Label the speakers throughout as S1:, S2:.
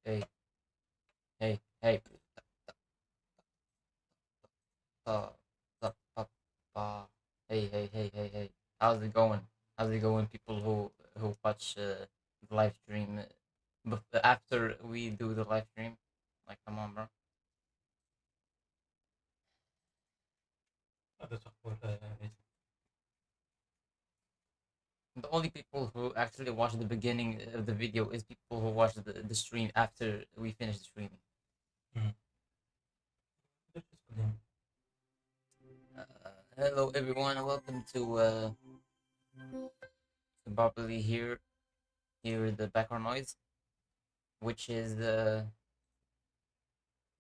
S1: Hey, hey, hey. Uh, uh, uh, hey. How's it going? How's it going, people who watch the live stream? But after we do the live stream, like, come on, bro.
S2: هذا تقول
S1: The only people who actually watch the beginning of the video is people who watch the stream after we finish the streaming. Hello, everyone, and welcome to Properly hear the background noise, which is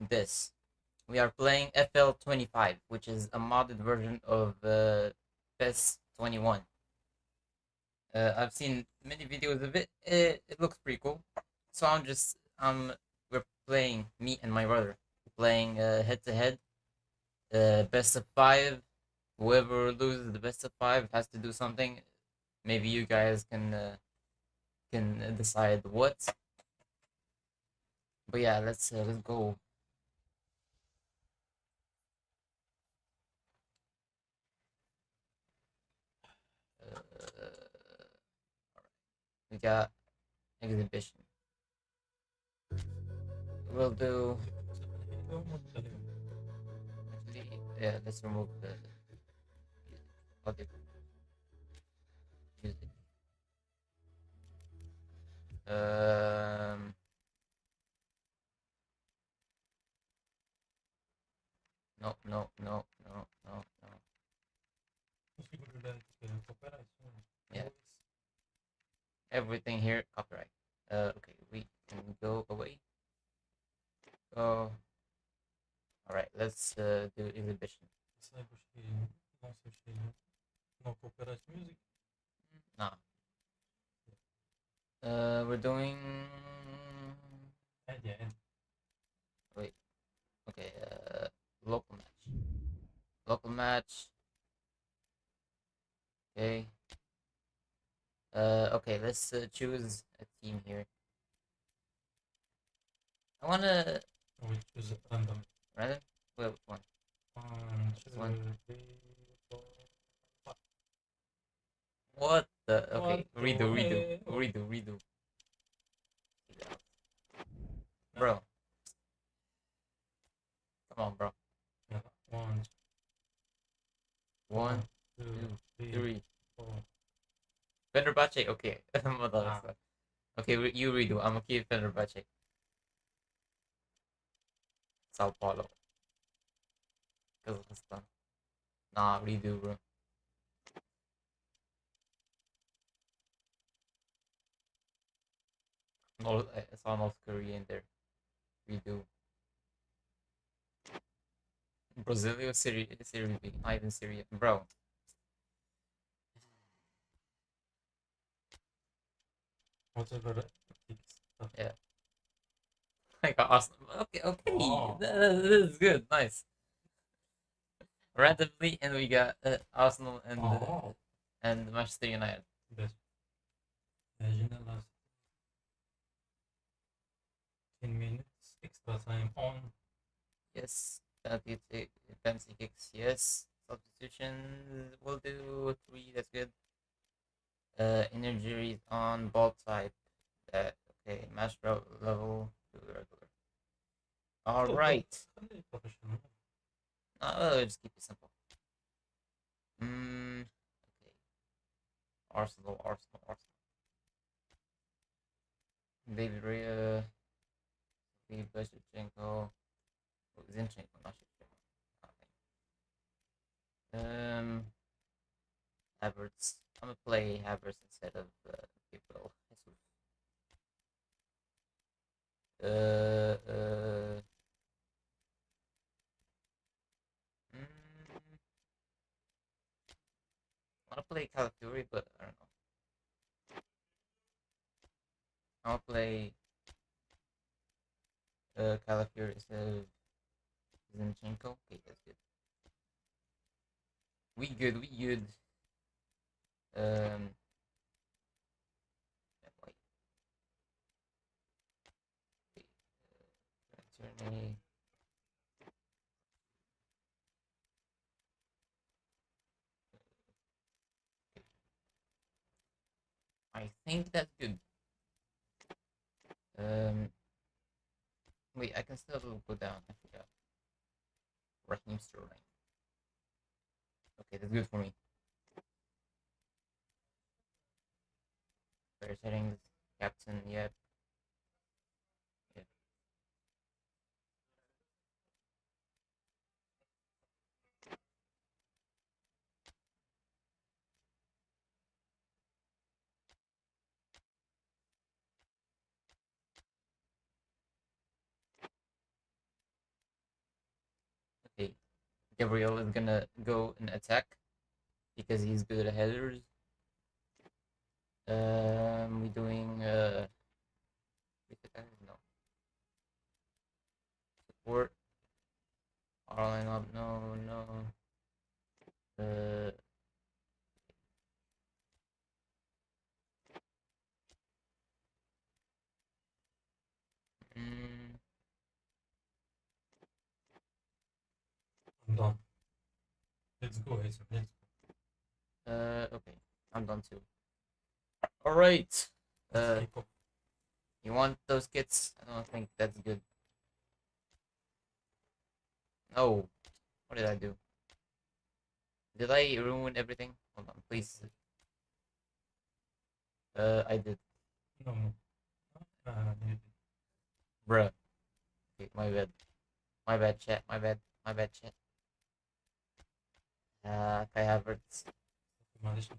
S1: this. We are playing FL25, which is a modded version of PES 21. I've seen many videos of it. It looks pretty cool. So we're playing, me and my brother, playing head to head, best of five. Whoever loses the best of five has to do something. Maybe you guys can decide what. But yeah, let's go. Uh, we got exhibition. We'll do actually. Yeah, let's remove the audio music. Um, no. Yeah, everything here copyright. Okay, we can go away. Oh, all right. Let's do exhibition.
S2: no copyright music.
S1: Nah. We're doing.
S2: عادي عادي.
S1: Wait. Okay. Local match. Local match. Okay. Okay. Let's choose a team here. I wanna
S2: We choose random.
S1: random. Wait, which one?
S2: One,
S1: This one.
S2: 2, 3, 4, 5.
S1: What the? Okay.
S2: What the
S1: Redo. Bro, come on, bro.
S2: Yeah. One,
S1: One,
S2: two,
S1: two,
S2: three,
S1: three.
S2: 4.
S1: Fenerbahce. Okay.
S2: Ah.
S1: Okay, you redo. I'm gonna keep Fenerbahce. Sao Paulo. Kazakhstan. Nah, redo, bro. No, I saw North Korea in there. Redo. Brazil, Syria B. Not even Syria. Bro.
S2: Whatever.
S1: Yeah. I got Arsenal. Okay.
S2: Oh.
S1: This is good. Nice. Randomly, and we got Arsenal
S2: Oh.
S1: and Manchester United.
S2: Best. Imagine last 10 minutes extra time on.
S1: Yes. Penalty kicks. Yes. Substitutions. We'll do three. That's good. Injuries on ball type. That okay. Match level to regular. All right.
S2: Professional.
S1: Just keep it simple. Okay. Arsenal. David Raya, Zinchenko, Zinchenko, not Shevchenko. Havertz. I'm gonna play Havertz instead of Gabriel Jesus. Uh, I wanna play Calafiori, but I don't know. I'll play Calafiori instead of Zinchenko. Okay, that's good. We good. Um, yeah, wait. Alternate. I think that's good. Wait, I can still go down. I forgot. Raheem Sterling. Okay, that's good for me. Player settings, captain, yep. Yep. Okay, Gabriel is gonna go and attack because he's good at headers. We doing no support. Our lineup, no, no. Uh, mm,
S2: I'm done. Let's go, Hazel. Let's go.
S1: okay, I'm done too. All right.
S2: Let's kick off.
S1: You want those kits? I don't think that's good. No. What did I do? Did I ruin everything? Hold on, please. I did.
S2: No. You did.
S1: Bruh. Okay, my bad. My bad, chat. My bad. My bad, chat. Kai Havertz.
S2: معلش.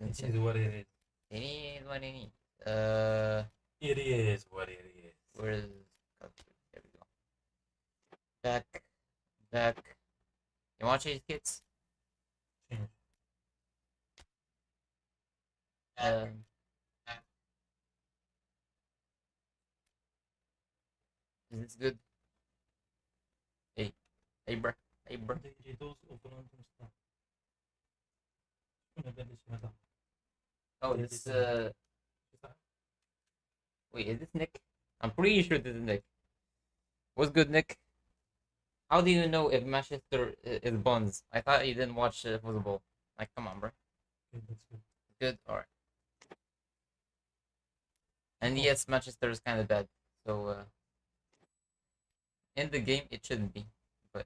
S2: It is what it is.
S1: It is what it is.
S2: It is what it is.
S1: Where is... There we go. Back. Back. You want to change kits?
S2: Change.
S1: Is this good? Hey. Hey, bruh. Hey, bruh.
S2: Those open stuff. نبلش متى؟
S1: Oh, this, wait, is this Nick? I'm pretty sure this is Nick. What's good, Nick? How do you know if Manchester is Bonds? I thought you didn't watch football. Like, come on, bro.
S2: Okay, that's good.
S1: Good, alright. And yes, Manchester is kind of bad. So, in the game, it shouldn't be. But,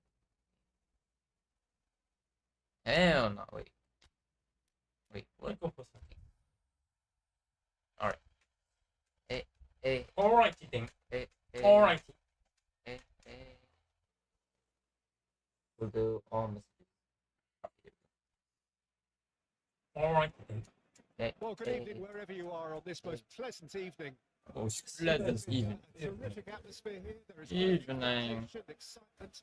S1: hell no, wait. Wait, what?
S2: Kick off a second.
S1: Alright. Hey,
S2: Alrighty then.
S1: hey.
S2: Alrighty.
S1: Hey. We'll do all messages.
S2: Alrighty then.
S1: Hey,
S3: Well, good evening wherever you are on this most pleasant evening.
S1: Oh, pleasant evening.
S3: A terrific atmosphere here. There is
S1: Evening.
S3: tension, excitement,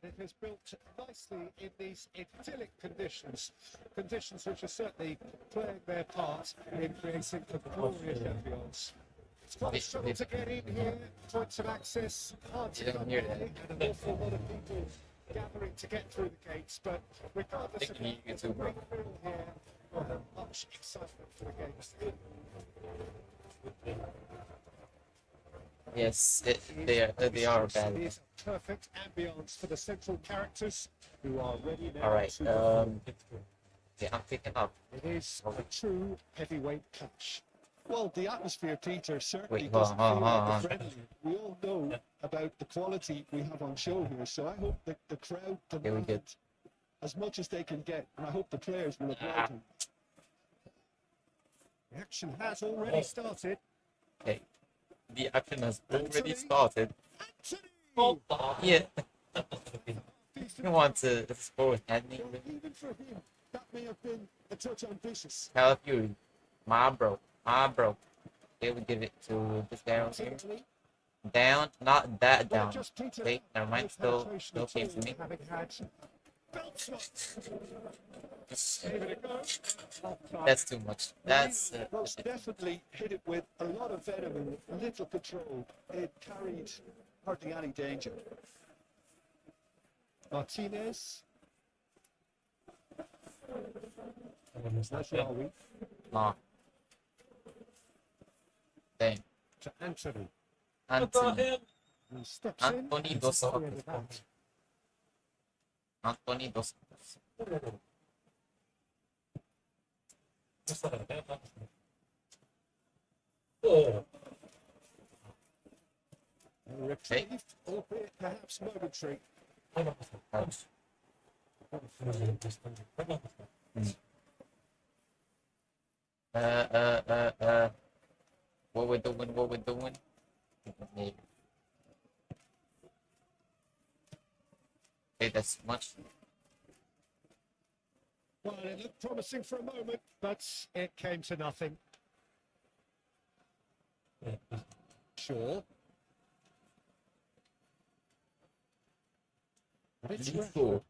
S3: and it has built nicely in these idyllic conditions. Conditions which are certainly playing their part in creating a glorious ambience. It's quite a struggle to get in here. Points of access hard to
S1: You don't
S3: come
S1: hear
S3: by,
S1: that.
S3: and an awful lot of people gathering to get through the gates. But regardless of
S1: Thank you,
S3: that,
S1: YouTube, bro.
S3: we feel here. We'll have much excitement for the games.
S1: Yes, they are bad.
S3: It is a perfect ambience for the central characters who are ready now.
S1: Alright,
S3: to perform.
S1: yeah, I'm picking up.
S3: It is a true heavyweight clash. Well, the atmosphere, Peter, certainly
S1: Wait,
S3: doesn't
S1: hold
S3: feel
S1: on.
S3: like a friendly. We all know about the quality we have on show here, so I hope that the crowd
S1: we
S3: demand
S1: good.
S3: as much as they can get, and I hope the players will oblige them. The action has already started.
S1: Okay, the action has already started.
S3: Anthony!
S1: Yeah, you want to score at me?
S3: Well, even for him, that may have been a touch ambitious.
S1: Call of Fury, my bro. Okay, we give it to this guy over here.
S3: Anthony,
S1: Down, not that
S3: well,
S1: down.
S3: just Peter,
S1: Okay, never mind.
S3: no
S1: Still came to me.
S3: having had belt shot. Gave it a go.
S1: That's too much. That's
S3: Most definitely hit it with a lot of venom and little control. It carried hardly any danger. Martinez, that's all we.
S1: nah. Dang.
S3: To Anthony.
S2: What the
S1: Anthony.
S2: hell?
S3: He steps in.
S1: Anthony
S3: and
S1: Dos
S3: takes the end
S1: Santos.
S3: of that.
S1: Anthony Dos Santos.
S2: Oh,
S3: A reprieve, albeit perhaps momentary.
S1: Ouch. What we're doing, what we're doing. Okay, that's much.
S3: Well, it looked promising for a moment, but it came to nothing. Sure. But it's
S1: Cool.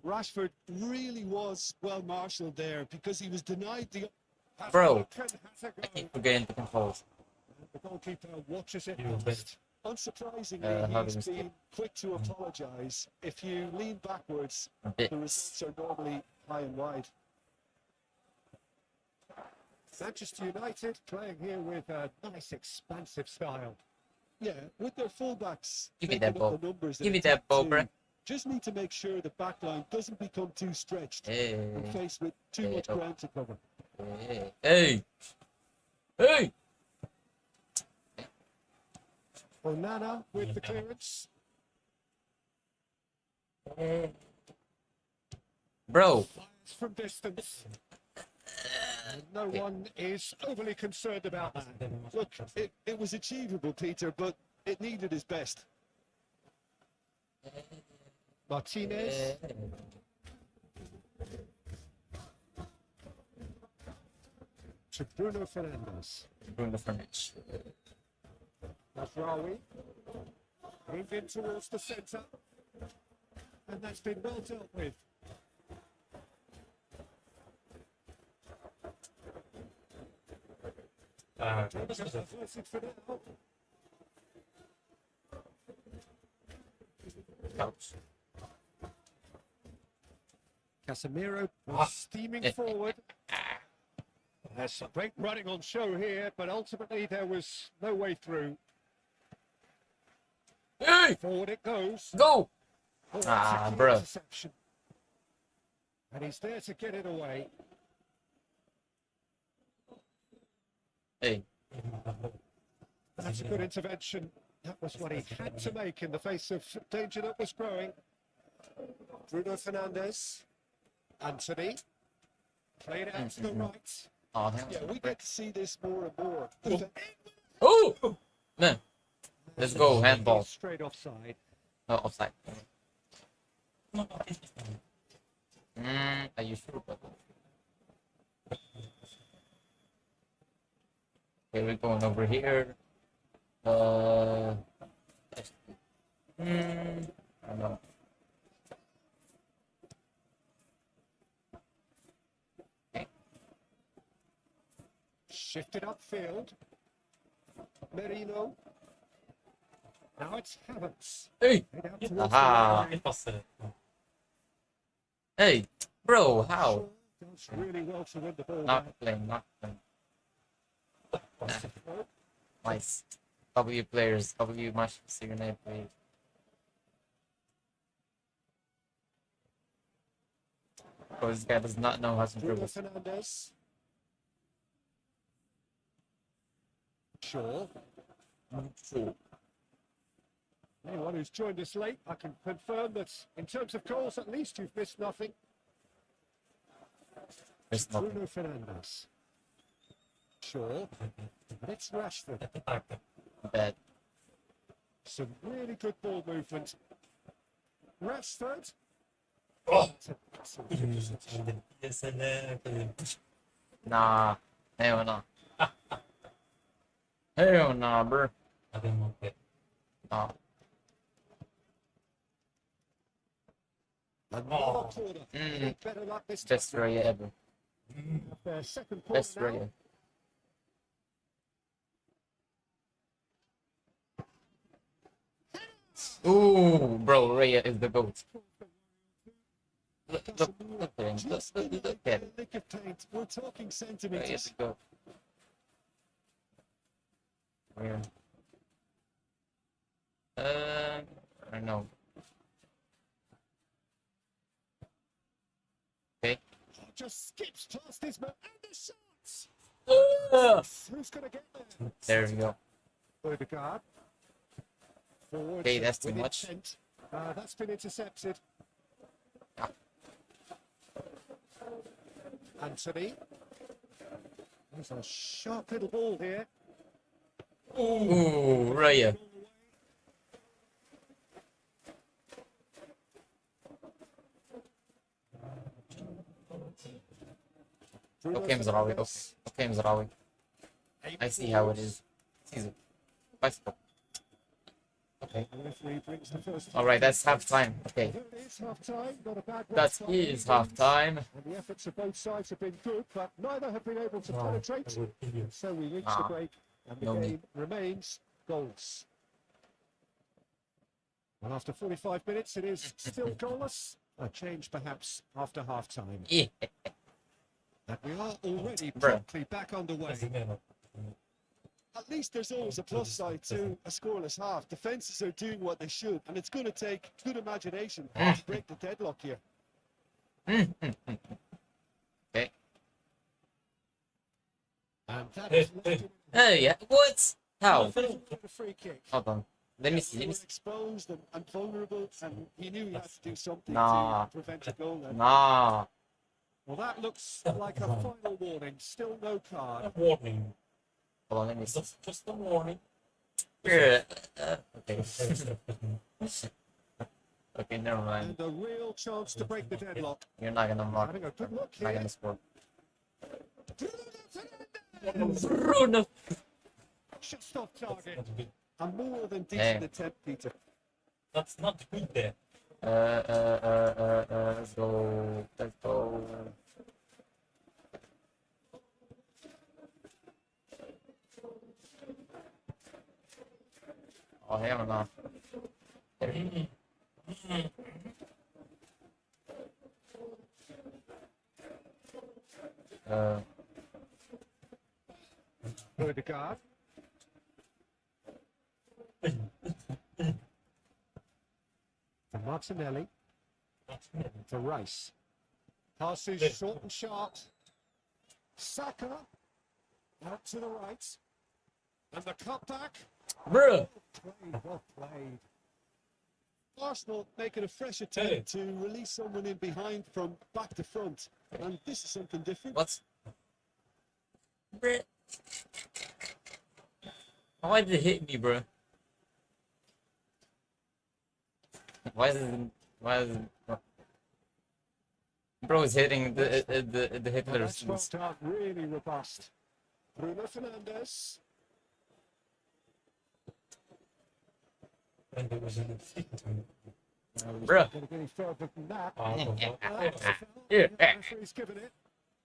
S3: Rashford really was well marshalled there because he was denied the.
S1: Bro,
S3: Has a
S1: I
S3: go.
S1: keep forgetting the controls.
S3: The goalkeeper watches it
S2: You
S3: past. Unsurprisingly,
S1: how do we
S3: he's
S1: skip?
S3: been quick to apologise. If you lean backwards,
S1: A
S3: the
S1: bit.
S3: results are normally high and wide. Manchester United playing here with a nice expansive style. Yeah, with their fullbacks
S1: Give me
S3: making
S1: that
S3: up
S1: ball.
S3: the numbers.
S1: Give
S3: in
S1: me that
S3: attack
S1: ball,
S3: too.
S1: bruh.
S3: Just need to make sure the back line doesn't become too stretched and
S1: Hey,
S3: faced with too much
S1: oh.
S3: ground to cover.
S1: hey, hey, hey!
S3: Onana with the clearance.
S1: Bro,
S3: Fires from distance. And no one is overly concerned about that. Look, it was achievable, Peter, but it needed his best. Martinez. To Bruno Fernandes.
S1: Bruno Fernandes.
S3: Masraoui. Moved in towards the centre. And that's been well dealt with. Danger averted for now.
S1: Ouch.
S3: Casemiro steaming
S1: Eh.
S3: forward. There's some great running on show here, but ultimately there was no way through.
S1: Hey!
S3: Forward it goes.
S1: Go!
S3: Oh, that's
S1: Ah,
S3: a key
S1: bruh.
S3: interception. And he's there to get it away.
S1: Hey,
S3: That's a good intervention. That was what he had to make in the face of danger that was growing. Bruno Fernandes. Anthony. Played it out to the right.
S1: oh, hell.
S3: Yeah, we get to see this more and more.
S1: Oh! Man, let's go, handball.
S3: Straight offside.
S1: No, offside. Are you sure about that? Okay, we're going over here. I don't know. Okay.
S3: Shifted upfield. Merino. Now it's Havertz.
S1: Hey!
S3: Head out towards
S1: Aha!
S3: the line.
S1: Hey! Bro, how?
S3: Does really well to win the ball.
S1: Not playing, not playing.
S3: there.
S1: Nice. W players, W Manchester United players. Because this guy does not know how to
S3: Bruno
S1: dribble.
S3: Fernandes. Shaw.
S1: Sure.
S3: Anyone who's joined us late, I can confirm that in terms of goals, at least you've missed nothing.
S1: There's nothing.
S3: Bruno Fernandes. Shaw. It's Rashford.
S1: Bad.
S3: Some really good ball movement. Rashford.
S2: Oh!
S1: Nah. Hell no. Hell nah, bro. Nah.
S3: Another corner.
S1: Mm.
S3: Better luck this time.
S1: Best Raya ever.
S3: Their second corner
S1: Best
S3: now.
S1: Raya. Ooh, bro, Raya is the GOAT. Look at him. Look at it.
S3: Lick of paint. We're talking
S1: Raya is
S3: centimeters.
S1: the GOAT. Weird. I don't know. Okay.
S3: Just skips past his man and the shots. Who's going to get there?
S1: There we go.
S3: Odegaard. Forward.
S1: Okay, that's too
S3: with
S1: much.
S3: intent. That's been intercepted.
S1: Ah.
S3: Anthony. There's a sharp little ball here.
S1: Ooh, Raya. Okay, Mzraoui. Okay, Mzraoui. I see how it is. Season. Bicycle. Okay. Alright, that's half time. Okay. That is half time.
S3: And the efforts of both sides have been good, but neither have been able to penetrate. So we reach the break, and the game remains goals. And after 45 minutes, it is still goalless. A change perhaps after half time.
S1: Yeah.
S3: And we are already promptly back underway. At least there's always a plus side to a scoreless half. Defences are doing what they should, and it's going to take good imagination to break the deadlock here.
S1: Okay.
S3: And that is
S1: Oh yeah. What? How?
S3: the free kick.
S1: Hold on. Let me see. Let me see.
S3: Exposed and vulnerable, and he knew he had to do something
S1: Nah.
S3: to prevent a goal. Then.
S1: Nah.
S3: Well, that looks like a final warning. Still no card.
S2: Warning.
S1: Hold on. Let me see.
S2: Just a warning.
S1: Okay. Okay, never mind.
S3: And a real chance to break the deadlock.
S1: You're not gonna mark.
S3: Having a good look
S1: Not
S3: here.
S1: gonna score.
S3: Bruno Just off target. A more than decent attempt, Peter.
S2: That's not good there.
S1: Let's go. Let's go. Oh, hell no.
S3: Odegaard. For Martinelli. For Rice. Passes short and sharp. Saka. Out to the right. And the cutback.
S1: Bruh.
S3: Well played. Arsenal making a fresh attempt to release someone in behind from back to front. And this is something different.
S1: What? Bruh. Why did it hit me, bro? Why is it? Why is it? Bro is hitting the
S3: Well,
S1: Hitler's.
S3: that's well done, really robust. Bruno Fernandes.
S2: And there was an
S1: Bruh.
S3: Going to get any further than that.
S1: Yeah.
S3: Referee's given it.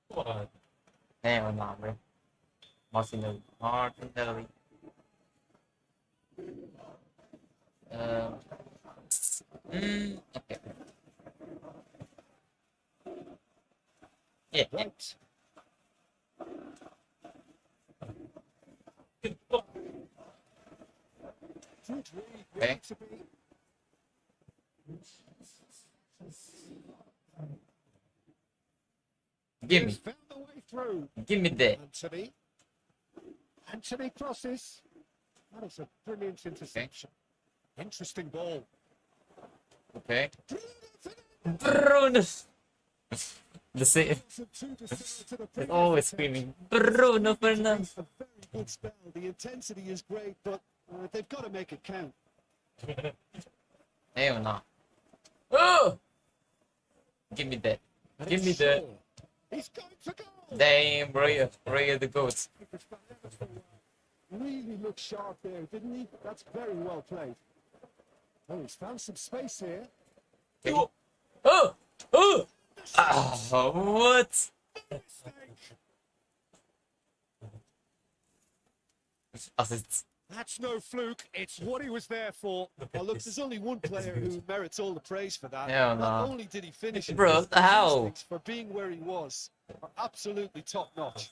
S2: What?
S1: Hell no, bro. Martinelli. Martinelli. Okay. Yeah.
S3: Right. Good read,
S1: Okay.
S3: to be.
S1: Give me.
S3: Found the way through.
S1: Give me that.
S3: Anthony. Anthony crosses. That is a brilliant interception. Interesting ball.
S1: Okay. Bruno. The same. It's always screaming. Bruno Fernandes.
S3: A very good spell. The intensity is great, but they've got to make it count.
S1: Hell no. Oh! Give me that.
S3: And
S1: Give
S3: it's
S1: me that.
S3: Shaw. He's going for goal.
S1: Damn, Raya the goat.
S3: Really looked sharp there, didn't he? That's very well played. Oh, he's found some space here.
S1: Okay. Oh! Oh! Ah, what? Assists.
S3: That's no fluke. It's what he was there for. Well, look, there's only one player who merits all the praise for that.
S1: Yeah,
S3: Not
S1: no.
S3: only did he finish it,
S1: Bro,
S3: his
S1: how?
S3: instincts for being where he was are absolutely top notch.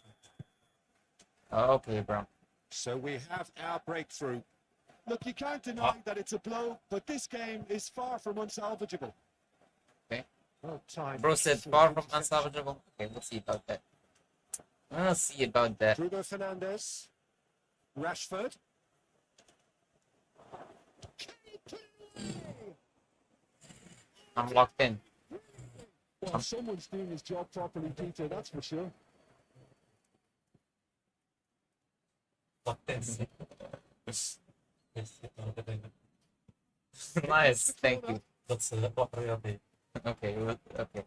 S1: Okay, bro.
S3: So we have our breakthrough. Look, you can't deny that it's a blow, but this game is far from unsalvageable.
S1: Okay.
S3: Well timed.
S1: Bro said far from unsalvageable. Okay, we'll see about that. We'll see about that.
S3: Bruno Fernandes. Rashford.
S1: I'm locked in.
S3: Well, someone's doing his job properly, Peter, that's for sure.
S2: Locked in. Yes,
S1: Nice, thank you.
S2: that's what reality.
S1: Okay, okay.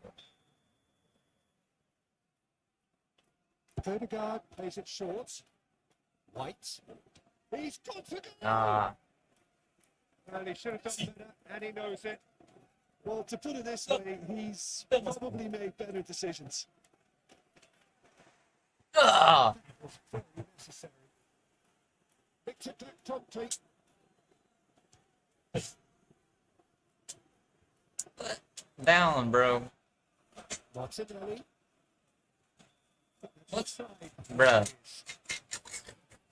S3: Odegaard plays it short. White. He's confident.
S1: Ah,
S3: Well, he should have done better, and he knows it. Well, to put it this way, he's probably made better decisions.
S1: ah,
S3: Was very necessary. Victor Tonti.
S1: down, bro.
S3: Martinelli.
S1: What? Bruh.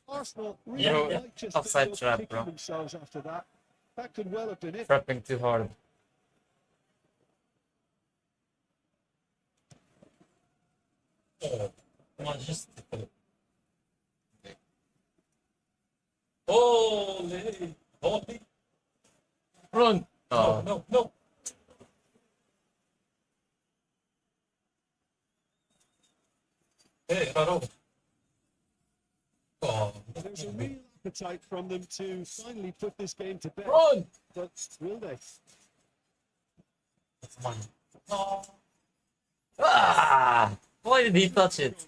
S3: Arsenal really
S1: Yo,
S3: might just
S1: offside
S3: end up
S1: trap,
S3: kicking
S1: bro.
S3: themselves after that. That could well have been it.
S1: Trapping too hard.
S2: Majestic. Holy, holy.
S1: Run!
S2: No,
S1: Oh,
S2: no, no. Hey, Raro. Oh,
S3: There's a real appetite from them to finally put this game to bed.
S2: run!
S3: But will they?
S2: That's mine. No.
S1: ah! Why did he touch it?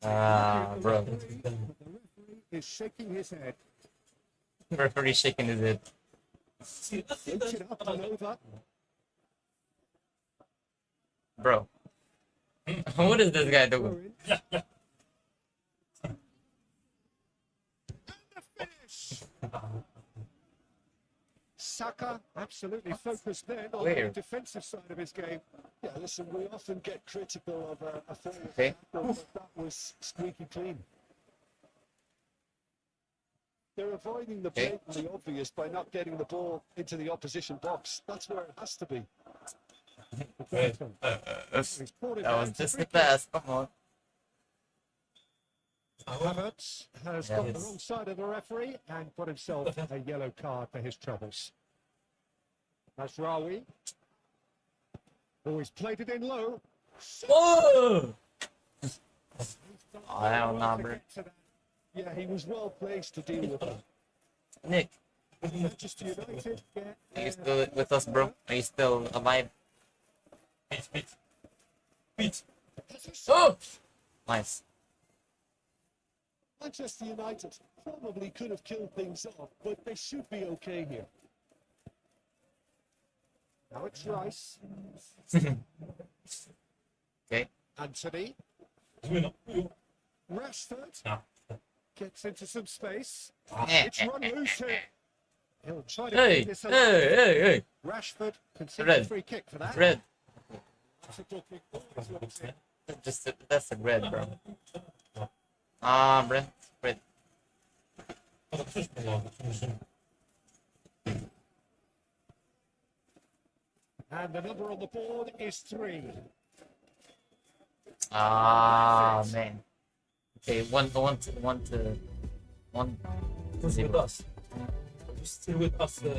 S1: Ah, bro.
S3: The referee is shaking his head.
S1: Referee shaking his head.
S2: See, that's
S3: Looks it up and over.
S1: Bro. What is this guy doing?
S3: We're in. And the finish. Saka absolutely focused then on
S1: Where?
S3: the defensive side of his game. Yeah, listen, we often get critical of a forward
S1: Okay.
S3: tackle, but that was squeaky clean. They're avoiding the
S1: Okay.
S3: blatantly obvious by not getting the ball into the opposition box. That's where it has to be.
S2: Wait,
S3: He's brought it
S1: That
S3: down
S1: was
S3: to
S1: just
S3: free
S1: the
S3: kick.
S1: pass. Come on.
S3: Havertz has
S2: Yeah,
S3: got the
S2: yes.
S3: wrong side of the referee and got himself a yellow card for his troubles. That's Rawi. Oh, he's played it in low.
S1: Whoa!
S3: He's done
S1: Oh,
S3: very
S1: hell
S3: well
S1: nah,
S3: to
S1: bro.
S3: get to that. Yeah, he was well placed to deal with that.
S1: Nick,
S3: Manchester United get
S1: are you still with us, bro? Are you still alive?
S2: Beat, beat. Beat.
S1: Oh! Nice.
S3: Manchester United probably could have killed things off, but they should be okay here. Now it's Rice.
S1: Okay.
S3: Anthony. Rashford
S2: No.
S3: gets into some space.
S1: Eh,
S3: It's run loose here. He'll try to
S1: Hey,
S3: keep this
S1: hey,
S3: alive.
S1: hey,
S3: Rashford conceded
S1: Red.
S3: a free kick for that.
S1: hey. Red.
S3: That's a good kick. That's what it's in.
S1: That's a red, bro. Ah, red. Red.
S3: And the number on the board is 3.
S1: Ah, man. Okay, one to
S2: Who's with
S1: zero.
S2: us? Who's still with us in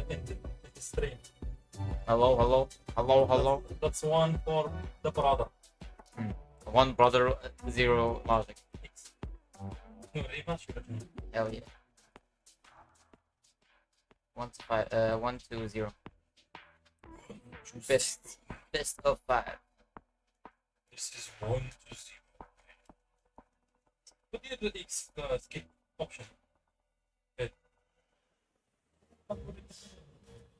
S2: the stream?
S1: Hello, hello, hello, hello.
S2: That's one for the brother.
S1: One brother, zero logic.
S2: Rematch.
S1: Hell yeah. 1-2-0. Best of 5.
S2: This is 1 to 0. What do you do X skip option? Okay.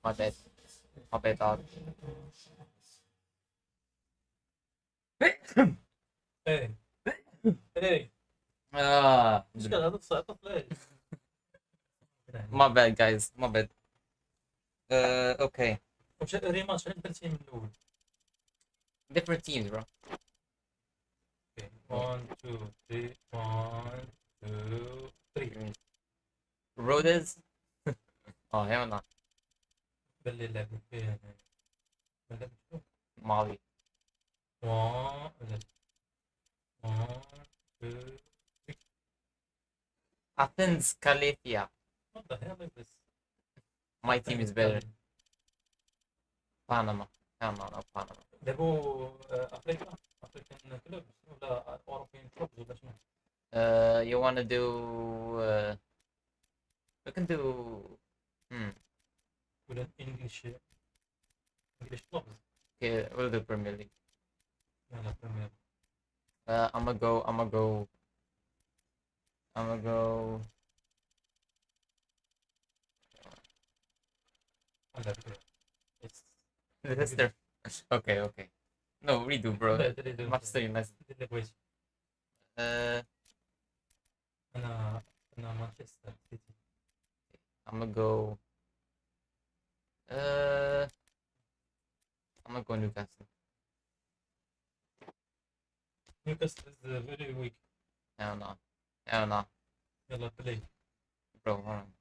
S1: My bad. My bad, dog.
S2: Hey. Hey.
S1: Ah,
S2: مش كده هذا الصوت play.
S1: my bad, guys. My bad. Okay.
S2: مش ريماتش انت التيم الاول.
S1: Different teams, bro.
S2: Okay. 1 2 3 1 2 3.
S1: Rhodes. Oh, hell no.
S2: باللي لعبوا فيه ما لعبت فيه.
S1: Mali.
S2: One, one, two, three.
S1: Athens, Califia.
S2: What the hell is this?
S1: My team is better. Panama. Hell no, no Panama.
S2: لعبوا افريكان كلوبز ولا اوروبيان كلوبز ولا شنو؟
S1: You wanna do we can do
S2: ولا انجلش كلوبز
S1: okay, we'll do Premier League.
S2: ولا بريمير.
S1: I'm gonna go
S2: ولا كده.
S1: Leicester. Okay. No, redo, bro. Manchester United.
S2: اللي كويس.
S1: Uh,
S2: انا مانشستر سيتي.
S1: I'm gonna go Newcastle.
S2: Newcastle is very weak.
S1: Hell no.
S2: يلا play.
S1: Bro, hold on.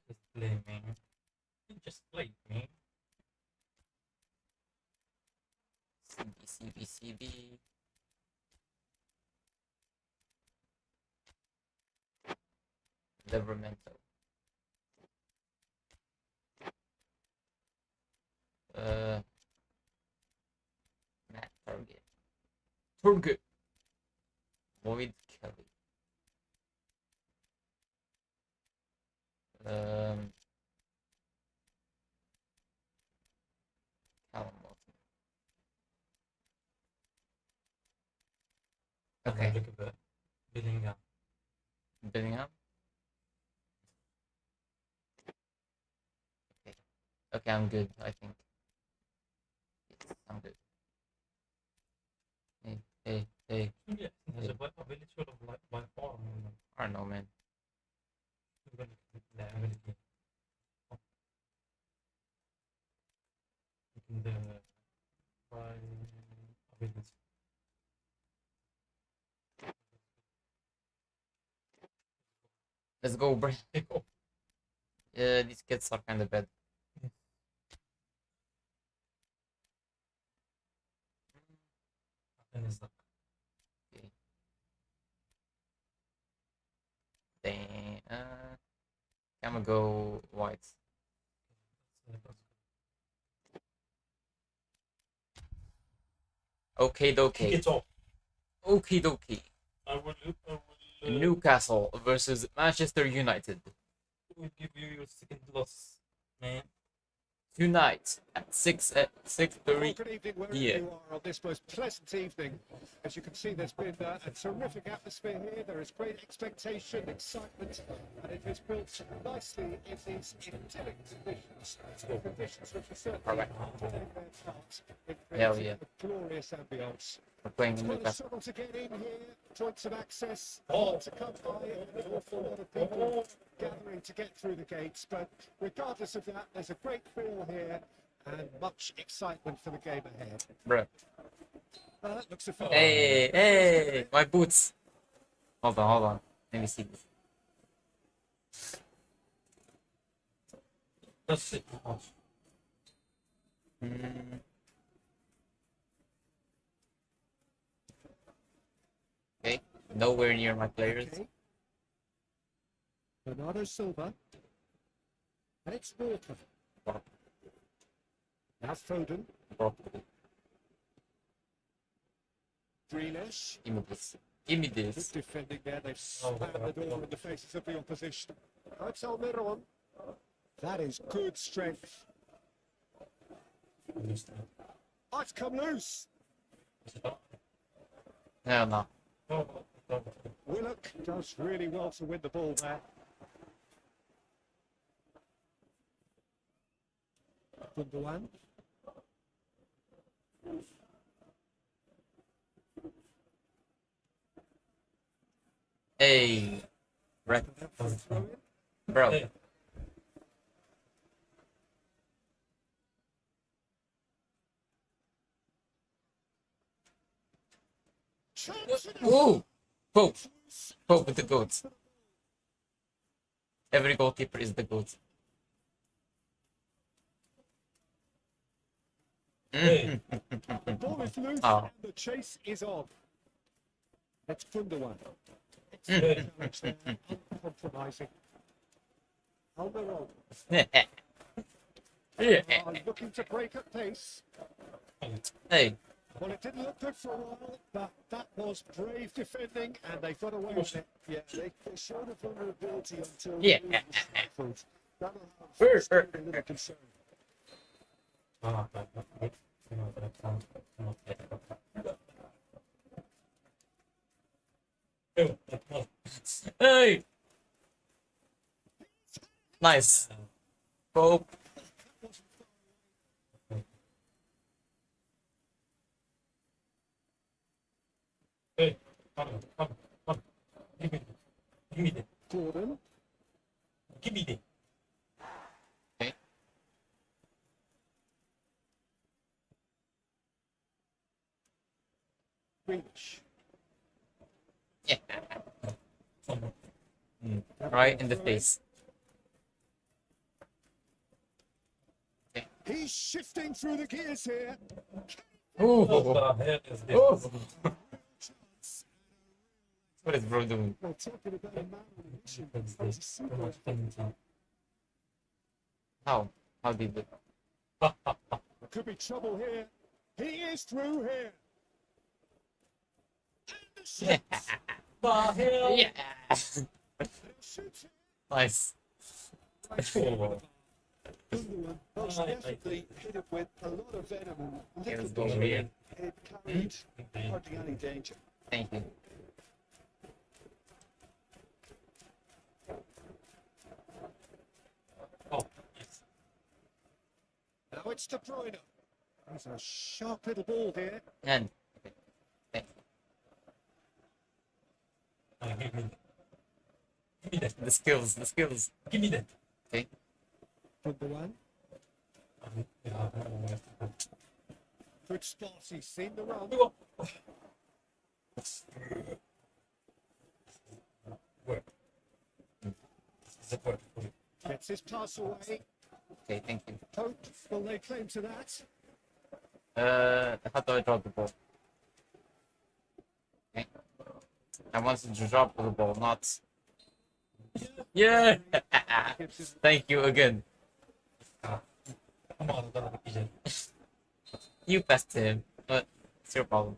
S2: Just play man. Just play man.
S1: CB. Livramento. Matt Target. Lloyd Kelly. Callum Wilson. Okay.
S2: Look at that. Bellingham.
S1: Bellingham. Okay, I'm good, I think. Yes, I'm good. Hey.
S2: Yeah, there's a ability sort of like by form.
S1: I don't know, man. Let's go, bro. These kids are kind of bad. Okay. Dang. I'm gonna go whites. Okay, dokie.
S2: It's off.
S1: Okie dokie.
S2: I will
S1: Newcastle versus Manchester United.
S2: give you your second loss, man.
S1: Tonight at 6:30
S3: Good evening, wherever
S1: p.m.
S3: you are on this most pleasant evening. As you can see, there's been a terrific atmosphere here. There is great expectation, excitement, and it is built nicely in these idyllic conditions. Conditions which are certainly
S1: Alright.
S3: playing their part in
S1: Hell
S3: creating
S1: yeah.
S3: a glorious ambience.
S1: We're playing in
S3: Quite a
S1: Newcastle.
S3: struggle to get in here, points of access, hard to come by, and an awful lot of people gathering to get through the gates. But regardless of that, there's a great feel here and much excitement for the game ahead.
S1: Bro.
S3: Looks a
S1: Hey, my boots. Hold on. Let me see this.
S2: That's it.
S1: Okay, nowhere near my players.
S3: Okay. Bernardo Silva. And it's Walker. Now Foden. Grealish.
S1: Give me this. Give me
S3: Good
S1: this.
S3: defending there. They've slammed the door in the faces of the opposition. That's Almiron. That is good strength. Oh, it's come loose.
S1: No.
S3: Willock does really well to win the ball there. Gundogan.
S1: Hey, right, bro.
S2: Hey.
S1: Ooh, Pope with the goats. Every goalkeeper is the goat.
S2: Hey.
S3: The ball is loose
S1: Oh.
S3: and the chase is on. It's Gundogan. It's
S2: Hey.
S3: challenge there, uncompromising. Almiron
S1: Yeah.
S3: are looking to break at pace.
S1: Hey.
S3: Well, it didn't look good for a while, but that was brave defending, and they got away with it. Yeah, they showed a vulnerability until
S1: Yeah.
S3: the ball was stifled. That'll
S1: Brr,
S3: have
S1: brr,
S3: a little concern.
S1: Hey. Nice. Go.
S2: Hey, come on. Give me that.
S3: Gordon,
S2: Give me that.
S1: Okay.
S3: Reach.
S1: Yeah. Right in the face.
S3: He's shifting through the gears here.
S2: What
S1: Ooh.
S2: the hell is this?
S1: Ooh. What is bro doing?
S3: We're talking about a man on a mission.
S2: What is
S3: That was a
S2: this?
S3: super effort.
S1: How? How did it?
S3: There could be trouble here. He is through here. And the shot.
S2: The hell?
S1: Yeah.
S3: He'll shoot it.
S1: Nice.
S3: Right forward with the bar. Gundogan most definitely hit it with a lot of venom and
S1: Yeah,
S3: little
S1: let's
S3: bit
S1: go
S3: of
S1: here.
S3: it. It carried hardly any danger.
S1: Thank you.
S2: Oh, yes.
S3: Now it's De Bruyne. There's a sharp little ball here.
S1: And okay. Thank you.
S2: Give me that. Give me that.
S1: The skills. The skills.
S2: Give me that.
S1: Okay.
S3: Gundogan.
S2: Yeah,
S3: Good spot. He's seen the run.
S2: Work. This is work.
S3: Gets his pass away.
S1: Okay. Thank you.
S3: Hope will lay claim to that.
S1: How do I drop the ball? Okay. I wanted to drop the ball, not. Yeah.
S3: Gives him
S1: Thank you again.
S2: Come on, another pigeon.
S1: You passed him, but it's your problem.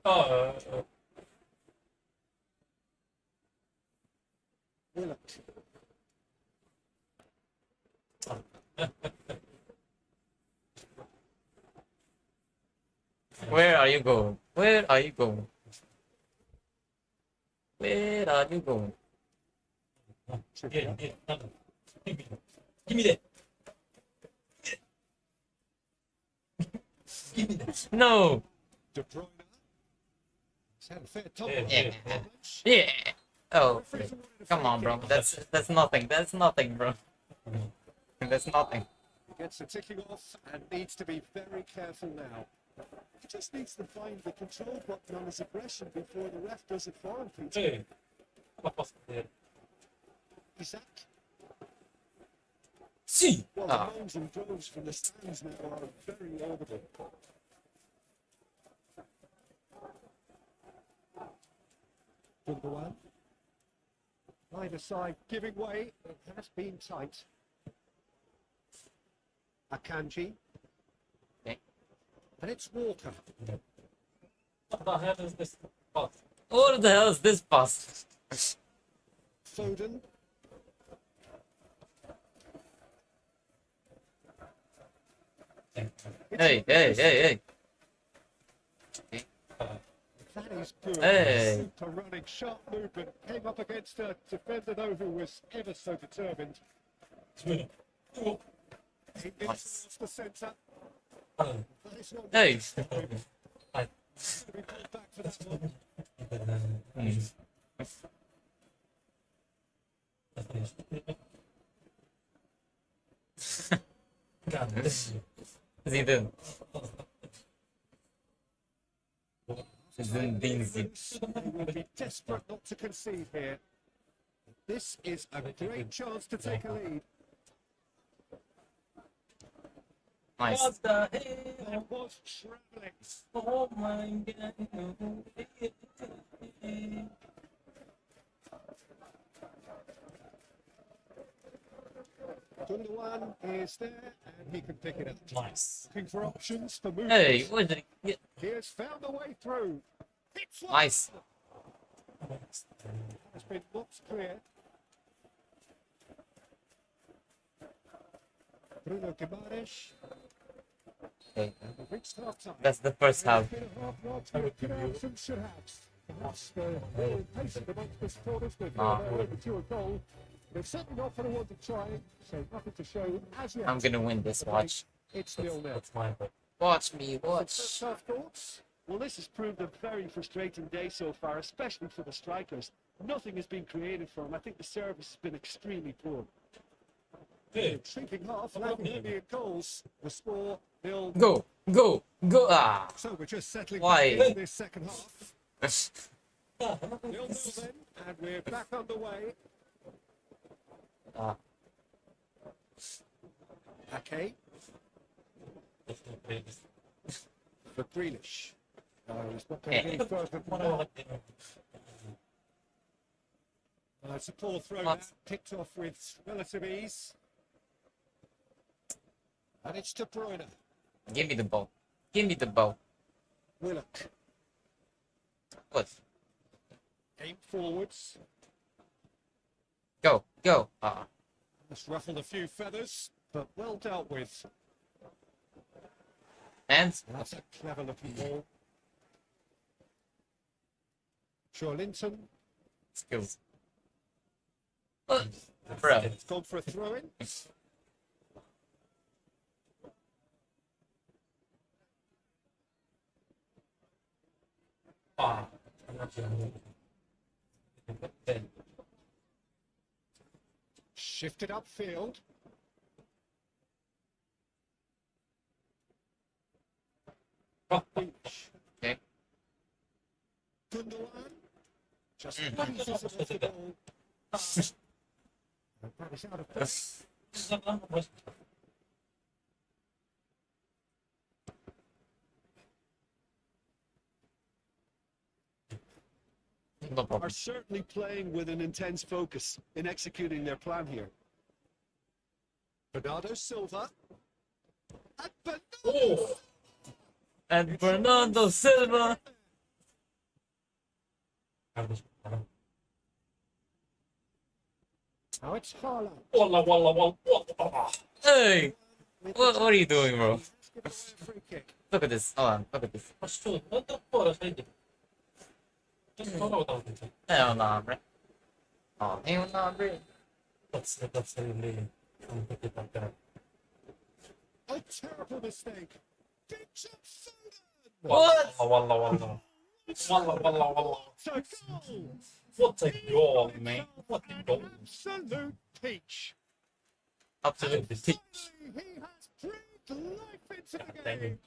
S2: Oh,
S3: Willett.
S1: Where are you going? Where are you going? Where are you going?
S2: yeah. Give me that. Give me that. Give me that.
S1: No.
S3: De Bruyne. He's had a fair top.
S2: Yeah.
S1: Yeah. Oh. Come on, bro. That's nothing. That's nothing, bro. That's nothing.
S3: Gets the ticking off and needs to be very careful now. He just needs to find the control button on his aggression before the ref does it for him, Peter.
S2: Hey. What was there?
S3: Isaac.
S2: See.
S3: Well,
S1: Ah.
S3: the moans and groans from the stands now are very audible. Gundogan. Either side giving way. It has been tight. Akanji.
S1: Okay.
S3: And it's Walker.
S2: What the hell is this? What?
S1: What the hell is this pass?
S3: Foden.
S1: Hey, hey, hey, hey.
S3: That is good.
S1: Hey.
S3: Super running, sharp movement. Came up against a defender though who was ever so determined.
S2: Swing. Oh.
S3: He needs
S1: Nice.
S3: towards the centre.
S2: Oh.
S3: That is not
S1: Hey.
S3: going to be called back for that one.
S2: God damn.
S1: What's he doing? Zinedine.
S3: They will be desperate not to concede here. This is a great chance to take a lead.
S1: Nice.
S2: What the
S3: It
S2: hell?
S3: was travelling.
S2: Oh my god.
S3: Gundogan is there and he can pick it up.
S2: Nice.
S3: Looking for options for movement.
S1: Hey, what did he get?
S3: He has found a way through. Hits one.
S1: Nice.
S3: Has been knocked clear. Bruno Guimaraes.
S1: Okay.
S3: Reached half time.
S1: That's the first half.
S3: Perhaps they're impatient amongst the supporters. They've to a goal. They've certainly not for the want of trying, so nothing to show as yet.
S1: I'm gonna win this. Watch.
S3: It's 0-0.
S2: That's mine, but
S1: Watch me. Watch.
S3: First half thoughts?
S4: Well, this has proved a very frustrating day so far, especially for the strikers. Nothing has been created for them. I think the service has been extremely poor.
S3: Sinking half, Lamborghini goals. The score 0.
S1: Go. Go. Go. Ah.
S3: So we're just settling
S1: Why?
S3: back into this second half. 0-0 then, and we're back underway.
S1: Ah.
S3: Ake for Grealish. He's not going any further than that. It's a poor throw
S1: What?
S3: now, picked off with relative ease. And it's De Bruyne.
S1: Give me the ball. Give me the ball.
S3: Willock.
S1: What?
S3: Aim forwards.
S1: Go. Go. Ah.
S3: Just ruffled a few feathers, but well dealt with.
S1: And
S3: That's a clever looking ball. Linton.
S1: skills. Bro.
S3: It's gone for a throw in.
S2: ah, I'm not sure.
S3: Shifted upfield. Beach.
S1: Okay.
S3: Gundogan. Just pieces it off the ball. And that is out of play.
S1: No problem.
S4: Are certainly playing with an intense focus in executing their plan here.
S3: Bernardo Silva. And Bernardo.
S2: Oh,
S1: And Bernardo Silva.
S3: Now it's Haaland.
S2: walla, walla, walla, walla.
S1: Hey. What are you doing, bro?
S3: Let's give away a free kick.
S1: Look at this. Hold on. Look at this.
S2: Mas tu, não deu fora, sai de. Não, não, não.
S1: Hell nah, bro. Oh, hell nah, bro.
S2: That's really complicated.
S3: A terrible mistake. Vincent Foden.
S1: What?
S2: Walla, walla. Walla, walla, walla.
S3: It's a goal.
S2: What a goal, man. What a goal.
S3: Absolute peach.
S1: Absolute
S3: And
S1: peach.
S3: finally, he has breathed life into the
S2: Dang
S3: game.
S2: it.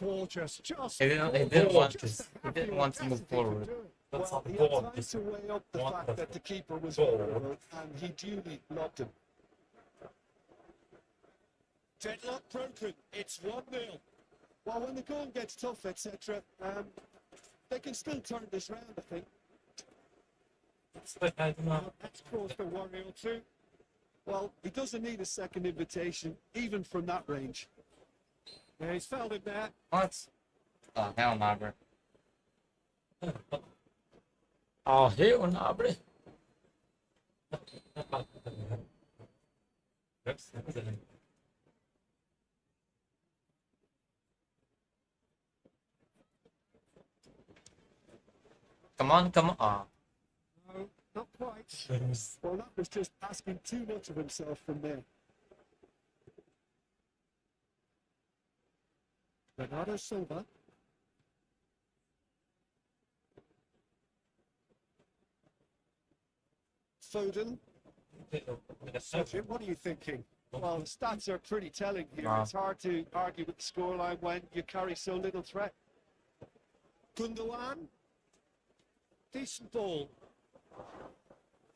S3: Gorgeous, just
S1: He didn't
S3: gorgeous.
S1: want to-
S3: Just
S1: he
S3: happy
S1: didn't want to move
S3: audacity to
S1: forward.
S3: do it.
S2: That's
S4: Well,
S2: not
S4: he
S2: the
S4: had
S2: goal.
S4: time
S2: This
S4: to weigh up the
S2: What
S4: fact
S2: the
S4: that the keeper was
S2: goal.
S4: vulnerable, and he duly lobbed him.
S3: Deadlock broken. It's 1-0.
S4: Well, when the going gets tough, etc., they can still turn this round, I think.
S2: It's like I don't know.
S3: That's caused a worry or two.
S4: Well, he doesn't need a second invitation, even from that range.
S3: Yeah, he's fouled him there.
S1: What? Oh, hell nah, bro. Oh, hell nah, bro. Come on, come on. Oh.
S3: No, not quite.
S4: Well, that was just asking too much of himself from there.
S3: Bernardo Silva.
S4: Foden,
S3: Jim, what are you thinking?
S4: well, the stats are pretty telling here.
S1: Wow.
S4: It's hard to argue with the scoreline when you carry so little threat.
S3: Gundogan. Decent ball.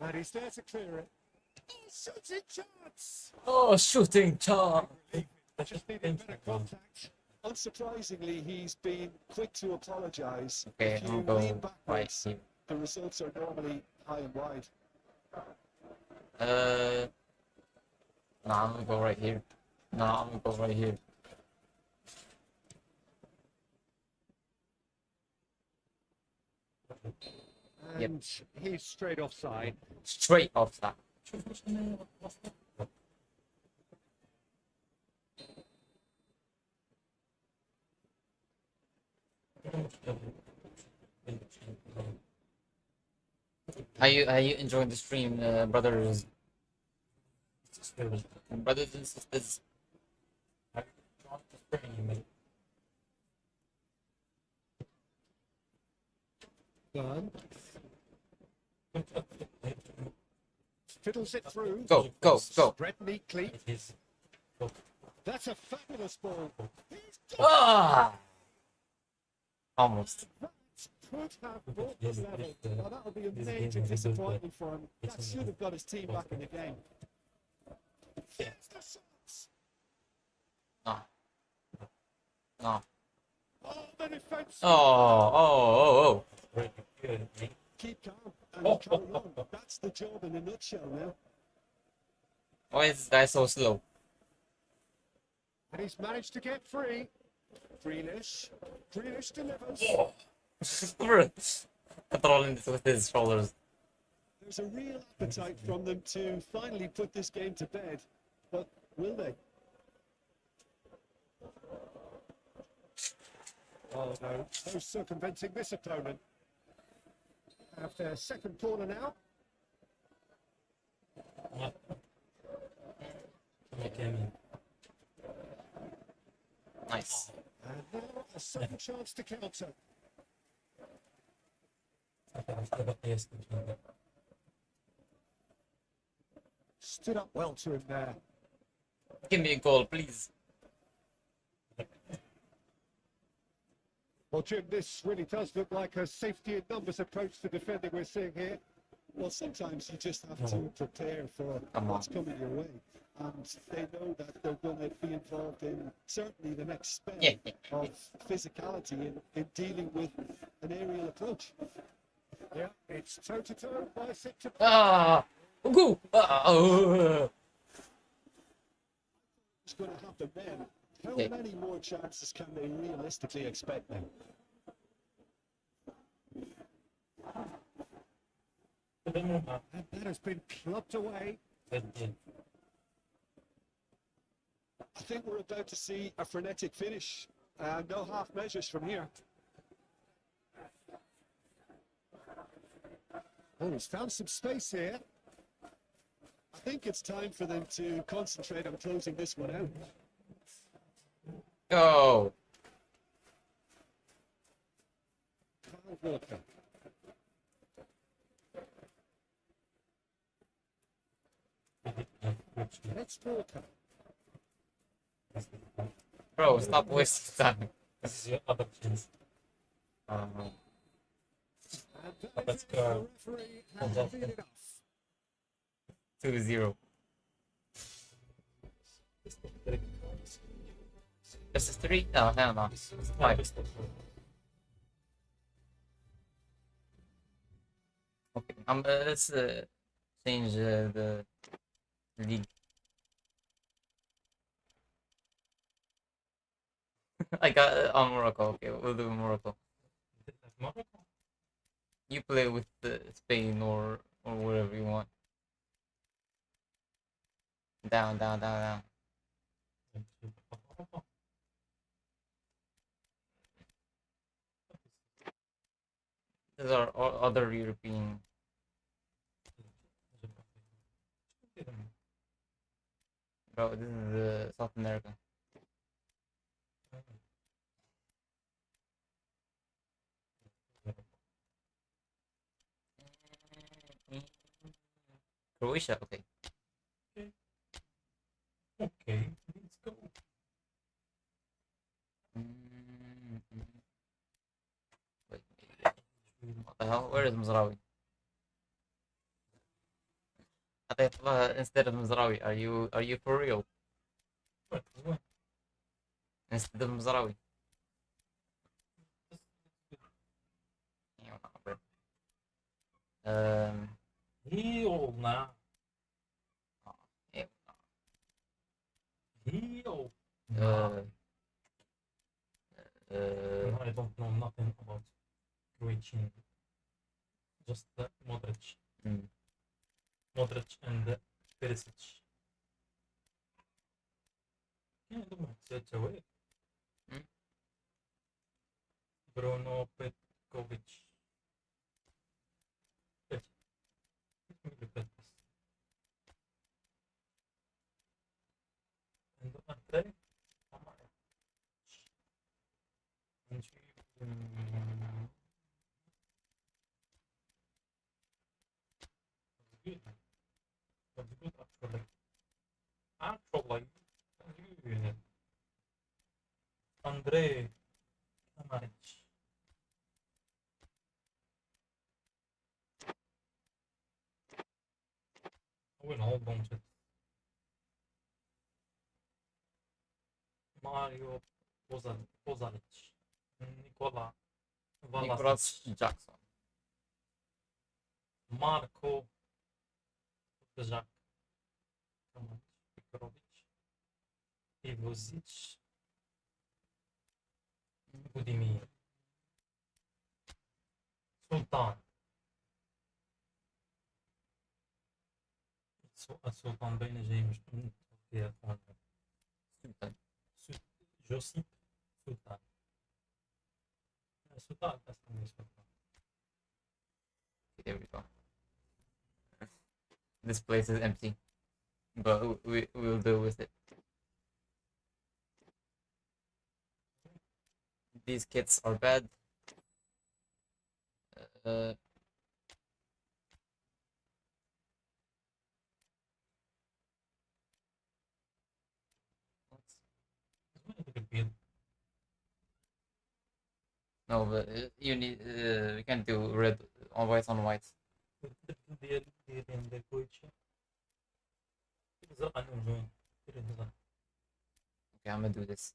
S3: And he's there to clear it. Shooting chance!
S1: Oh, shooting chance.
S3: Just needed better contact. Unsurprisingly, he's been quick to apologise.
S1: Okay,
S3: If
S1: I'm
S3: you
S1: going
S3: lean
S1: right
S3: backwards,
S1: here.
S3: the results are normally high and wide.
S1: Nah, I'm gonna go right here. Nah, I'm gonna go right here.
S3: And he's straight offside.
S1: Straight offside. Are you enjoying the stream, brothers and sisters?
S3: Gunn fiddles it through.
S1: Go, go, go.
S3: Spread neatly. That's a fabulous ball. He's
S1: Ah! Almost.
S3: could have brought this level. Now that'll be a major disappointment for him. That should have got his team back in the game. Here's the shots.
S1: No. No.
S3: Oh, the defense.
S1: Oh.
S3: Keep calm and carry on. That's the job in a nutshell now.
S1: Why is this guy so slow?
S3: And he's managed to get free. Grealish delivers.
S1: Controlling this with his shoulders.
S3: There's a real appetite from them to finally put this game to bed, but will they? Oh no, no circumventing this opponent. Have their second corner now.
S1: Nice.
S3: And now a second chance to counter. Stood up well to him there.
S1: Give me a goal, please.
S3: Well, Jim, this really does look like a safety in numbers approach to defending we're seeing here. Well, sometimes you just have to prepare for what's coming your way. And they know that they're going to be involved in certainly the next spell of physicality in dealing with an aerial approach. Yeah, it's toe-to-toe, bicep to
S1: Ah! Go!
S3: What's going to happen then? How
S1: Okay.
S3: many more chances can they realistically expect now? And that has been plucked away. I think we're about to see a frenetic finish. No half measures from here. Oh, he's found some space here. I think it's time for them to concentrate on closing this one out.
S1: Go!
S3: Kyle Walker. Let's Walker.
S1: Bro, stop wasting time.
S2: This is your other chance.
S3: And that
S2: Let's
S3: is
S2: go.
S3: the referee has had enough.
S1: 2-0. This is 3? No, hell no. It's 5. Okay, let's change the league. I got on Morocco. Okay, we'll do Morocco. You play with Spain or wherever you want. Down. These are all other European. Bro, this is South America. Croatia, okay.
S2: Okay, let's go.
S1: Wait. the hell? Where is Mizraoui? Instead of Mizraoui, are you for real?
S2: What? What?
S1: Instead of Mizraoui. ايوه bro.
S2: Heal now.
S1: ايوه.
S2: Heal.
S1: Uh,
S2: No, I don't know nothing about Croatian. Just Modric. Modric and Perisic. Yeah, I don't know. It's away. Bruno Petkovic. Let me look at this. And Andrei Amaya. And she, good. That's good actually. Actually, good. Andrei Amaric. Win a whole bunch of Mario Pozalic, Nicola
S1: Nicolas
S2: Valasic,
S1: Jackson.
S2: Marco Zak, Petrovic, Ivozic, Budimir, Sultan. السلطان بين جاي مش في اخوان
S1: Sultan.
S2: جوسيب سلطان سلطان اسمه سلطان.
S1: Okay, there we go. This place is empty, but we'll deal with it. These kits are bad. No, but you need. We can do red on white on white.
S2: ديال كويتشي زرقاء نجوم
S1: Okay, I'm gonna do this.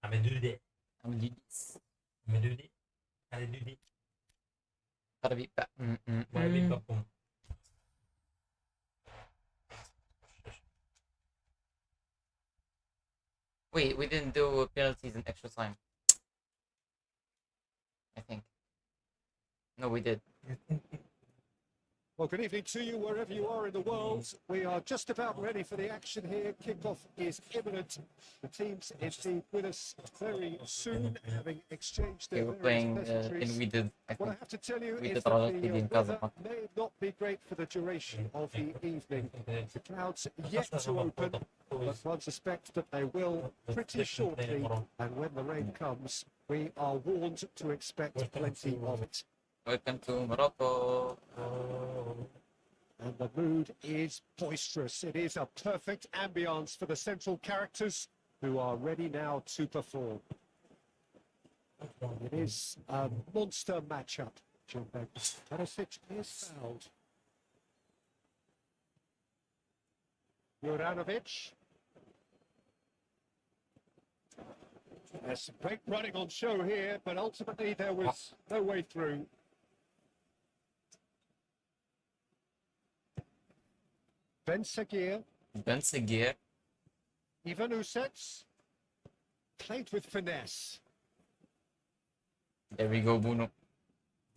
S2: I'm gonna do that.
S1: I'm gonna do this.
S2: I'm gonna do that. I'm gonna do that.
S1: Gotta be back.
S2: Why big up boom?
S1: Wait, we didn't do penalties in extra time. I think. No, we did.
S3: Well, good evening to you wherever you are in the world. We are just about ready for the action here. Kickoff is imminent. The teams indeed with us very soon, having exchanged
S1: Okay,
S3: their
S1: we're
S3: various
S1: playing
S3: pleasantries.
S1: in we did. I
S3: What I
S1: think.
S3: have to tell you
S1: We
S3: is
S1: did
S3: that
S1: Raja
S3: the
S1: Stadium,
S3: weather
S1: Casablanca.
S3: may not be great for the duration of the evening. The clouds yet to open, but one suspects that they will pretty shortly. And when the rain comes, we are warned to expect plenty of it.
S1: Welcome to Morocco.
S3: And the mood is boisterous. It is a perfect ambience for the central characters who are ready now to perform. It is a monster matchup, John Beck. Perisic is fouled. Juranovic. There's some great running on show here, but ultimately there was no way through. Ben Seguir,
S1: Ben Seguir.
S3: Ivan Usets, played with finesse.
S1: There we go, Bruno.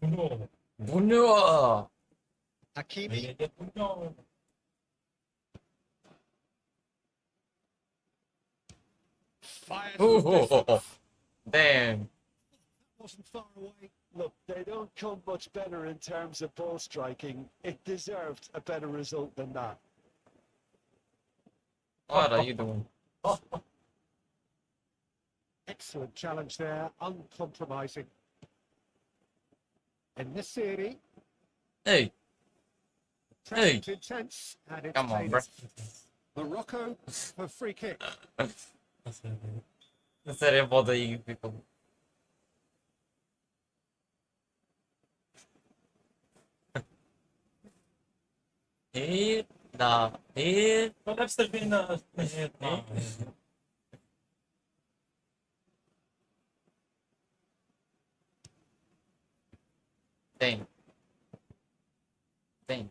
S2: No.
S1: Bruno!
S3: Hakimi,
S2: No.
S3: fires
S1: Ooh,
S3: with this.
S1: damn.
S3: Wasn't far away.
S4: Look, they don't come much better in terms of ball striking. It deserved a better result than that.
S1: What are you doing?
S3: Excellent challenge there, uncompromising. And this series,
S1: Hey,
S3: pressure's intense, and it's
S1: come on,
S3: played
S1: bro.
S3: Morocco for free kick.
S1: Sorry about the people. Here, da, here.
S2: But I've still been
S1: Thing. Thing.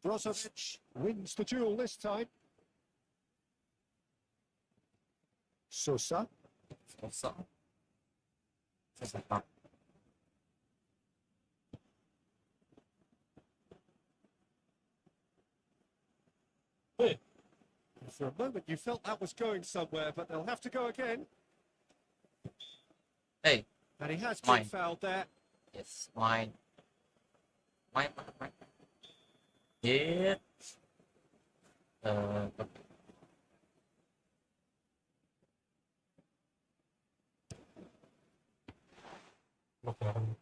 S3: Brozovic wins the duel this time. Sosa.
S1: Sosa. Sosa.
S2: Hey,
S3: For a moment you felt that was going somewhere, but they'll have to go again.
S1: Hey,
S3: And he has
S1: Mine.
S3: been fouled there.
S1: yes, mine. Mine. Here. Okay.
S2: look at him.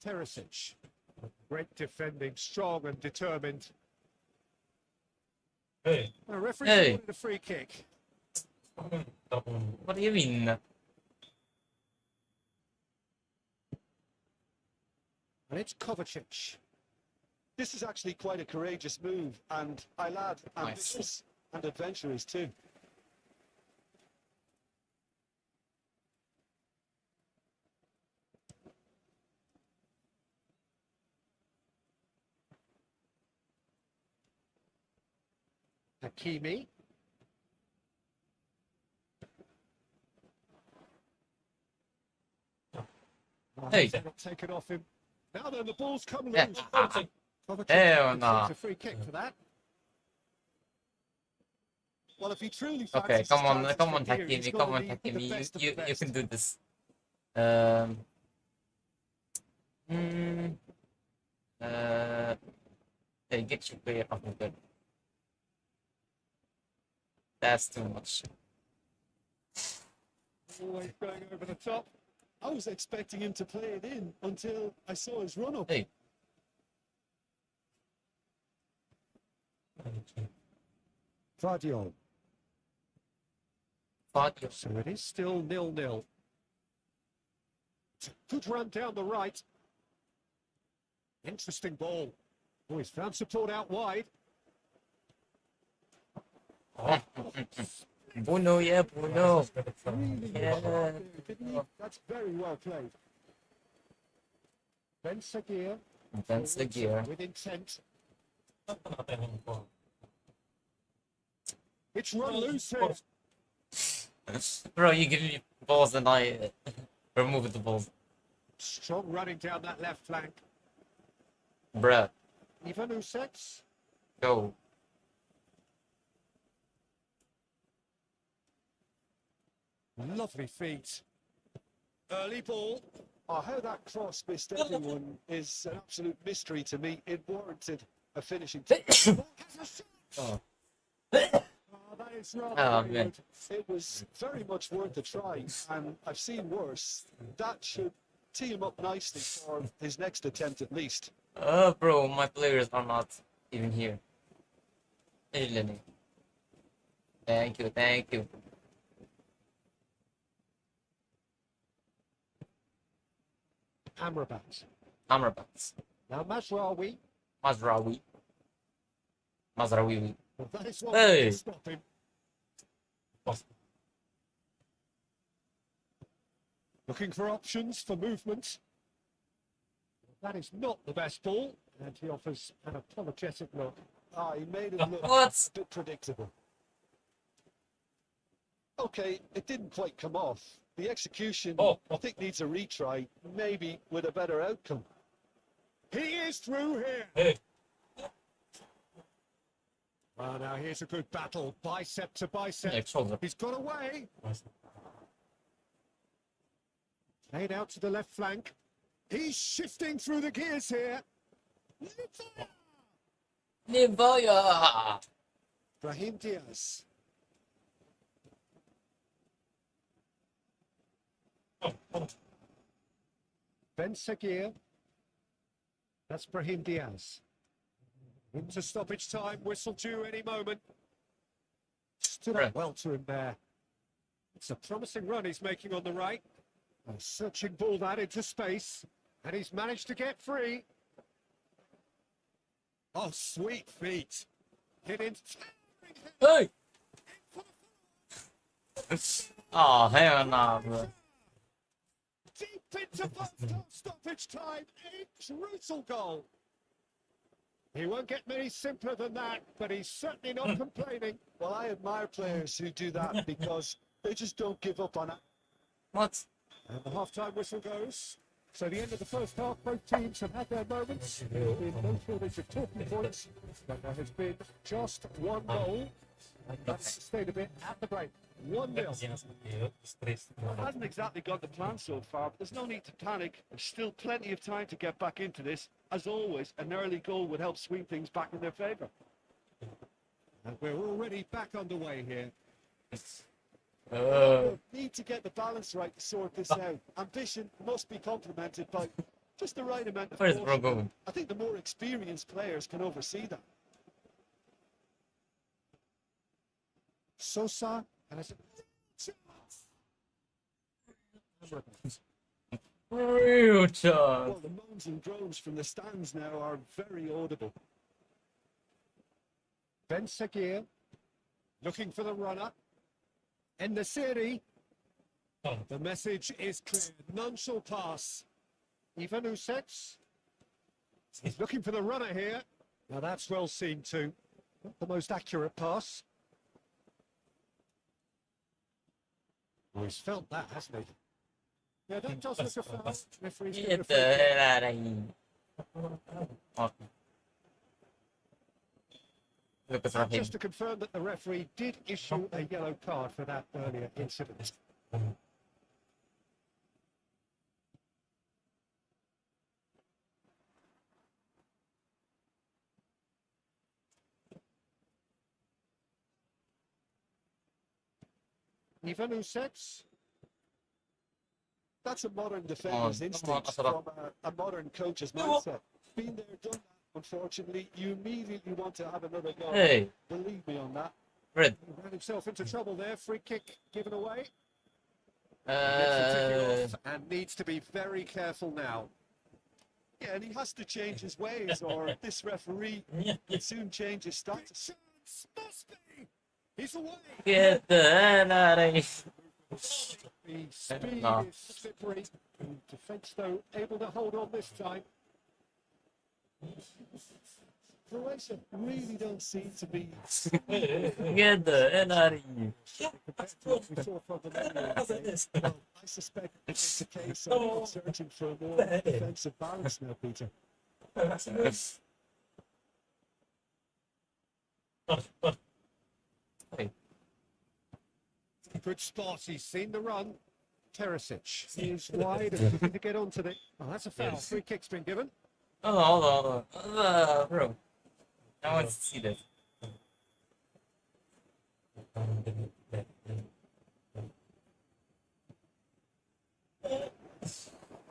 S3: Teresic. Great defending, strong and determined.
S2: Hey,
S3: The referee
S1: Hey.
S3: wanted a free kick.
S2: double.
S1: What do you mean?
S3: And it's Kovacic.
S4: This is actually quite a courageous move, and I'll add
S1: Nice.
S4: ambitious and adventurous too.
S3: Hakimi.
S1: Hey.
S3: Not taken off him. Now then, the ball's come
S1: Yeah.
S3: loose. Kovacic
S1: Hell no.
S3: receives a free kick for that.
S4: Well, if he truly
S1: Okay,
S4: fancies
S1: come
S4: his
S1: on,
S4: chances
S1: come on,
S4: from here, he's
S1: Hakimi,
S4: gonna
S1: come on,
S4: need the
S1: Hakimi.
S4: best of the
S1: You
S4: best.
S1: can do this. Hmm. Hey, get your player off of good. That's too much.
S3: Always going over the top.
S4: I was expecting him to play it in until I saw his run up.
S1: Hey,
S3: Vardiol.
S1: fuck you.
S3: So it is still 0-0. Good run down the right. Interesting ball. Oh, he's found support out wide.
S1: Bruno, yeah, Bruno.
S3: Really
S1: Yeah.
S3: good there, didn't he? That's very well played. Ben Sagir.
S1: That's the gear.
S3: With intent. It's run loose here.
S1: Bro, you give me balls and I remove the balls.
S3: Strong running down that left flank.
S1: Bruh,
S3: Ivan Usets.
S1: go.
S3: Lovely feet. Early ball.
S4: Oh, how that cross missed everyone is an absolute mystery to me. It warranted a finishing.
S1: Oh.
S3: Oh, that is rather
S1: Oh,
S3: very
S1: man.
S3: good.
S4: It was very much worth a try, and I've seen worse. That should tee him up nicely for his next attempt at least.
S1: Bro, my players are not even here. Hey, Lenny. Thank you, thank you.
S3: Amrabat.
S1: Amrabat.
S3: Now Mazraoui.
S1: Mazraoui. Mazraoui.
S3: Well, that is one
S1: Hey.
S3: to stop him. Looking for options for movement. That is not the best ball. And he offers an apologetic look.
S4: Ah, he made it look
S1: What?
S4: a bit predictable. Okay, it didn't quite come off. The execution, I think, needs a retry, maybe with a better outcome.
S3: He is through here.
S2: Hey,
S3: Well, now here's a good battle. Bicep to bicep.
S1: Yeah, shoulder.
S3: He's got away.
S2: nice.
S3: Played out to the left flank. He's shifting through the gears here.
S1: Livaya!
S3: Brahim Diaz. Ben Sagir. That's Brahim Diaz. Into stoppage time. Whistle due any moment. Stood up
S1: Right.
S3: well to him there. It's a promising run he's making on the right. A searching ball that into space. And he's managed to get free. Oh, sweet feet. Hit in.
S1: Hey! Oh, hell no, bro.
S3: Deep into both stoppage time. A brutal goal. He won't get many simpler than that, but he's certainly not complaining.
S4: Well, I admire players who do that because they just don't give up on it.
S1: What?
S3: And the half-time whistle goes. So the end of the first half, both teams have had their moments. There's been no shortage of talking points, but there has been just one goal, and that's stayed a bit at the break. 1-0.
S4: Well, it hasn't exactly gone to plan so far, but there's no need to panic. There's still plenty of time to get back into this. As always, an early goal would help swing things back in their favour.
S3: And we're already back underway here.
S4: Need to get the balance right to sort this out. Ambition must be complemented by just the right amount of
S1: Where's bro
S4: caution.
S1: going?
S4: I think the more experienced players can oversee that.
S3: Sosa, and it's
S1: Real chance.
S4: Well, the moans and groans from the stands now are very audible.
S3: Ben Seguir looking for the runner. In the city, the message is clear. None shall pass. Ivan Usets is looking for the runner here. Now that's well seen too. Not the most accurate pass. Oh, he's felt that, hasn't he? Yeah, that does look a foul. Referee's given a
S1: Get
S3: free
S1: the
S3: kick.
S1: hell out of here. Okay. Look at him.
S3: Just to confirm that the referee did issue a yellow card for that earlier incident. Ivan Usets.
S4: That's a modern defender's
S1: come on,
S4: instinct
S1: Asara.
S4: from a modern coach's mindset. Been there, done that. Unfortunately, you immediately want to have another go.
S1: Hey,
S4: Believe me on that.
S1: Red.
S3: He ran himself into trouble there. Free kick given away. He gets the ticket off and needs to be very careful now.
S4: Yeah, and he has to change his ways, or this referee will soon change his status.
S3: Chance must be. He's away.
S1: Get the hell out of here.
S3: The speed
S1: No.
S3: is slippery. The defence, though, able to hold on this time.
S4: Croatia really don't seem to be.
S1: Get the hell out of here.
S3: Compared to what we saw from the Romania.
S4: Well, I suspect it's a case of searching for a more defensive balance now, Peter.
S1: Hey,
S3: Good spot. He's seen the run. Teresic is wide and looking to get onto the. Oh, that's a foul. Free kick's been given.
S1: hold on. Bro. I want to see this.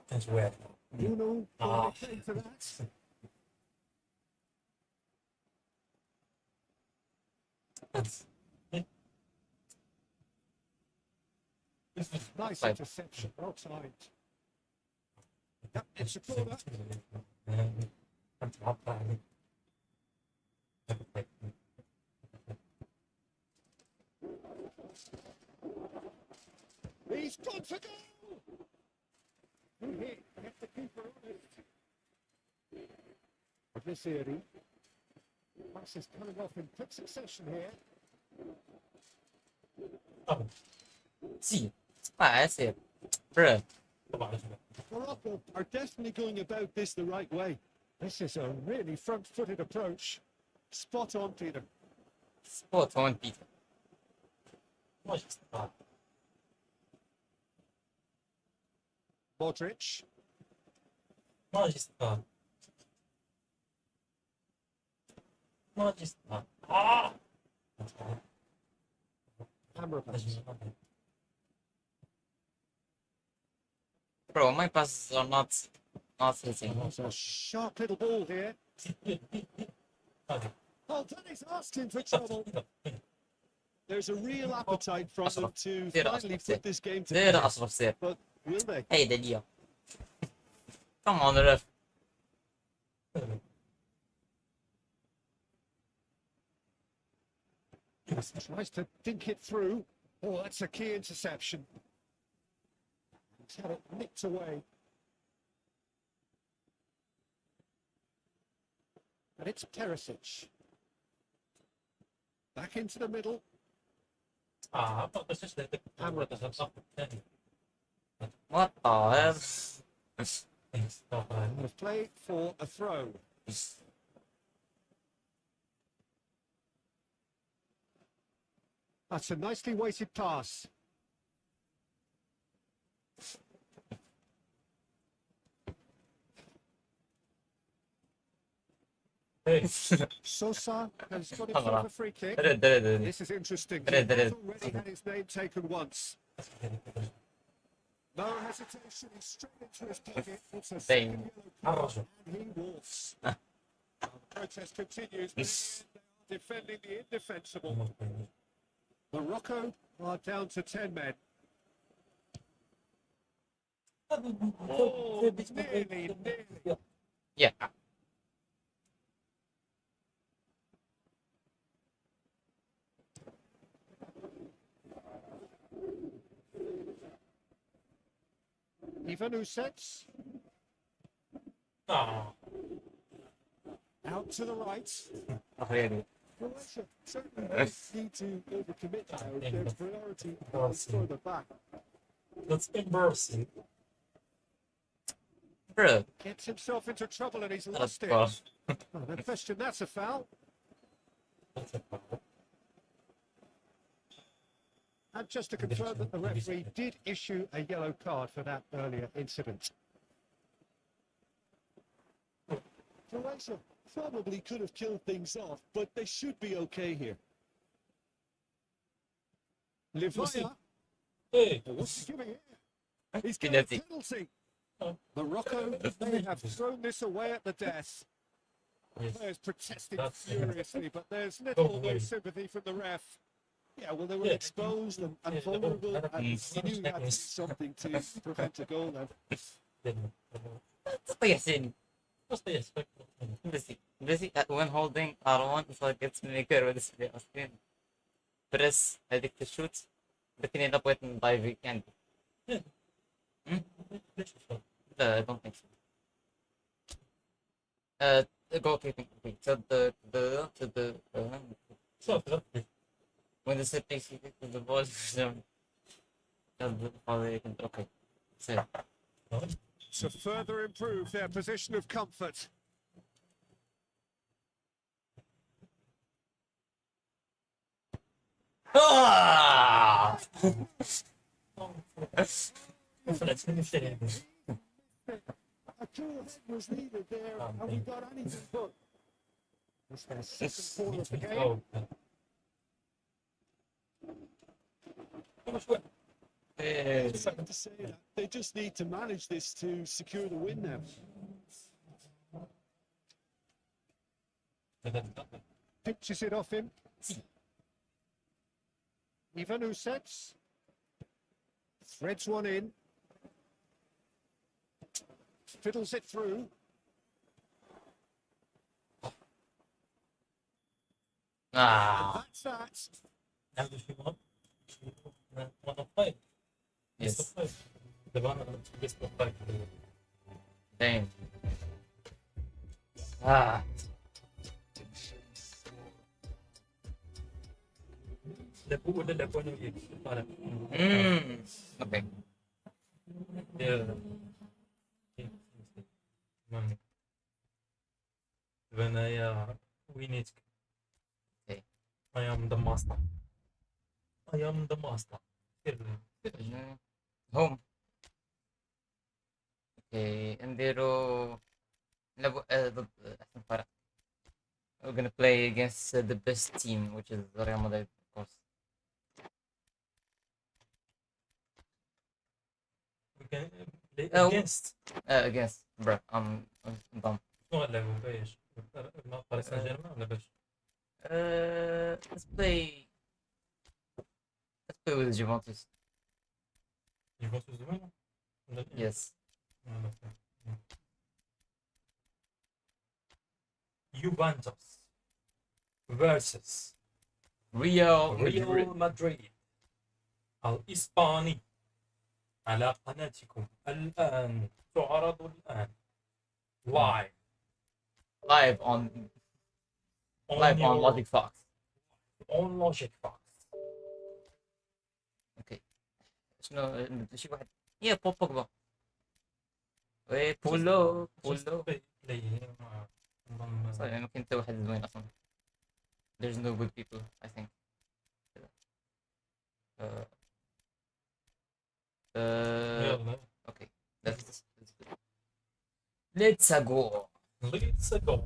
S2: That's weird.
S3: Bruno came to that. Nice
S1: Fine.
S3: interception. Well timed. Yep, it's a corner. He's gone for goal. Good hit. Kept the keeper honest. Adversary. Passes coming off in quick succession here.
S1: See. That's it. Bro.
S4: Morocco are definitely going about this the right way.
S3: This is a really front-footed approach.
S4: Spot on, Peter.
S1: Spot on, Peter.
S3: Modric. Amrabat.
S1: Bro, my passes are not hitting.
S3: It's a sharp little ball here. Oh, Dennis asked him for trouble.
S4: There's a real appetite from them to
S1: Did
S4: finally
S1: Ashraf say?
S4: put this game to
S1: Did
S4: bed.
S1: Ashraf say?
S4: But will they?
S1: Hey, Delia. Come on, ref.
S3: Tries to dink it through. Oh, that's a key interception. He's had it nicked away. And it's Perisic. Back into the middle.
S2: but this is the camera doesn't stop.
S1: What the hell?
S2: Thanks.
S3: Have played for a throw. That's a nicely weighted pass.
S2: Hey,
S3: Sosa has got
S1: Come
S3: himself
S1: on.
S3: a free kick.
S1: Did.
S3: This is interesting.
S1: Did it.
S3: He's already had his name taken once. No hesitation, he's straight into his pocket. It's a second yellow card, and he walks. The protest continues, but in the end, they are defending the indefensible. Morocco are down to 10 men. Oh, nearly.
S1: Yeah.
S3: Ivanusets
S2: ah,
S3: out to the right.
S1: Oh, really?
S3: Croatia certainly don't need to overcommit now. Their priority is further back.
S2: that's embarrassing.
S1: Bro.
S3: Gets himself into trouble and he's
S1: That's
S3: lost it.
S1: cool.
S3: Oh, no question, that's a foul.
S2: That's a foul.
S3: And just to confirm that the referee did issue a yellow card for that earlier incident.
S4: Croatia probably could have killed things off, but they should be okay here.
S3: Livaya,
S2: Hey,
S3: what's he giving here? He's
S1: Good
S3: got a
S1: empty.
S3: penalty.
S2: Oh.
S3: Morocco, they have thrown this away at the death.
S2: yes.
S3: Players protesting
S2: That's-
S3: furiously, but there's little or no
S2: away.
S3: sympathy from the ref. Yeah, well, they were
S2: Yeah.
S3: exposed and
S2: Yeah,
S3: vulnerable, and
S1: Mm.
S3: he knew he had to do something to prevent a goal then.
S1: Basta yasin.
S2: Basta yes,
S1: Basi when holding R1 it's like it's maker with display on screen. Press هذيك الشوت لكن إذا بغيت ندايفي كان لا I don't think so. Goalkeeping okay.
S2: So, that's
S1: When the set takes you to the ball okay. So
S3: To further improve their position of comfort.
S1: ah!
S2: let's finish it.
S3: A cool head was needed there, and we got anything but. It's their second ball of the game.
S2: Oh,
S3: It's sad to say that. They just need to manage this to secure the win now. Pitches it off him. Ivanusets threads one in. Fiddles it through.
S1: Ah,
S3: That's that.
S2: now does she want? One of five. Best of
S1: yes.
S2: five. The one best of five.
S1: Damn. Ah,
S2: Udah dah punya gitu. Para.
S1: okay.
S2: Yeah. When I win it,
S1: Okay.
S2: I am the master. I am the master.
S1: Home. Okay, Endero. We're gonna play against the best team, which is Real Madrid, of course.
S2: We can play
S1: Oh.
S2: against.
S1: Against, bro. I'm dumb.
S2: شنو غنلعبوا بايش؟ مع باريس سان جيرمان ولا باش؟
S1: Let's play. Let's play with Juventus.
S2: يفوتوا زمان؟ ولا-
S1: Yes.
S2: ولا- Juventus versus
S1: Real
S2: ريال
S1: Madrid.
S2: مدريد الإسباني على قناتكم الآن، تعرض الآن live
S1: Live on
S2: your
S1: LogicFox.
S2: on LogicFox.
S1: اوكي شنو شي واحد يا بوجبا وي بولو صحيح ما كاين حتى واحد زوين اصلا. There's no good people I think. Uh,
S2: يلا
S1: okay, let's go.
S2: let's go.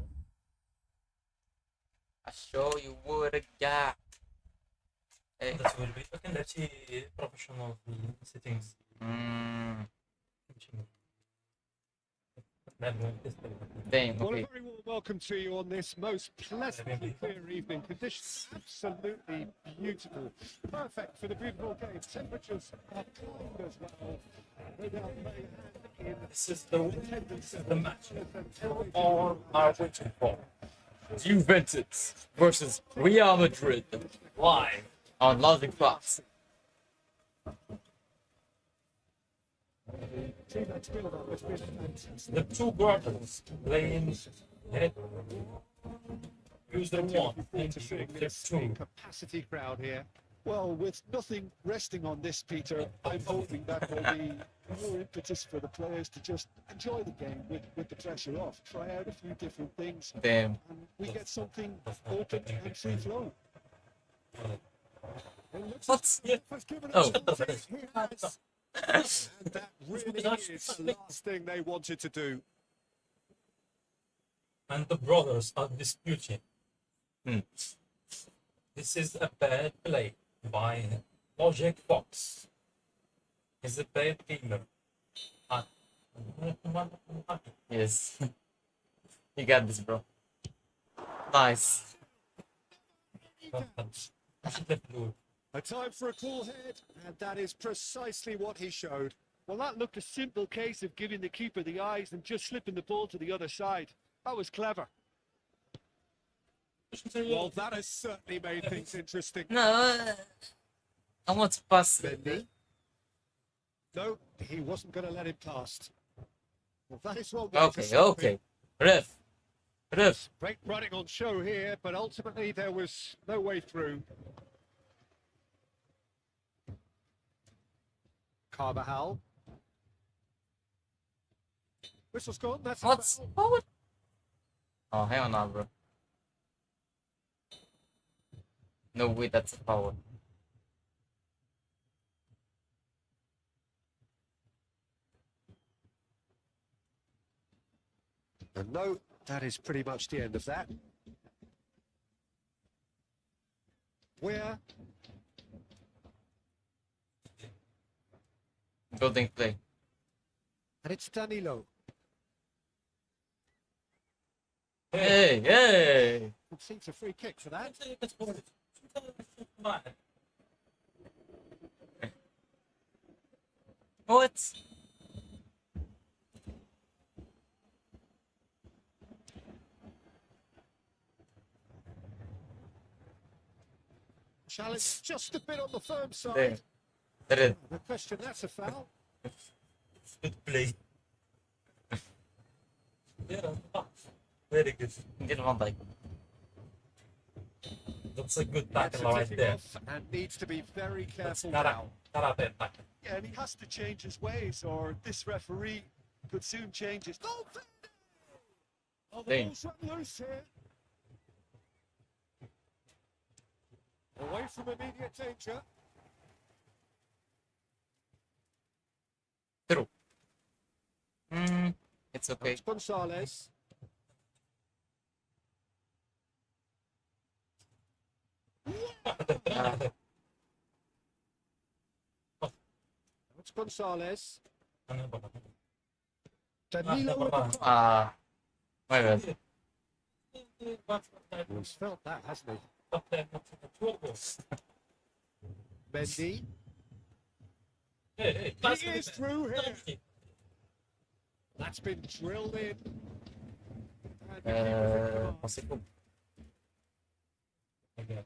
S1: I'll show you what I got. Hey.
S2: That will be okay. Let's see professional settings.
S1: Damn,
S3: Well, a
S1: okay.
S3: very warm welcome to you on this most pleasantly clear evening. Conditions absolutely beautiful. Perfect for the beautiful game. Temperatures are kind as well. Without playing a hand in
S2: This is the match all are waiting for.
S1: Juventus versus Real Madrid
S2: Live.
S1: on LogicFox.
S3: teammates build up. It's been fantastic.
S2: The two brothers playing head. Use the one and
S3: To seeing
S2: the
S3: this
S2: two.
S3: capacity crowd here. Well, with nothing resting on this, Peter, I'm hoping that will be more impetus for the players to just enjoy the game with the pressure off, try out a few different things,
S1: Damn.
S3: and we get something open and free flow.
S1: What?
S3: Has given
S1: Oh.
S3: us he has. And that really is the last thing they wanted to do.
S2: And the brothers are disputing.
S1: Hmm.
S2: This is a bad play by LogicFox. He's a bad gamer.
S1: Yes. You got this, bro. Nice.
S3: A time for a cool head, and that is precisely what he showed.
S4: Well, that looked a simple case of giving the keeper the eyes and just slipping the ball to the other side. That was clever.
S3: Well, that has certainly made things interesting.
S1: No, I want to pass.
S3: Mendy. No, he wasn't going to let him past. Well, that is what.
S1: Okay. Ref.
S3: Great running on show here, but ultimately there was no way through. Carvajal. Whistle's gone. That's a
S1: What's
S3: foul.
S1: forward? Oh, hang on now, bro. No way, that's a foul.
S3: And no, that is pretty much the end of that. Where
S1: Building play.
S3: and it's Danilo.
S1: Hey.
S3: Concedes a free kick for that.
S1: What?
S3: Challenge just a bit on the firm
S1: Damn.
S3: side.
S1: That is.
S3: The question, that's a foul.
S2: Good play. Yeah, very good.
S1: Get Van Dijk.
S2: That's a good
S3: Gets
S2: tackle
S3: a
S2: right
S3: tipping
S2: there.
S3: off and needs to be very
S2: That's
S3: careful
S2: karate,
S3: now.
S2: karate tackle.
S4: Yeah, and he has to change his ways, or this referee could soon change his.
S3: Oh, the
S1: Damn.
S3: ball's run loose here. Away from immediate danger.
S1: Through. It's okay.
S3: It's Gonzalez. It's Gonzalez. Danilo with the cross.
S1: My bad.
S3: He's felt that, hasn't he? Mendy. He is through here. That's been drilled in. And
S1: Possible.
S2: Okay.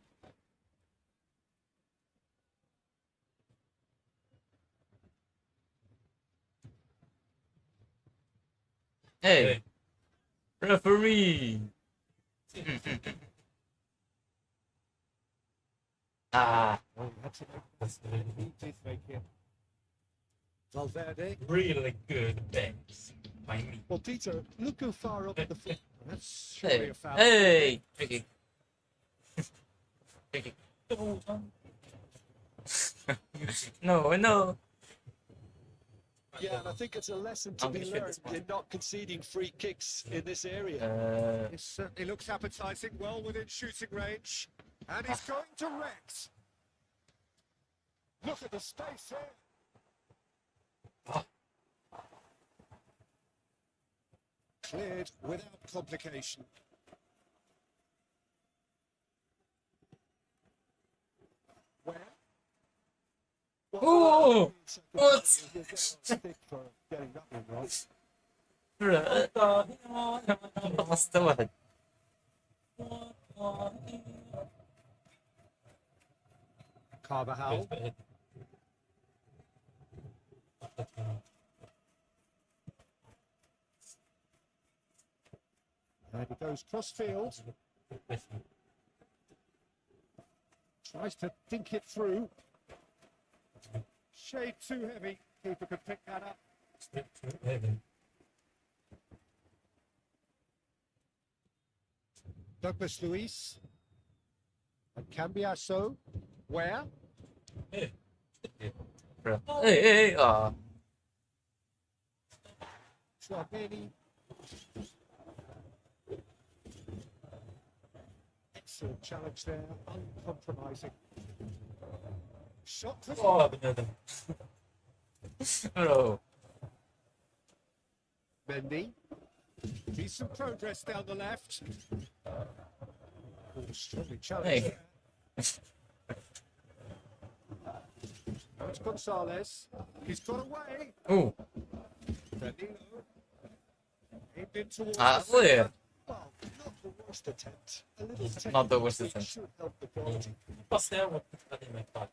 S1: Hey, referee! Ah,
S3: Oh, that's
S2: That's really,
S3: a make here. Valverde.
S2: really good bends by me.
S3: Well, Peter, look how far up the foot. That's surely
S1: hey,
S3: a foul.
S1: hey! Free kick. Free kick. No, no.
S4: Yeah, and I think it's a lesson to be learned in not conceding free kicks in this area.
S3: It certainly looks appetizing, well within shooting range. And he's going direct. Look at the space here. Cleared without complication. Where?
S1: Oh, what?
S3: For getting that one right.
S1: خلصت واحد.
S3: Carvajal. And he goes cross-field. Tries to think it through. Shade too heavy. Keeper could pick that up. Douglas Luiz. And Cambiasso. Where?
S1: Hey, hey,
S3: Tchouameni. Excellent challenge there, uncompromising. Shot to
S1: bro.
S3: Mendy. Decent progress down the left. Oh, strongly challenged
S1: Hey.
S3: there. Now it's Gonzalez. He's got away.
S1: Ooh.
S3: Danilo. Aimed in towards
S1: Ah,
S3: the centre.
S1: where?
S3: Well, not the worst attempt. A little
S1: Not the worst
S3: technique
S1: attempt.
S3: should help the quality.
S2: Passeava alimentar.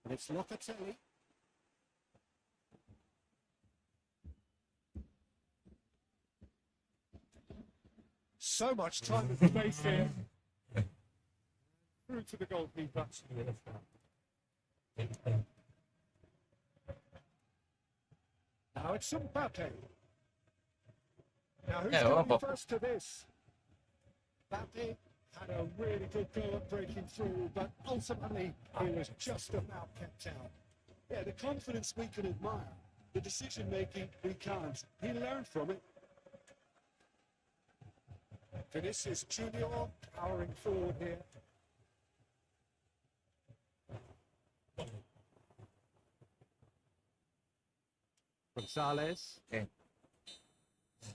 S3: And it's Locatelli. So much time and space here. Through to the goalkeeper. Now it's Mbappe. Now who's
S1: Yeah,
S3: going
S1: Mbappe.
S3: first to this? Mbappe had a really good go at breaking through, but ultimately he was just about kept out.
S4: Yeah, the confidence we can admire, the decision making we can't. He learned from it.
S3: Vinicius Junior powering forward here. Gonzalez.
S1: Okay.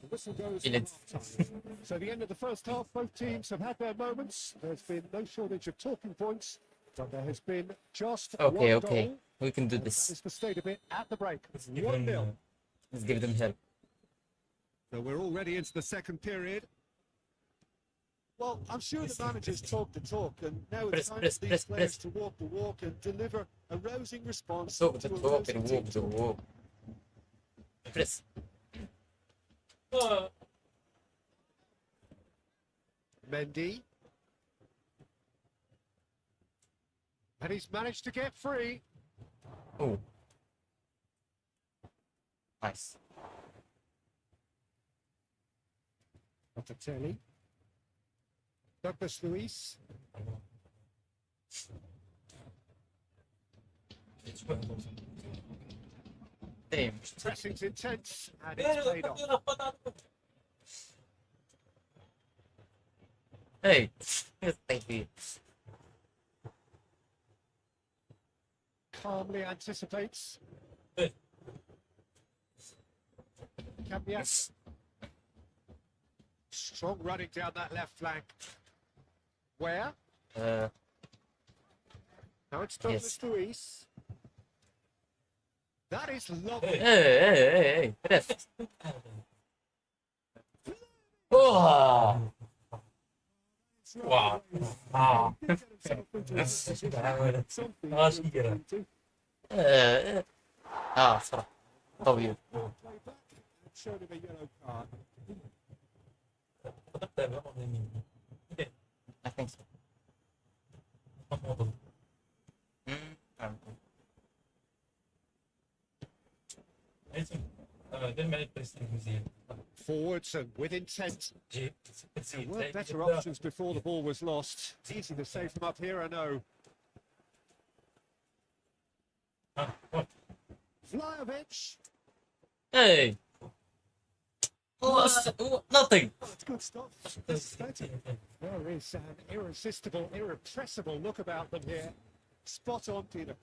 S3: The whistle goes
S1: Feel
S3: for
S1: it.
S3: half-time. So the end of the first half, both teams have had their moments. There's been no shortage of talking points, but there has been just
S1: Okay,
S3: one
S1: okay.
S3: goal.
S1: We can do
S3: And that
S1: this.
S3: is the state of it at the break.
S2: Give
S3: 1-0.
S2: them,
S1: Let's give them help.
S3: So we're already into the second period.
S4: Well, I'm sure the managers talk the talk, and now
S1: Press,
S4: it's time
S1: press,
S4: for these
S1: press,
S4: players
S1: press.
S4: to walk the walk and deliver a rousing response
S1: Talk
S4: to
S1: the
S4: a
S1: talk
S4: rousing
S1: and
S4: team
S1: walk the
S4: talk.
S1: walk. Press.
S3: Mendy. And he's managed to get free.
S1: Oh. Nice.
S3: Locatelli. Douglas Luiz.
S1: Damn.
S3: Pressing's intense and it's paid off.
S1: Hey. Thank you.
S3: Calmly anticipates. Cambias. Strong running down that left flank. Where? Now it's
S1: Yes.
S3: Douglas Luiz. That is lovely.
S1: Hey, ref. Oh,
S2: Wow. Ah.
S3: He did get himself into a position. Something
S2: Ah,
S3: to
S2: شكرا.
S3: look into.
S1: صراحة طويل.
S3: Play back and showed him a yellow card.
S1: I think so. Um,
S3: Forwards and with intent. There were better options before the ball was lost. It's easy to say from up here, I know. Vlahovic.
S1: Hey. Nothing.
S3: Oh, it's good stuff. This is better. There is an irresistible, irrepressible look about them here. Spot on, Peter.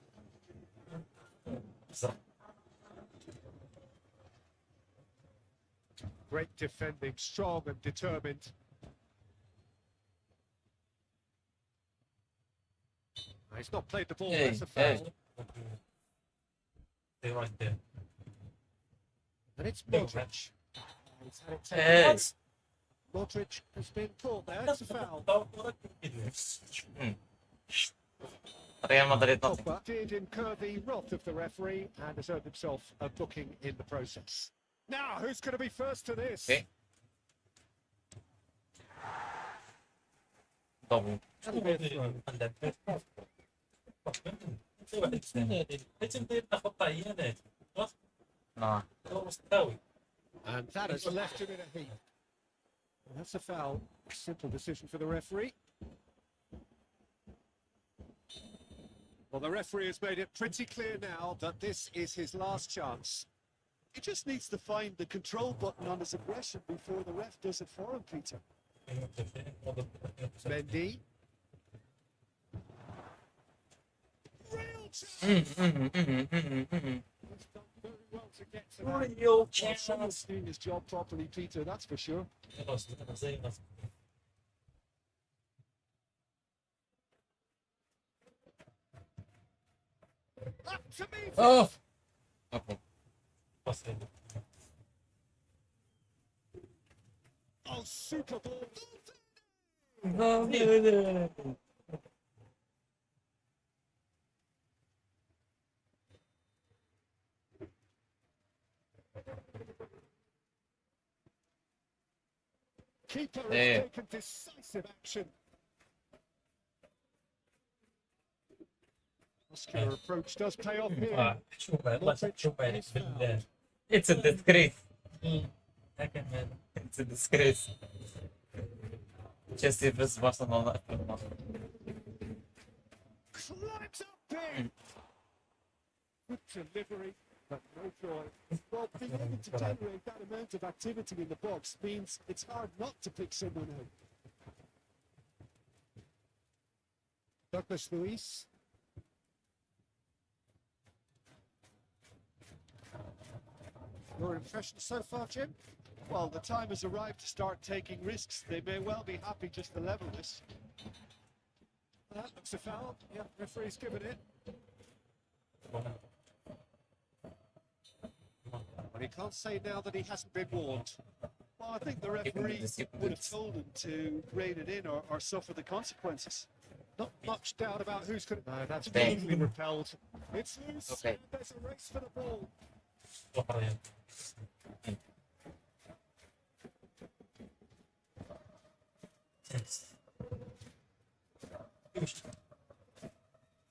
S3: Great defending, strong and determined. He's not played the ball,
S1: Hey,
S3: that's a foul.
S1: hey.
S2: They right there.
S3: And it's
S2: No,
S3: Modric. He's had it taken.
S1: Hey.
S3: Modric has been caught there, it's a foul.
S1: Real Madrid nothing.
S3: Pogba did incur the wrath of the referee and has earned himself a booking in the process. Now, who's going to be first to this?
S1: Okay. Double. No.
S3: And that has left him in a heap. Well, that's a foul. Simple decision for the referee. Well, the referee has made it pretty clear now that this is his last chance.
S4: He just needs to find the control button on his aggression before the ref does it for him, Peter.
S3: Mendy. Real chance. He's done very well to get to that.
S2: Real
S4: Well, someone's doing his job properly, Peter, that's for sure.
S3: Up to me.
S1: Oh. Okay.
S3: Oh, super ball. Keeper has
S1: Yeah.
S3: taken decisive action. Muscular approach does pay off here.
S1: It's a disgrace. It's a disgrace. Chelsea vs Barcelona.
S3: Climbs up big. Good delivery, but no joy. Well, being able to generate that amount of activity in the box means it's hard not to pick someone out. Douglas Luiz. Your impression so far, Jim?
S4: Well, the time has arrived to start taking risks. They may well be happy just to level this.
S3: That looks a foul. Yeah, referee's given it. But he can't say now that he hasn't been warned.
S4: Well, I think the referee would have told him to rein it in or suffer the consequences.
S3: Not much doubt about who's going to... No, that's
S1: Bang.
S3: easily repelled. It's loose.
S1: Okay.
S3: And there's a race for the ball.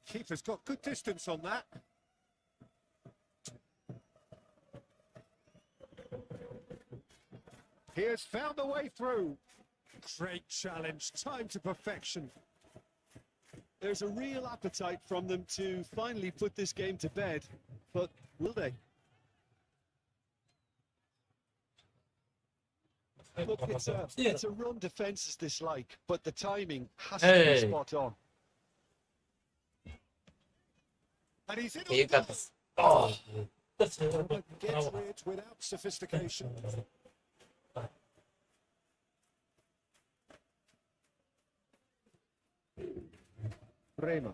S3: Keeper's got good distance on that. He has found a way through. Great challenge, time to perfection.
S4: There's a real appetite from them to finally put this game to bed, but will they? Look, it's a run defence's dislike, but the timing has to
S1: Hey.
S4: be spot on.
S3: And he's in
S1: Okay, you
S3: on
S1: got
S3: the
S1: this. Oh.
S3: gets rid without sophistication. Rema.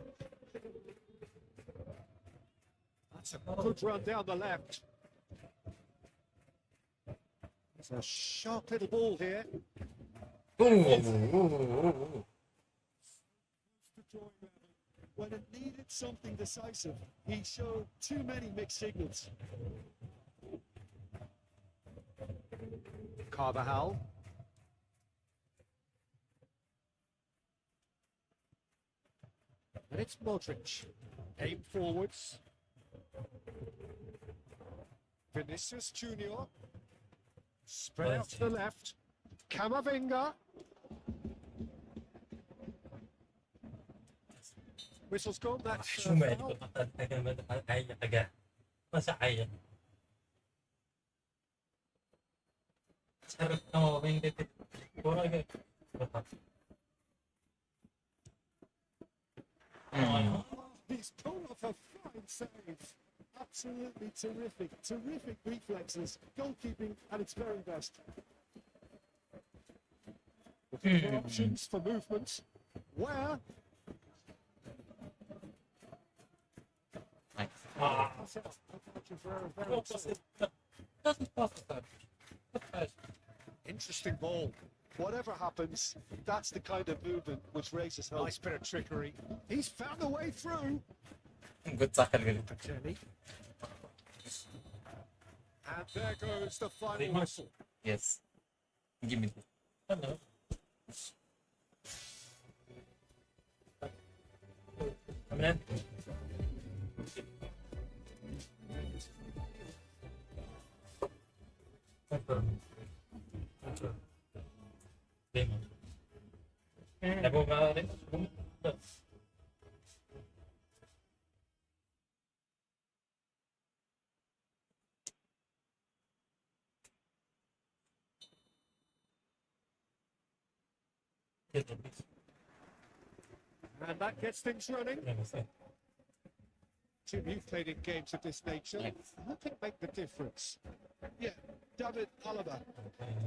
S3: It's a good run down the left. It's a sharp little ball here.
S1: Ooh.
S4: When it needed something decisive, he showed too many mixed signals.
S3: Carvajal. And it's Modric. Aim forwards. Vinicius Junior. Spread out to the left. Camavinga. Whistle's gone. That's
S2: شو ما
S3: foul.
S2: عي حاجة ما سعية تعرف أنا وين دي وراك
S3: He's pulled off a fine save. Absolutely terrific. Terrific reflexes. Goalkeeping at its very best. Looking for options for movement. Where?
S1: Nice.
S3: Interesting ball. Whatever happens, that's the kind of movement which raises hope. Nice bit of trickery. He's found a way through.
S1: Good tackle. Good.
S3: Jenny. And there goes the final
S2: Very much.
S3: whistle.
S1: Yes. Give me this.
S2: Hello. Amen. Never mind.
S3: And that gets things running. Tim, you've played in games of this nature.
S1: Yes.
S3: Who can make the difference?
S4: Yeah, David Alaba,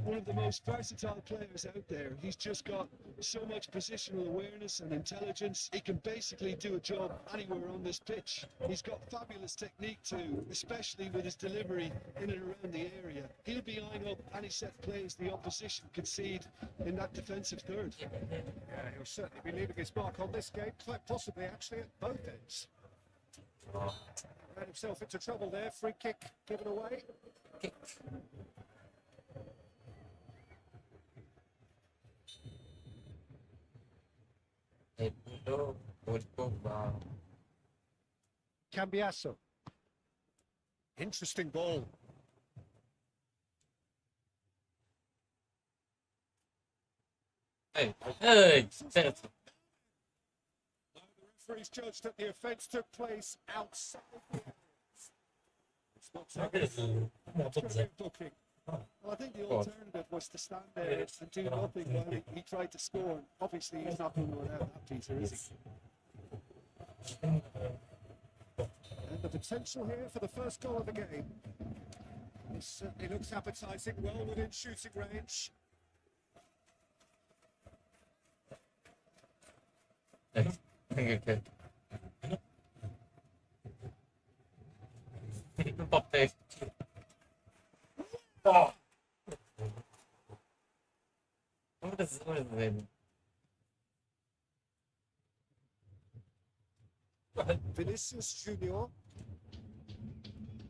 S4: one of the most versatile players out there. He's just got so much positional awareness and intelligence. He can basically do a job anywhere on this pitch. He's got fabulous technique too, especially with his delivery in and around the area. He'll be eyeing up any set plays the opposition concede in that defensive third.
S3: Yeah, he'll certainly be leaving his mark on this game, quite possibly actually at both ends. Ran himself into trouble there. Free kick given away.
S1: Kick. Hello, football.
S3: Cambiasso. Interesting ball.
S1: Hey, hey, penalty.
S3: The referee's judged that the offence took place outside. It's not so good. It's going to be a booking.
S4: Well, I think the
S1: course.
S4: alternative was to stand there and do nothing while he tried to score. Obviously, he's not going to allow that, Peter, is he?
S3: And the potential here for the first goal of the game. It certainly looks appetising, well within shooting range.
S1: Okay. Mbappe. Oh. What is it?
S3: Vinicius Junior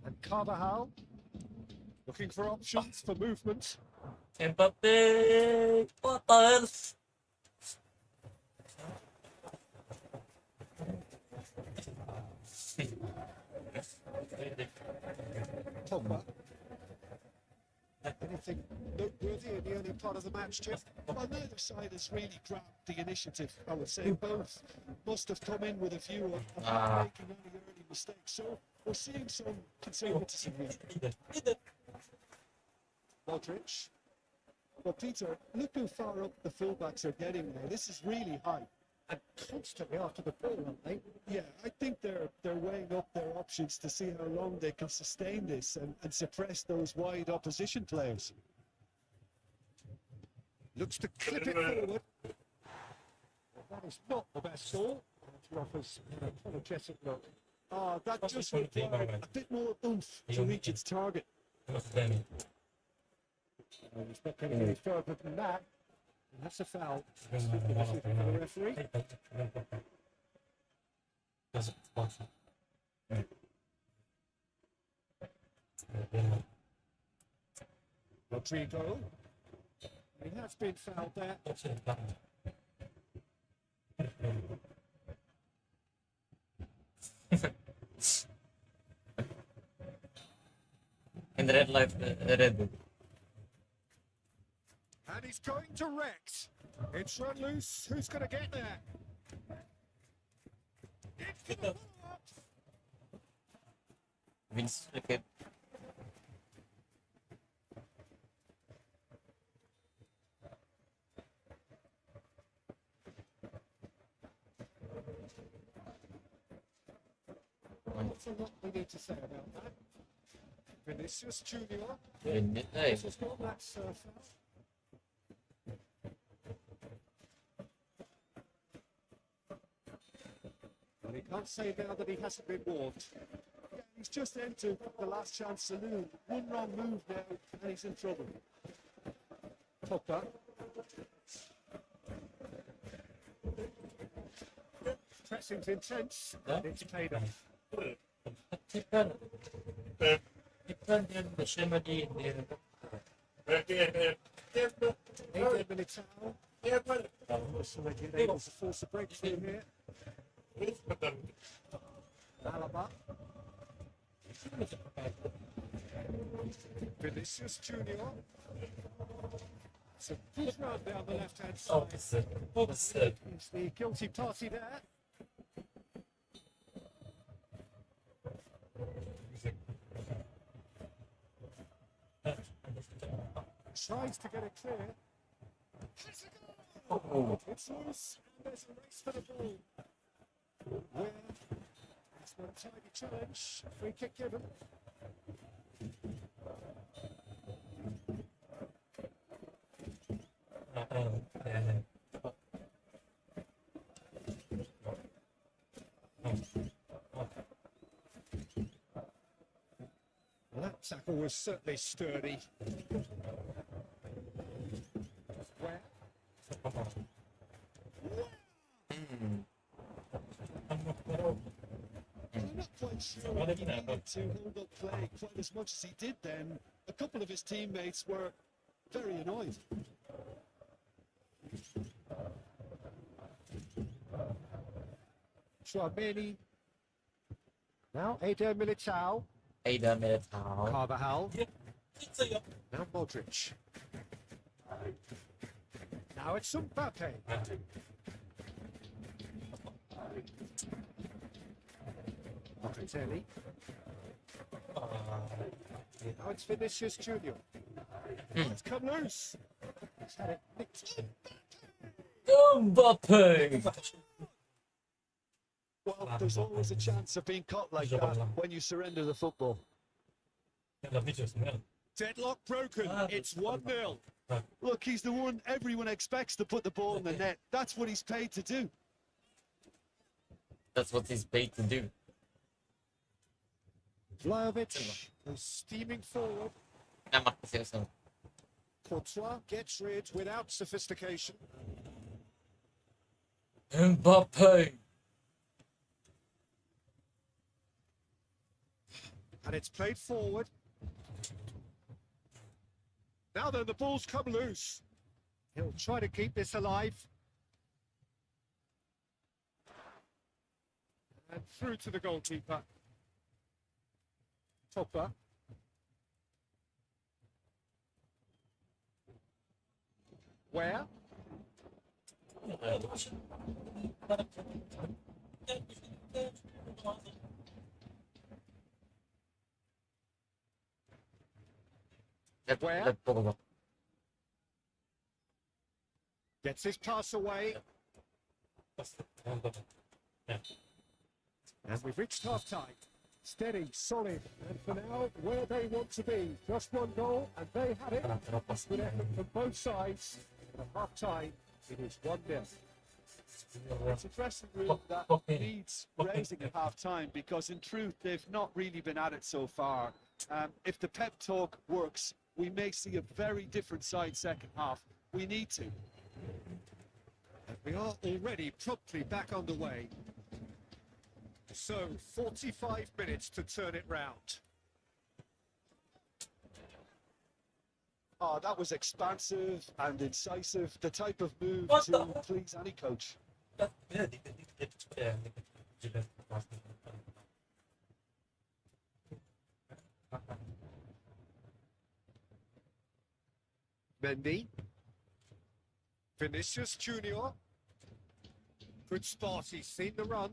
S3: and Carvajal looking for options for movement.
S1: Mbappe. What the hell?
S3: Pogba. Anything noteworthy in the early part of the match, Jim?
S4: Well, neither side has really grabbed the initiative, I would say. Both must have come in with a view of not making any early mistakes. So we're seeing some conservatism here.
S3: Modric.
S4: Well, Peter, look how far up the fullbacks are getting now. This is really high.
S3: And constantly after the ball, aren't they?
S4: Yeah, I think they're weighing up their options to see how long they can sustain this and suppress those wide opposition players.
S3: Looks to clip it forward. Well, that is not the best ball. It offers an apologetic look. Oh, that
S2: What's
S3: just
S2: the point of being
S3: required
S2: right?
S3: a bit more oomph to reach its target.
S2: Then
S3: And it's not going to get any further than that. And that's a foul. It's for the referee. Rodrigo. He has been fouled there.
S1: In the red light, red bull.
S3: And he's going to Rex. It's run loose. Who's going to get there? Into the follow-up.
S1: Vince, okay.
S3: What's a lot we need to say about that? Vinicius Junior.
S1: Hey,
S3: This has got that foul. And he can't say now that he hasn't been warned. Yeah, he's just entered the last chance saloon. One wrong move now, and he's in trouble. Popper. Pressing's intense, and it's paid off. Eight minutes out. Almost able to force a breakthrough here. Alaba. Vinicius Junior. It's a good run down the left-hand side. He's the guilty party there. Tries to get it clear. Has a goal! It's loose, and there's a race for the ball. Where it's an untidy challenge. Free kick given. Well, that tackle was certainly sturdy. Where?
S4: I'm not quite sure he needed to hold up play quite as much as he did then. A couple of his teammates were very annoyed.
S3: Chouameni. Now Eder Militao.
S1: Ada Militao.
S3: Carvajal. Now Modric. Now it's Mbappe. Locatelli. Now it's Vinicius Junior. It's come loose. He's had it nicked.
S1: Mbappe!
S4: Well, there's always a chance of being caught like that when you surrender the football.
S3: Deadlock broken. It's 1-0.
S4: Look, he's the one everyone expects to put the ball in the net. That's what he's paid to do.
S1: That's what he's paid to do.
S3: Vlahovic is steaming forward.
S1: Namakasyosun.
S3: Courtois gets rid without sophistication.
S1: Mbappe!
S3: And it's played forward. Now then, the ball's come loose. He'll try to keep this alive. And through to the goalkeeper. Topper. Where? Where?
S1: Let Pogba.
S3: Gets his pass away. And we've reached half-time. Steady, solid, and for now, where they want to be. Just one goal, and they had it. Good effort from both sides. At half-time, it is 1-0.
S4: It's a dressing room that needs raising at half time because, in truth, they've not really been at it so far. If the pep talk works, we may see a very different side second half. We need to.
S3: And we are already promptly back on the way. So, 45 minutes to turn it round.
S4: Oh, that was expansive and incisive. The type of move
S2: What
S4: to
S2: the-
S4: please any coach.
S3: Mendy. Vinicius Junior. Good spot, he's seen the run.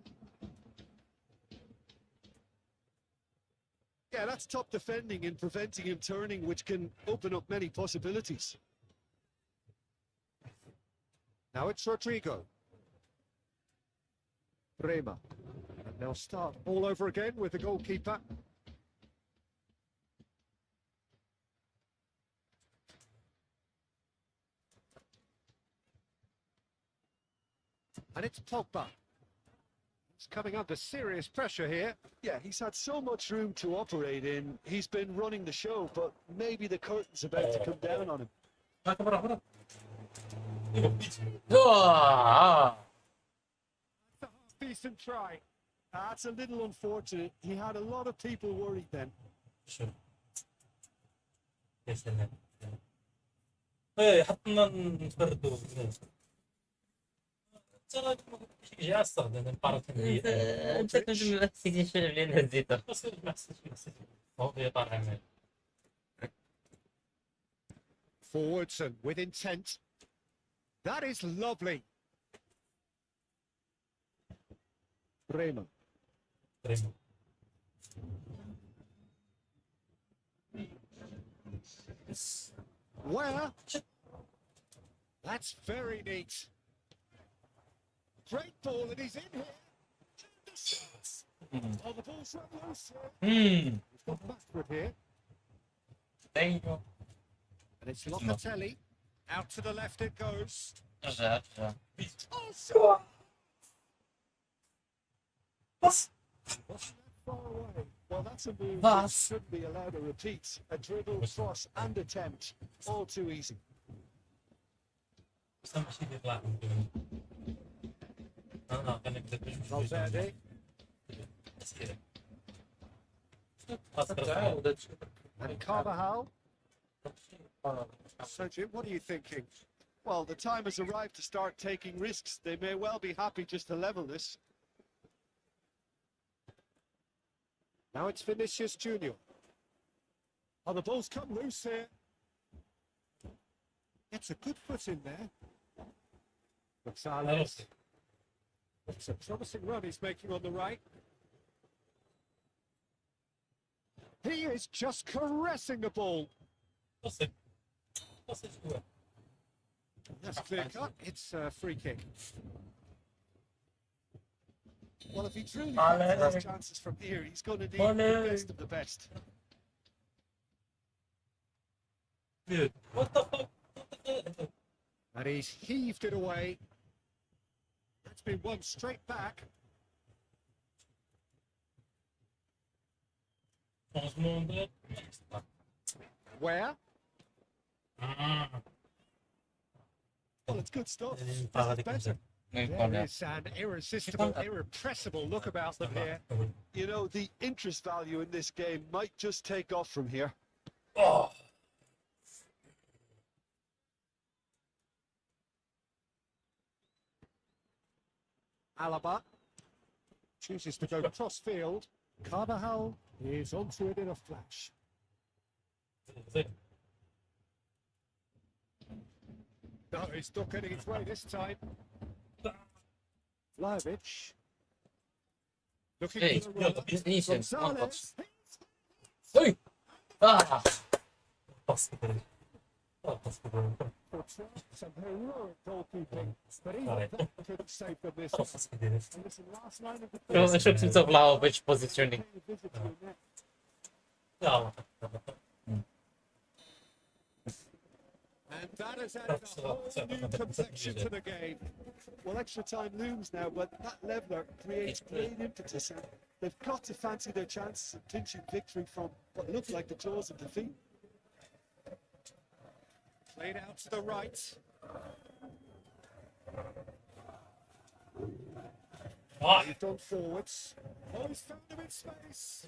S4: Yeah, that's top defending and preventing him turning, which can open up many possibilities.
S3: Now it's Rodrigo. Bremer. And they'll start all over again with the goalkeeper. And it's Pogba. He's coming under serious pressure here.
S4: Yeah, he's had so much room to operate in. He's been running the show, but maybe the curtain's about to come down on him.
S1: Ah!
S3: It's a half-decent try.
S4: That's a little unfortunate. He had a lot of people worried then.
S2: 네, 합난 그래도 제가 bir şey yazsa dedim para temizliği.
S1: انت تنجم سيدي شنو اللي نزيته.
S2: بس هو يطلع عمل.
S3: Forwards and with intent. That is lovely.
S4: Bremer.
S3: Where? That's very neat. Great ball, and he's in here. Oh, the ball's run loose here. He's got backward here.
S1: There you go.
S3: And it's Locatelli. Out to the left it goes.
S1: رجع.
S3: Oh, so
S2: Bas.
S3: wasn't that far away.
S4: Well, that's a move that
S1: Vas.
S4: shouldn't be allowed to repeat. A dribble, cross, and attempt. All too easy.
S2: Sen bir şey dediler. Ben de bir şey
S3: Valverde. And Carvajal. So, Jim, what are you thinking?
S4: Well, the time has arrived to start taking risks. They may well be happy just to level this.
S3: Now it's Vinicius Junior. Oh, the ball's come loose here. Gets a good foot in there. Gonzalez. It's a promising run he's making on the right. He is just caressing the ball. That's clear cut. It's a free kick.
S4: Well, if he truly fancies his chances from here, he's going to need the best of the best.
S2: Dude, what the fuck?
S3: And he's heaved it away. That's been won straight back. Where?
S4: Well, it's good stuff.
S2: Better.
S3: There is an irresistible, irrepressible look about them here.
S4: You know, the interest value in this game might just take off from here.
S2: Oh.
S3: Alaba chooses to go cross field. Carvajal is onto it in a flash. No, he's not getting his way this time. Vlahovic. Looking
S1: Hey,
S3: for the runner.
S1: Vinicius.
S3: Gonzalez.
S1: Oi! Ah!
S3: Some heroic goalkeeping, but even that couldn't save them this time. And listen, last line of the
S1: Eu acho que precisa Vlahovic positioning.
S3: visit to the net. And that has added a whole new complexion to the game.
S4: Well, extra time looms now, but that leveller creates great impetus. And they've got to fancy their chances of clinching victory from what looked like the jaws of defeat.
S3: Played out to the right.
S2: Ah,
S3: Moved on forwards. Oh, he's found him in space.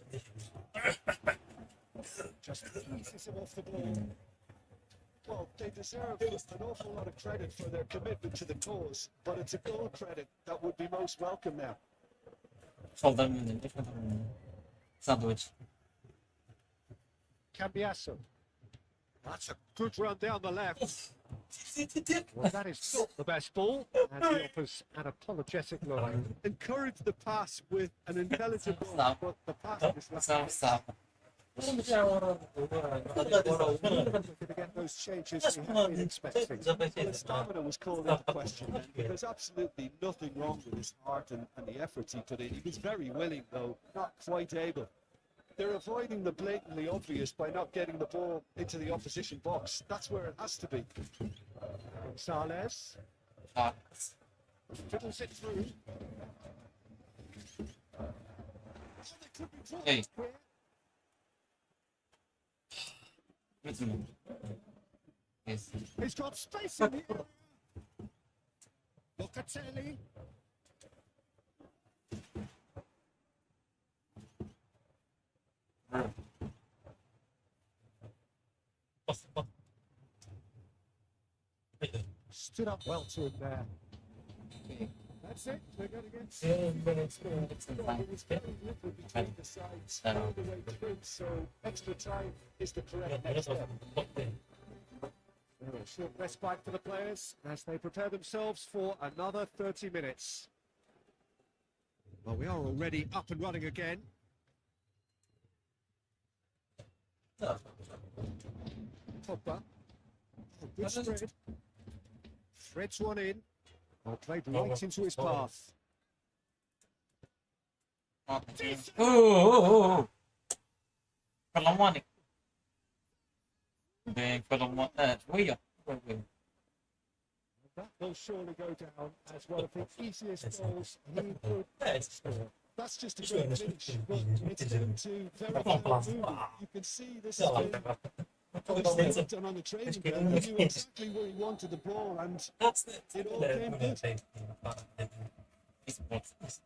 S3: Just eases him off the ball.
S4: Well, they deserve an awful lot of credit for their commitment to the cause, but it's a goal credit that would be most welcome now.
S1: Soldan sandwich.
S3: Cambiasso. That's a good run down the left. Well, that is not the best ball. And he offers an apologetic look.
S4: Encourage the pass with an intelligent ball,
S1: Stop.
S4: but the pass is not.
S1: Stop.
S3: Looking to get those changes we have been expecting.
S4: The stamina was called into question then, but there's absolutely nothing wrong with his heart and the efforts he put in. He was very willing, though not quite able. They're avoiding the blatantly obvious by not getting the ball into the opposition box. That's where it has to be.
S3: Gonzalez fiddles it through. Oh, they could be dropped
S1: Hey.
S3: here.
S1: Yes.
S3: He's got space in the area. Locatelli. Stood up well to him there. That's it. They're going to get 7 minutes more.
S1: It's
S3: Well,
S1: fine.
S3: it was very little between the sides
S1: I know.
S3: all the way through, so extra time is the correct next step. A short respite for the players as they prepare themselves for another 30 minutes. Well, we are already up and running again. Pogba. Oh, good spread. Threads one in. Oh, played right into his path.
S1: Oh. Kalau mau nih. Dan kalau mau iya.
S3: That will surely go down as one of the easiest goals he could score.
S4: That's just a great finish, but it's down to very fine movement. You can see this is been done on the training ground. He knew exactly where he wanted the ball, and it all came good.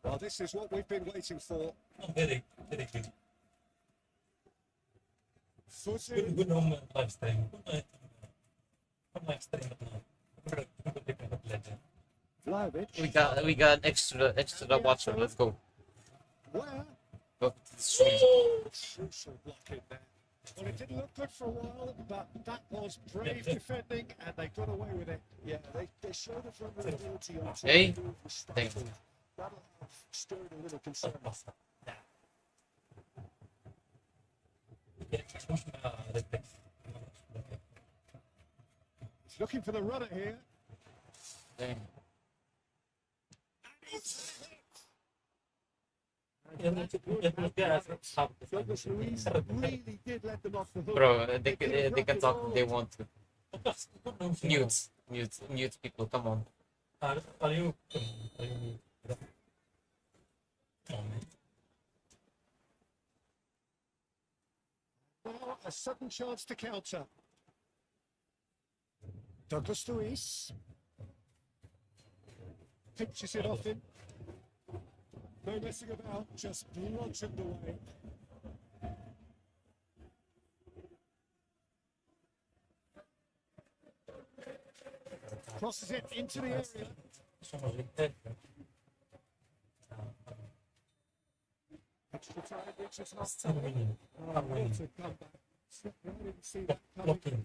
S3: Well, this is what we've been waiting for.
S2: Very good.
S3: Footing.
S2: Good home live stream. Home live stream.
S3: Vlahovic.
S1: We got extra watcher. Let's go.
S3: Where?
S1: Go to the stream.
S3: Crucial block in there. Well, it didn't look good for a while, but that was brave defending, and they got away with it.
S4: Yeah, they showed a vulnerability until
S1: Hey.
S4: the move was
S1: Thank
S4: stifled. That'll have stirred a little concern.
S3: He's looking for the runner here.
S1: Dang.
S3: Douglas Luiz really did let them off the hook.
S1: Bro, they can talk if they want to. Mute people. Come on.
S2: Are you?
S3: Now a sudden chance to counter. Douglas Luiz pinches it off him. No messing about, just bludgeoned away. Crosses it into the area. Extra time reaches half time. What a comeback. I didn't see that coming.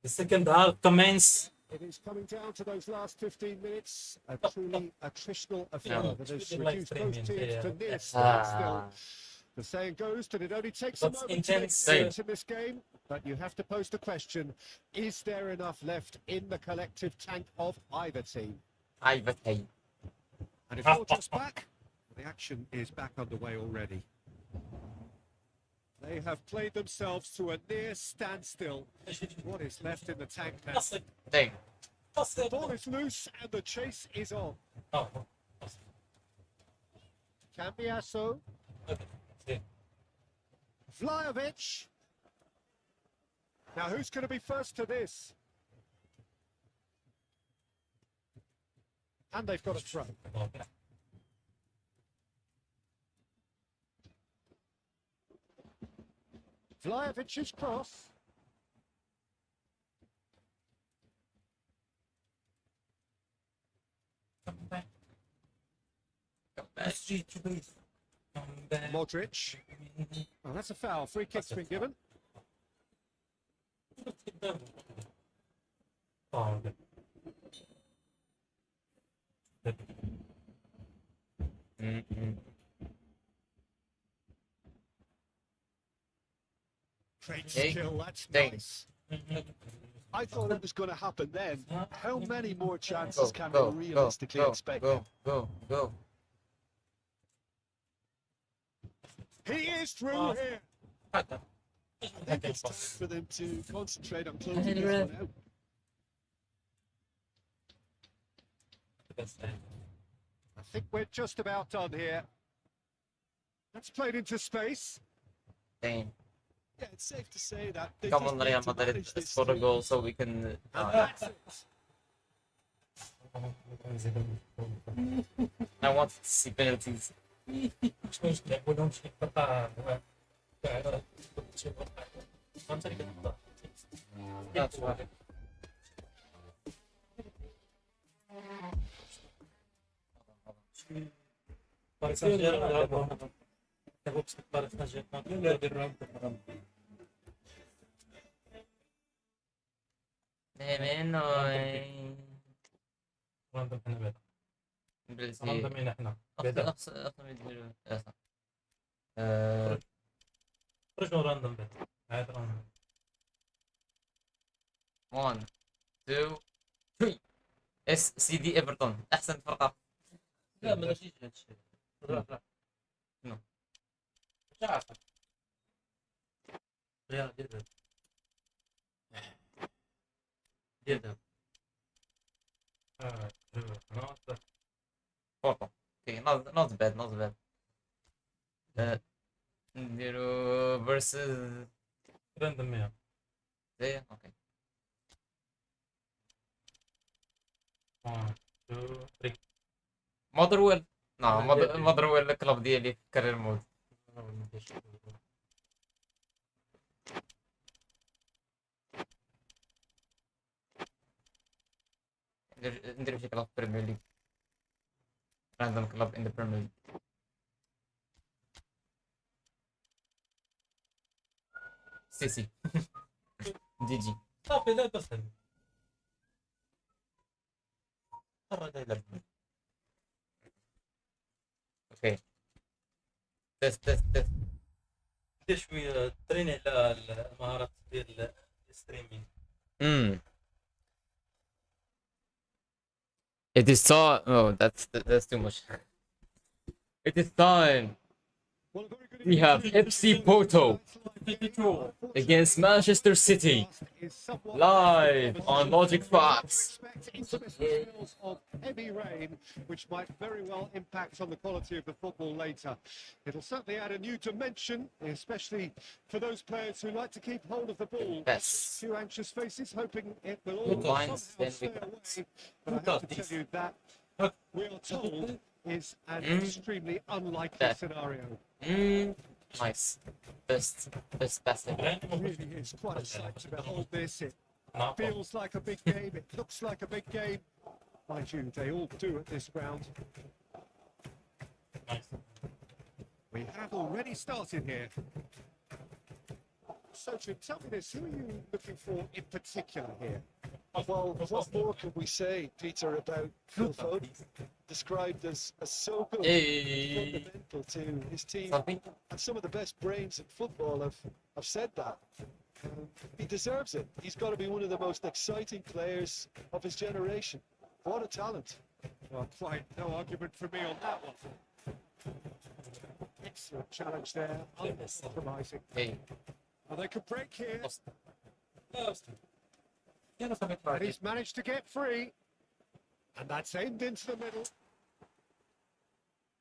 S2: The second half commence.
S3: It is coming down to those last 15 minutes. A truly attritional affair that has reduced both teams to near standstill. The saying goes that it only takes a
S2: That's
S3: moment to make
S2: intense.
S3: sense in this game, but you have to pose the question, is there enough left in the collective tank of either team?
S1: Either team.
S3: And if you're just back, the action is back underway already. They have played themselves to a near standstill. What is left in the tank now?
S2: Nasıl?
S1: Dang.
S2: Nasıl
S3: The ball
S2: yapalım?
S3: is loose and the chase is on.
S2: Tamam. Nasıl?
S3: Cambiasso,
S2: Okay. See.
S3: Vlahovic. Now who's going to be first to this? And they've got a throw.
S2: Okay.
S3: Vlahovic's cross.
S2: Come back.
S1: Come back.
S2: Street to base. Come back.
S3: Modric. Oh, that's a foul. Free kick's been given.
S2: Tamam.
S1: Mm-mm.
S3: Great
S1: Hey,
S3: skill, that's
S1: thanks.
S3: nice.
S4: I thought it was going to happen then. How many more
S1: Go,
S4: chances can
S1: go,
S4: we
S1: go,
S4: realistically
S1: go,
S4: expect?
S1: go, go, go.
S3: He is through
S2: Oh.
S3: here.
S4: I think it's time for them to concentrate on closing this one out.
S3: I think we're just about done here. That's played into space.
S1: Dang.
S4: Yeah, it's safe to say that they
S1: Come
S4: just
S1: on,
S4: need
S1: Real
S4: to
S1: Madrid,
S4: manage this
S1: score a
S4: through.
S1: goal so we can.
S3: And that's it.
S1: I want to see penalties. That's why. Nemenoy. بالسي
S2: مين احنا؟
S1: أخص مدير أصلا. آه،
S2: خرج من راندوم بيت. عاد راندوم.
S1: 1 2 3 اس سي دي ايفرتون احسن فرقه.
S2: لا ما نجيش هذا الشيء. لا لا.
S1: نو.
S2: مش عارف. ريال جدا. جدا.
S1: فرقه اوكي not bad not bad. نديرو versus
S2: راندوم 100.
S1: زي اوكي
S2: 1 2 3.
S1: مودرويل. مودرويل الكلوب ديالي في كارير مود. نديرو شي كلوب في البريمير ليج. راندوم كلوب ان ذا بريمير ليج. سي جي جي.
S2: صافي لا بس هذا.
S1: اوكي تست
S2: بدي شويه تريني على المهارات ديال الستريمينغ.
S1: It is time. Oh, that's too much. It is time.
S3: Well, a very good
S1: We have FC Porto against Manchester City live on LogicFox.
S3: Spells of heavy rain, which might very well impact on the quality of the football later. It'll certainly add a new dimension, especially for those players who like to keep hold of the ball.
S1: Yes.
S3: Few anxious faces hoping it will
S1: Good
S3: all
S1: lines,
S3: somehow
S1: then we
S3: stay
S1: can-
S3: away. But I have to tell you that we are told is an extremely unlikely
S1: That.
S3: scenario.
S1: Nice. Best passing.
S3: It really is quite a sight to behold this. It feels like a big game. It looks like a big game. Mind you, they all do at this ground. We have already started here. So, Jim, tell me this: who are you looking for in particular here?
S4: Well, what more can we say, Peter, about Phil Foden, described as so good,
S1: Hey.
S4: fundamental to his team,
S1: Something.
S4: and some of the best brains in football have said that. He deserves it. He's got to be one of the most exciting players of his generation. What a talent.
S3: Well, quite no argument for me on that one. Excellent challenge there, uncompromising.
S1: Hey,
S3: Well, they could break here.
S2: Ja, das habe ich
S3: But
S2: gerade.
S3: he's managed to get free. And that's aimed into the middle.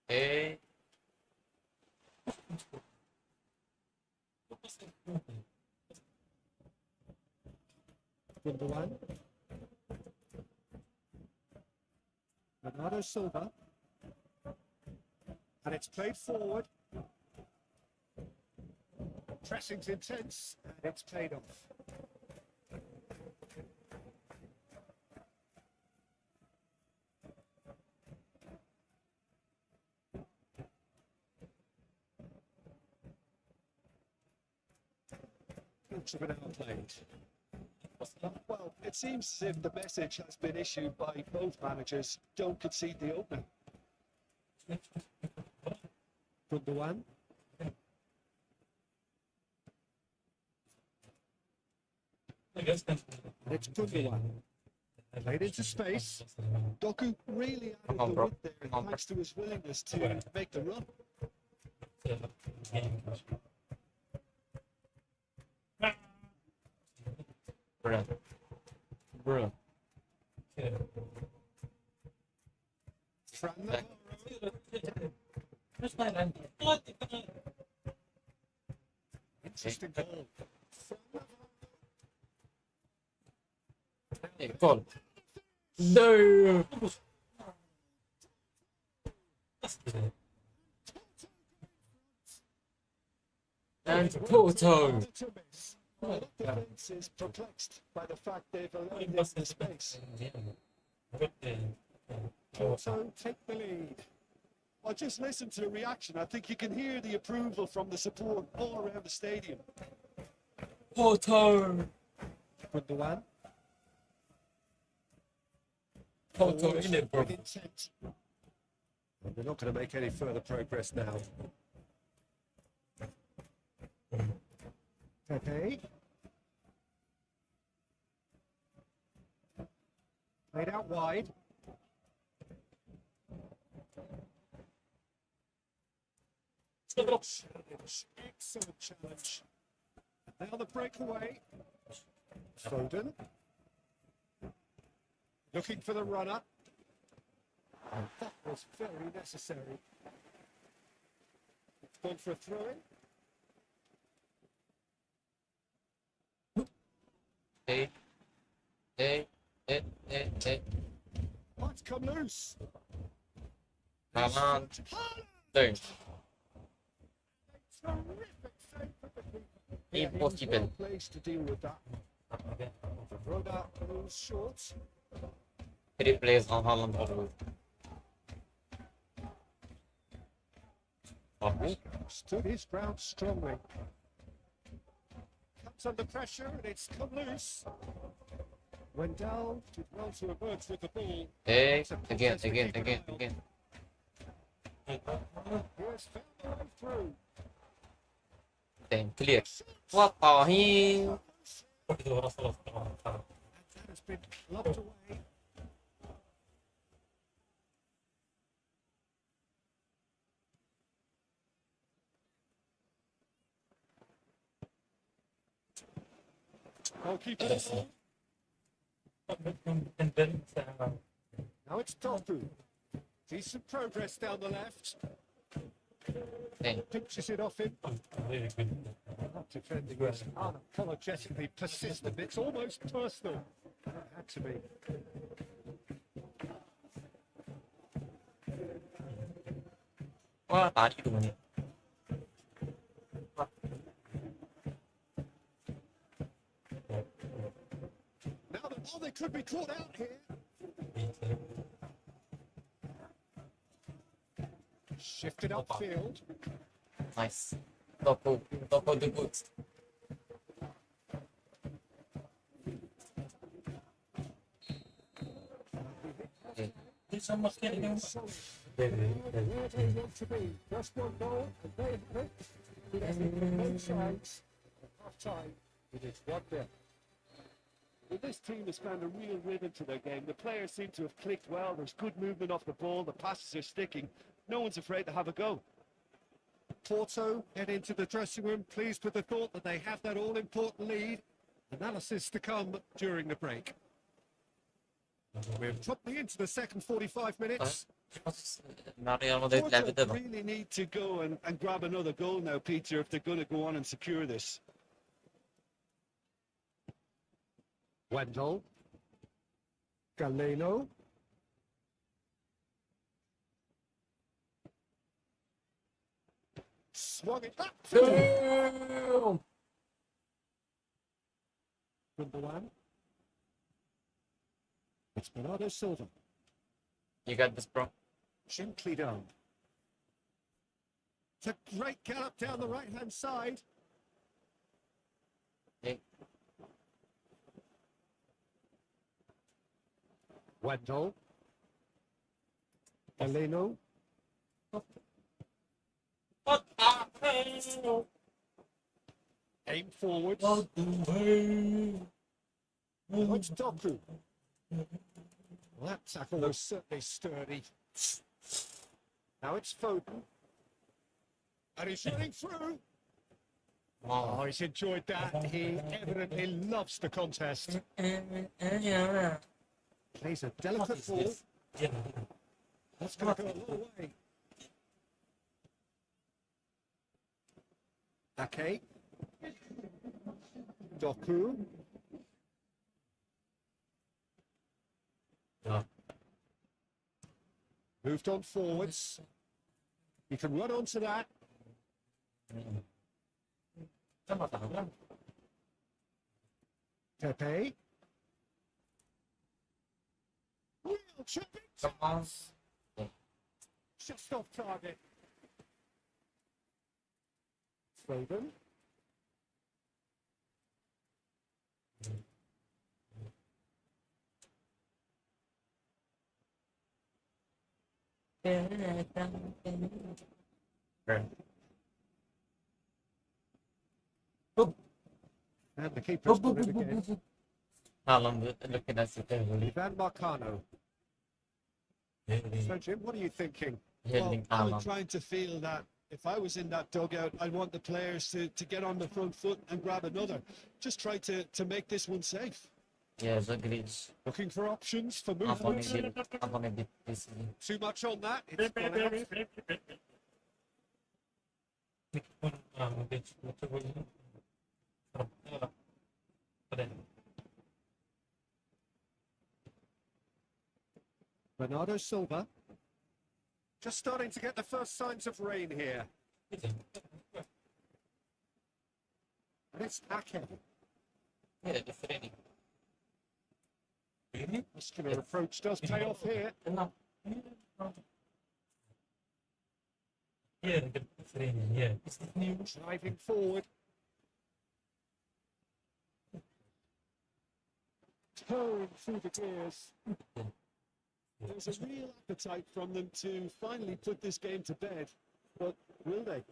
S1: hey.
S3: Number one. Bernardo Silva. And it's played forward. Pressing's intense, and it's played off. Looks a bit outplayed.
S4: Well, it seems as if the message has been issued by both managers: don't concede the opener.
S3: Number one. It's Gundogan. Played into space.
S4: Doku really
S1: Come
S4: added
S1: on,
S4: the
S1: bro.
S4: width there,
S1: Come on, bro.
S4: thanks to his willingness to make the run.
S1: Brilliant. Brilliant.
S3: Fran
S1: Back.
S3: Interesting goal.
S1: Hey, goal. No. And Porto.
S4: Well, the defence is perplexed by the fact they've allowed him the space.
S3: Porto take the lead.
S4: Well, just listen to the reaction. I think you can hear the approval from the support all around the stadium.
S1: Porto.
S3: Gundogan.
S1: Porto in it, bro.
S3: With intent. And they're not going to make any further progress now. Pepe. Played out wide. Excellent challenge. Now the breakaway. Foden. Looking for the runner. And that was very necessary. It's gone for a throw-in.
S1: Hey. Hey. Hey. Hey. Hey.
S3: Oh, it's come loose.
S1: Haaland.
S3: Haaland!
S1: Boom.
S3: Terrific save for the keeper.
S1: Impossible.
S3: Well placed to deal with that. Throw that loose short.
S1: 3 plays on Haaland always.
S3: Stood his ground strongly. Comes under pressure and it's come loose. Wendell did well to emerge with the ball.
S1: Hey.
S3: It's a
S1: Again.
S3: process to
S1: Again.
S3: keep an
S1: Again.
S3: eye on.
S1: Again.
S3: He has found the way through.
S1: Damn. Clear. What the hell?
S3: And that has been clubbed away. Goalkeeper. Now it's Topu. Decent progress down the left.
S1: Damn.
S3: Pinches it off him. Not defending is unapologetically persistent. It's almost personal. It had to be.
S1: What are you doing?
S3: Now they could be caught out here. Shifted upfield.
S1: Nice. Topo. Topo the good. Hey.
S3: Solid. Where they want to be. Just one goal and they hit. Both sides. Half time. It is 1-0.
S4: Well, this team has found a real rhythm to their game. The players seem to have clicked well. There's good movement off the ball. The passes are sticking. No one's afraid to have a go.
S3: Porto head into the dressing room, pleased with the thought that they have that all-important lead. Analysis to come during the break. We're dropping into the second 45 minutes.
S1: Real Madrid
S4: Porto
S1: levde de.
S4: really need to go and grab another goal now, Peter, if they're going to go on and secure this.
S3: Wendell. Galeno. Swung it back. Gundogan. It's Bernardo Silva.
S1: You got this, bro.
S3: Gently down. It's a great gallop down the right-hand side.
S1: Hey.
S3: Wendell. Galeno. Aim forward. It's Doku. Well, that tackle was certainly sturdy. Now it's Foden. And he's running through. Oh, he's enjoyed that. He evidently loves the contest. Plays a delicate ball. That's going to go a long way. Ake. Doku. Moved on forwards. You can run onto that. Pepe. Real chipping.
S1: Come on.
S3: Just off target. Foden. And the keeper's got it again.
S1: Haaland looking at it heavily.
S3: Ivan Marcano. So, Jim, what are you thinking?
S1: Heading
S4: I'm
S1: Haaland.
S4: trying to feel that if I was in that dugout, I'd want the players to get on the front foot and grab another. Just try to make this one safe.
S1: Yes, agreed.
S3: Looking for options for
S1: I'm gonna
S3: movement.
S1: beat this.
S3: Too much on that. It's gone out. Bernardo Silva. Just starting to get the first signs of rain here. And it's Ake.
S1: Yeah, the training.
S3: Muscular approach does pay off here.
S1: No.
S2: Yeah, the training, yeah.
S3: Driving forward. Towing through the gears.
S4: There's a real appetite from them to finally put this game to bed, but will they?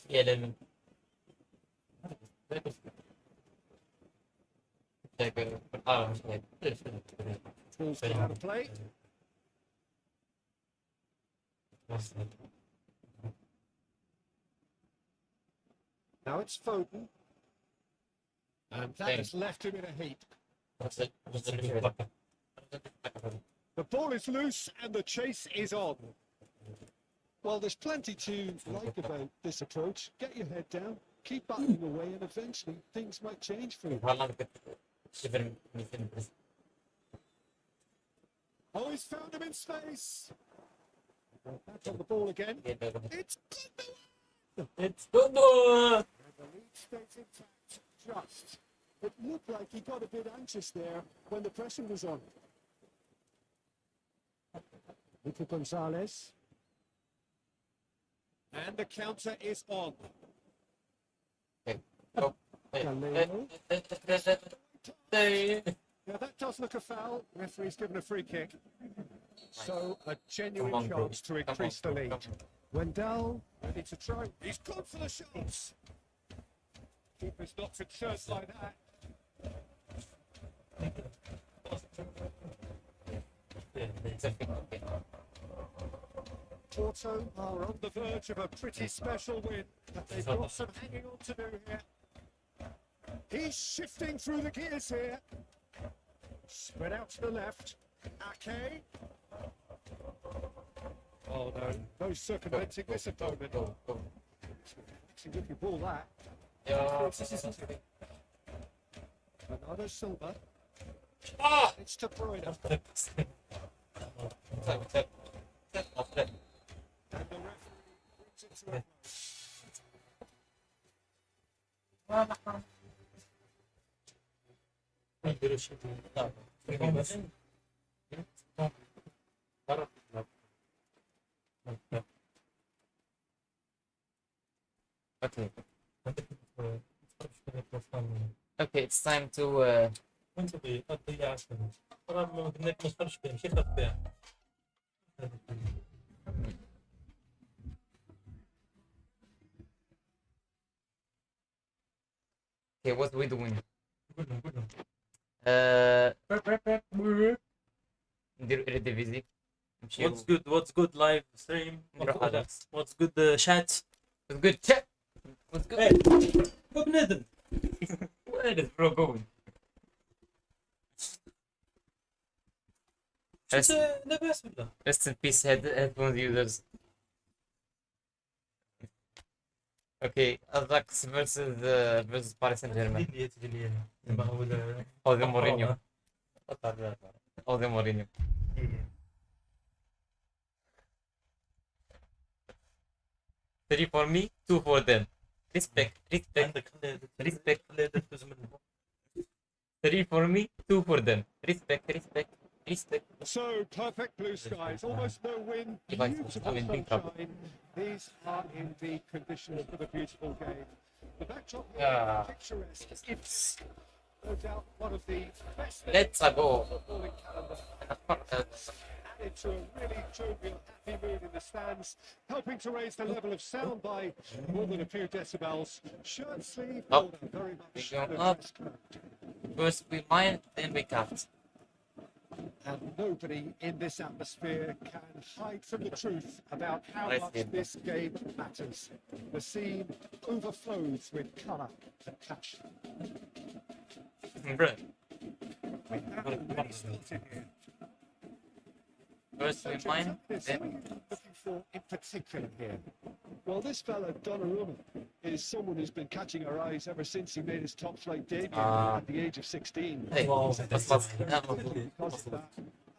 S1: Yeah, let me.
S3: Ball's gone out of play. Now it's Foden. And that has left him in a heap. The ball is loose and the chase is on.
S4: Well, there's plenty to like about this approach. Get your head down, keep battling away, and eventually things might change for you.
S3: Oh, he's found him in space. Back on the ball again. It's
S1: It's good.
S3: And the lead stays intact. Just.
S4: It looked like he got a bit anxious there when the pressing was on.
S3: Nico Gonzalez. And the counter is on.
S1: Oh.
S3: Galeno.
S1: Hey.
S3: Now that does look a foul. Referee's given a free kick. So a genuine
S1: Come on, bro.
S3: chance to
S1: Come
S3: increase
S1: on,
S3: the
S1: bro.
S3: lead. Wendell ready to try. He's gone for the shots. Keeper's not concerned by that.
S1: It's a fit. Okay.
S3: Porto are on the verge of a pretty special win, but they've got some hanging on to do here. He's shifting through the gears here. Spread out to the left. Ake. Oh no, no circumventing this opponent.
S1: Go, go.
S3: If you ball that.
S1: Yeah.
S3: Bernardo Silva.
S2: Ah!
S3: It's De Bruyne.
S1: Tap, tap. Off that.
S3: And the referee brings it to a
S1: Okay. Okay, it's time to okay, what we doing? نديرو Eredivisie. نمشيو.
S2: What's good? What's good live stream?
S1: نديرو Ajax.
S2: What's good chat?
S1: What's good chat? What's good?
S2: Hey, وبنادم.
S1: Where is bro going?
S2: شفت لاباس ولا؟
S1: Rest in peace headphones users. Okay, Ajax versus Paris Saint-Germain.
S2: تدلي زعما هو
S1: Jose Mourinho. Jose Mourinho. Three for me, two for them. Respect.
S2: عندك
S1: Respect.
S2: خلي تفوز منه.
S3: Three for me, two for them. Respect. So perfect blue skies, almost no wind, beautiful sunshine. These are indeed conditions for the beautiful game. The backdrop here, picturesque. It's no doubt one of the best
S1: Let's go.
S3: footballing calendar. Added to a really jovial, happy mood in the stands, helping to raise the level of sound by more than a few decibels. Shirt sleeve,
S1: Up.
S3: order, very much
S1: We go
S3: the
S1: up.
S3: dress code.
S1: First we mine, then we cut.
S3: And nobody in this atmosphere can hide from the truth about how
S1: Nice
S3: much
S1: game.
S3: this game matters. The scene overflows with colour and passion.
S1: Bro,
S3: We have already started here.
S1: first we mine,
S3: What
S1: then
S3: are you looking for in particular here?
S4: Well, this fella, Donnarumma, is someone who's been catching our eyes ever since he made his top flight debut at the age of 16.
S1: hey,
S2: Wow,
S1: that's what's
S4: Because of that.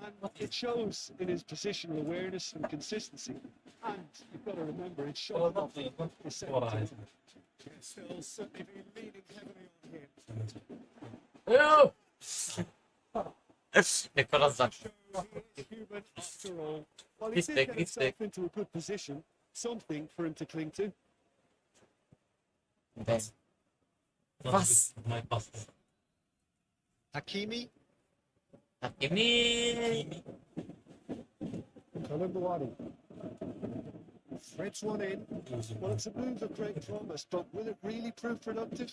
S4: And it shows in his positional awareness and consistency. And you've got to remember, it's shown off his second team.
S3: Still certainly been leaning heavily on him.
S1: Yo! Nicolas Jackson.
S3: He is human after all.
S4: Well, he
S1: He's
S4: did
S1: big,
S4: get
S1: he's
S4: himself
S1: big.
S4: into a good position, something for him to cling to.
S1: Then Was?
S2: My pass.
S4: Hakimi,
S1: Hakimi.
S3: Koulibaly threads one in.
S4: well, it's a move of great promise, but will it really prove productive?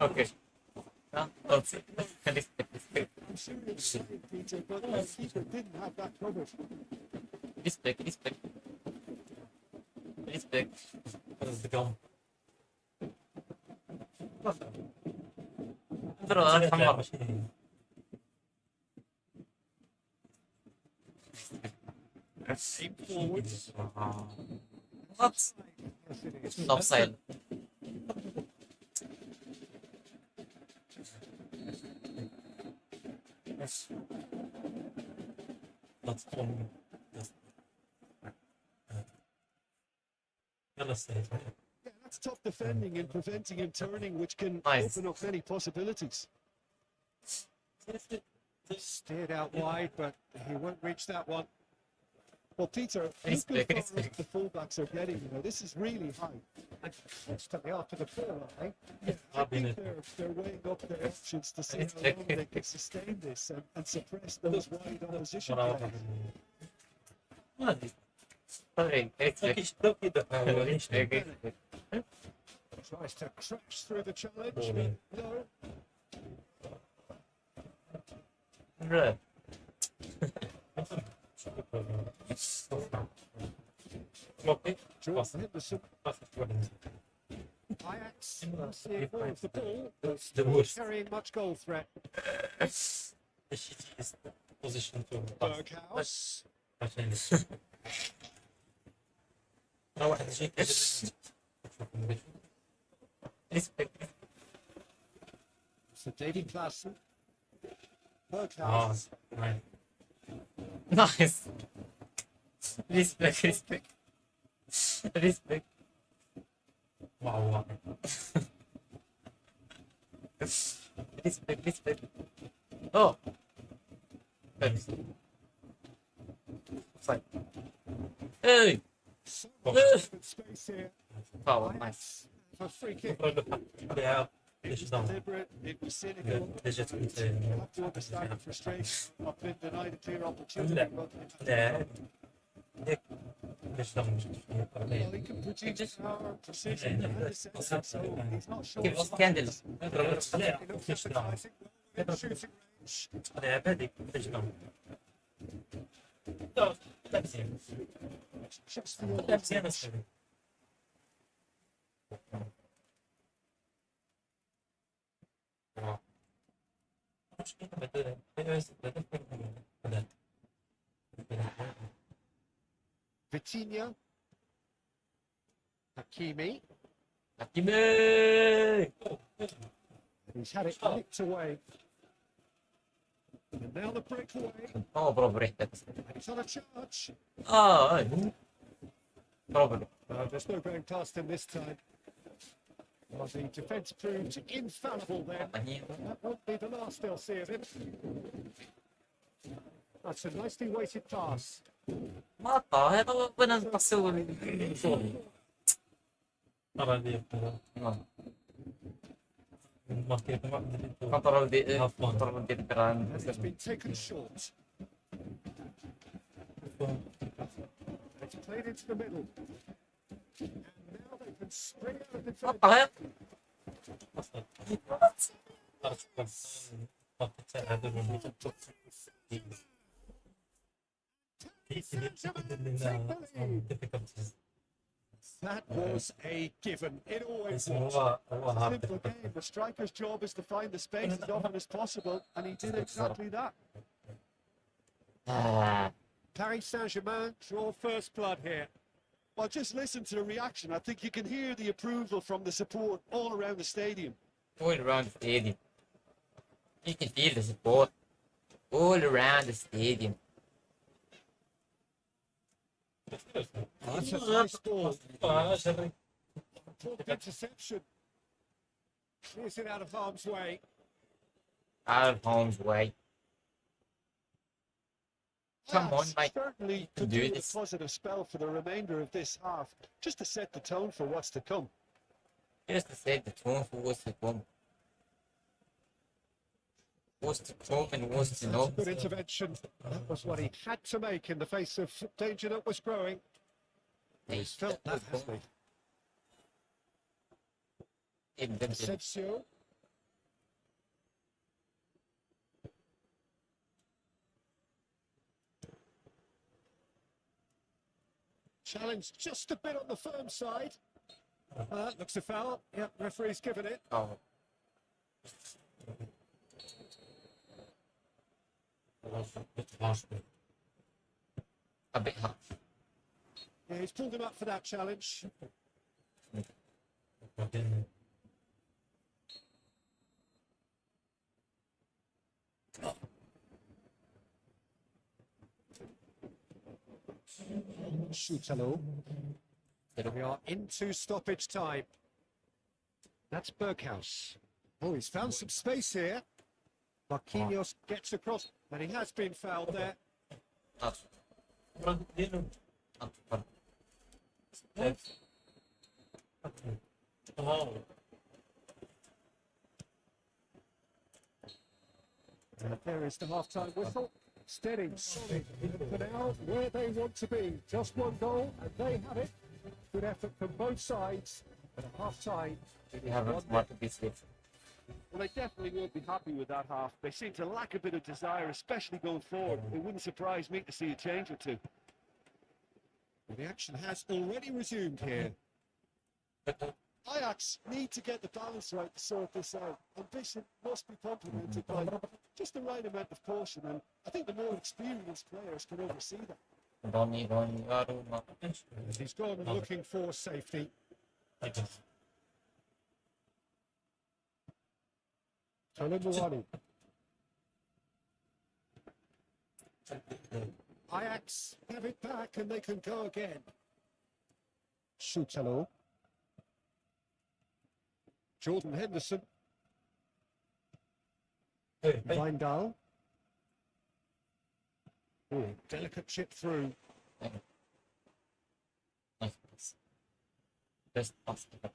S1: Okay. No, don't say. Respect.
S3: I'm serious, Peter, but the keeper didn't have that covered.
S1: Respect.
S2: Dat is de kam.
S1: Bro, that's hammer.
S3: Aim forwards.
S1: What?
S3: Yes, it is.
S1: Offside.
S2: Dat kon. Yalla steeds.
S4: Yeah, that's top defending and preventing him turning, which can
S1: Nice.
S4: open up many possibilities.
S3: Steered out wide, but he won't reach that one.
S4: Well, Peter,
S1: Respect,
S4: look how far
S1: respect.
S4: up the fullbacks are getting. You know, this is really high.
S3: And constantly after the ball, I think.
S4: I think they're weighing up their options to see how long they can sustain this and suppress those wide opposition players.
S1: What is sorry, respect. Respect.
S3: Tries to crash through the challenge,
S2: Oh,
S3: but
S2: man.
S3: no.
S1: Bruh.
S2: Okay.
S3: Jordan Henderson. Ajax see all of the ball, but
S2: The
S3: still
S2: worst.
S3: carrying much goal threat.
S2: The shittiest position to pass.
S3: Berghaus.
S2: عشان أنا واحد شيء
S1: Respect.
S3: So David Klaassen.
S2: اه
S3: Berghaus.
S2: right.
S1: Nice. Respect, respect. Respect.
S2: واو واو.
S1: Respect, respect. Oh. Thanks. Offside. Hey!
S3: So
S2: Oh.
S3: much open space here.
S1: Oh, nice.
S3: Ajax for free kick.
S2: Yeah.
S3: It
S2: ليش
S3: was
S2: داون؟
S3: deliberate, it was cynical.
S2: ليش كنت
S3: You have to understand the frustration. I've been denied a clear opportunity.
S2: لا.
S3: But
S2: لا. ليك ليش داون؟
S3: well, he can produce power, precision, and deception, so he's not short.
S1: Give us candle.
S3: It looks appetizing. In shooting range.
S2: أنا عبادي ليش داون؟ لا لا مزيان.
S3: Just the
S2: لا مزيان أسمع.
S3: Vitinha. Hakimi.
S1: Hakimi!
S3: He's had it nicked away. And now the breakaway.
S1: Oh, برافو ريحتك.
S3: And he's on a charge.
S1: Probably.
S3: There's no going past him this time. Well, the defence proved infallible then. That won't be the last they'll see of him. That's a nicely weighted pass.
S1: مقطع هذا بدنا نقصوا الشغل.
S2: أرى لي ما كيف ما
S1: كنترول دي البراند.
S3: And it's been taken short. It's played into the middle. And now they can spring out of the defence.
S1: مقطع هذا.
S3: That was a given. It always
S2: هو
S3: was.
S2: هو
S3: Simple game. The striker's job is to find the space as often as possible, and he did exactly that. Paris Saint-Germain draw first blood here.
S4: Well, just listen to the reaction. I think you can hear the approval from the support all around the stadium.
S1: All around the stadium. You can feel the support all around the stadium.
S3: That's a nice ball. Talk interception. Clears it out of harm's way.
S1: Out of harm's way. Come on,
S3: Ajax
S1: mate.
S3: certainly
S1: You
S3: could
S1: can do
S3: do a
S1: this.
S3: positive spell for the remainder of this half, just to set the tone for what's to come.
S1: Just to set the tone for what's to come. What's to come and what's to
S3: That's a
S1: know.
S3: good intervention. That was what he had to make in the face of danger that was growing. He's felt that, hasn't he? Asensio. Challenge just a bit on the firm side. Looks a foul. Yep, referee's given it.
S1: Oh, a bit harsh.
S3: Yeah, he's pulled him up for that challenge. Shoots hello. We are into stoppage time. That's Berghaus. Oh, he's found some space here. Marquinhos gets across, and he has been fouled there.
S1: Not, not fun.
S3: And there is the half-time whistle. Steady, solid. For now, where they want to be. Just one goal, and they have it. Good effort from both sides. But at half-time, it
S1: We
S3: is
S1: haven't
S3: 1-0.
S1: want to be safe.
S3: Well, they definitely won't be happy with that half. They seem to lack a bit of desire, especially going forward. It wouldn't surprise me to see a change or two.
S4: Well, the action has already resumed here. Ajax need to get the balance right to sort this out. Ambition must be complemented by just the right amount of caution, and I think the more experienced players can oversee that.
S1: Donny Donnarumma.
S3: He's gone looking for safety. Tolumawani. Ajax have it back and they can go again. Schutalo. Jordan Henderson. Weindal. Oh, delicate chip through.
S1: Nice pass. Best pass ever.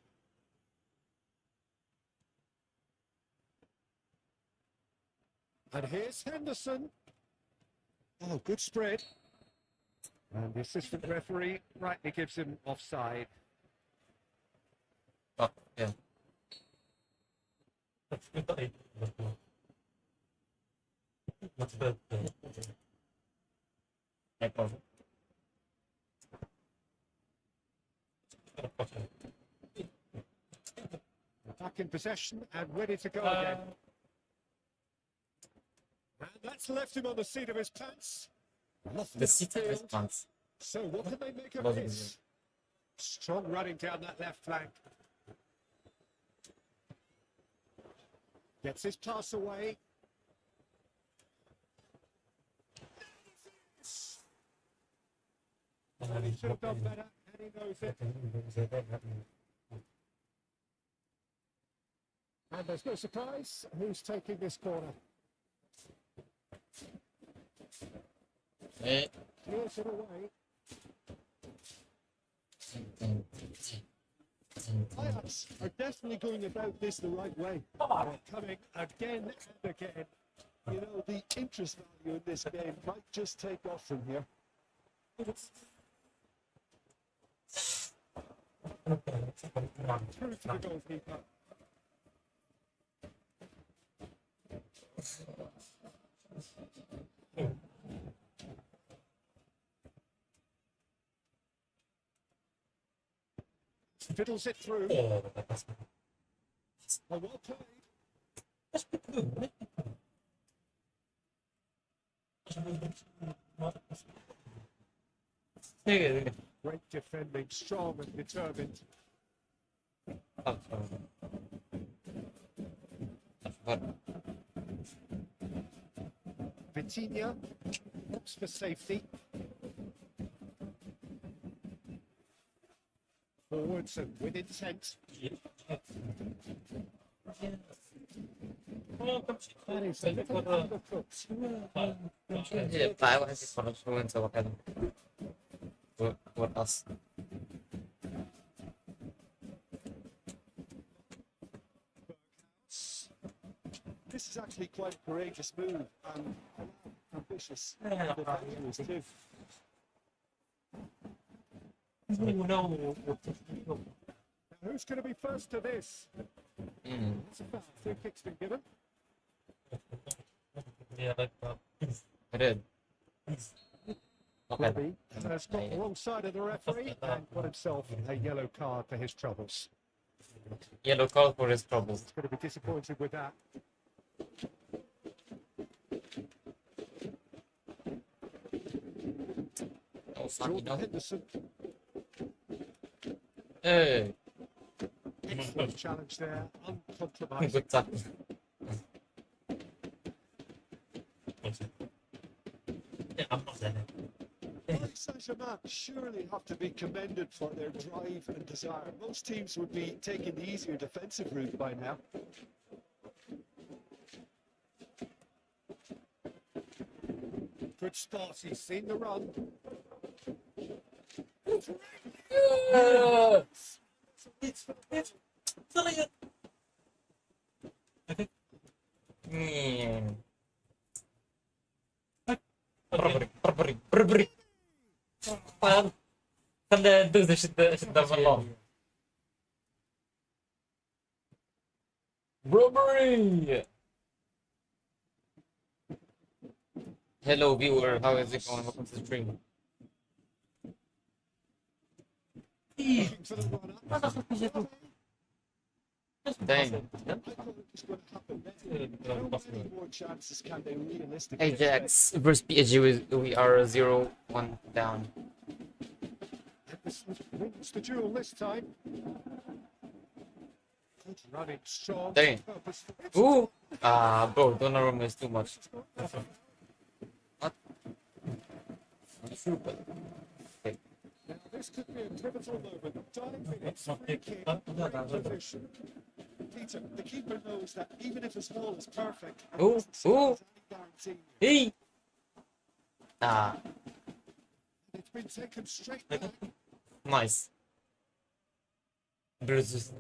S3: And here's Henderson. Oh, good spread. And the assistant referee rightly gives him offside.
S1: Oh, yeah. No problem.
S3: Back in possession and ready to go again. And that's left him on the seat of his pants.
S1: The seat of his pants.
S3: So what can they make of
S1: Logic
S3: this?
S1: is
S3: Strong running down that left flank. Gets his pass away. He should have done better, and he knows it. And there's no surprise who's taking this corner.
S1: Eh.
S3: Clears it away. Ajax are definitely going about this the right way. They're coming again and again. You know, the interest value in this game might just take off from here. Through to the goalkeeper. Fiddles it through. Oh, well played. Great defending, strong and determined. Vitinha looks for safety. Forwards and with intent. That is a little undercooked.
S1: Yeah, but I want to follow through into what else?
S3: This is actually quite a courageous move and ambitious. Too. Now, who's going to be first to this? It's a foul. Free kick's been given.
S2: Yeah, like that.
S1: I did.
S3: Robbie has got the wrong side of the referee and got himself a yellow card for his troubles.
S1: Yellow card for his troubles.
S3: He's going to be disappointed with that.
S1: Oh, sorry,
S3: Jordan
S1: no.
S3: Henderson.
S1: Hey,
S3: Excellent challenge there. Uncompromising.
S1: good tackle.
S2: Yeah, I'm not there.
S3: Paris Saint-Germain surely have to be commended for their drive and desire. Most teams would be taking the easier defensive route by now. Good spot. He's seen the run.
S1: خلي ندوز شد بالله. Robbery! Hello viewer, how is it going? Welcome to the stream.
S3: Looking for the runner.
S1: Dang.
S3: I thought it was going to happen then. How many more chances can they realistically
S1: Ajax versus PSG, we are 0-1 down.
S3: expect? Wins the duel this time. Good running, strong.
S1: Dang.
S3: Purposeful.
S1: Ooh! Ah, bro, Donnarumma is too much. What? Super. Okay.
S3: Now, this could be a pivotal moment. 9 minutes, free kick, great position. Peter, the keeper knows that even if his ball is perfect, it
S1: Ooh,
S3: doesn't stand
S1: ooh.
S3: as any guarantee.
S1: Hey! Ah,
S3: It's been taken straight back.
S1: nice. Bruce's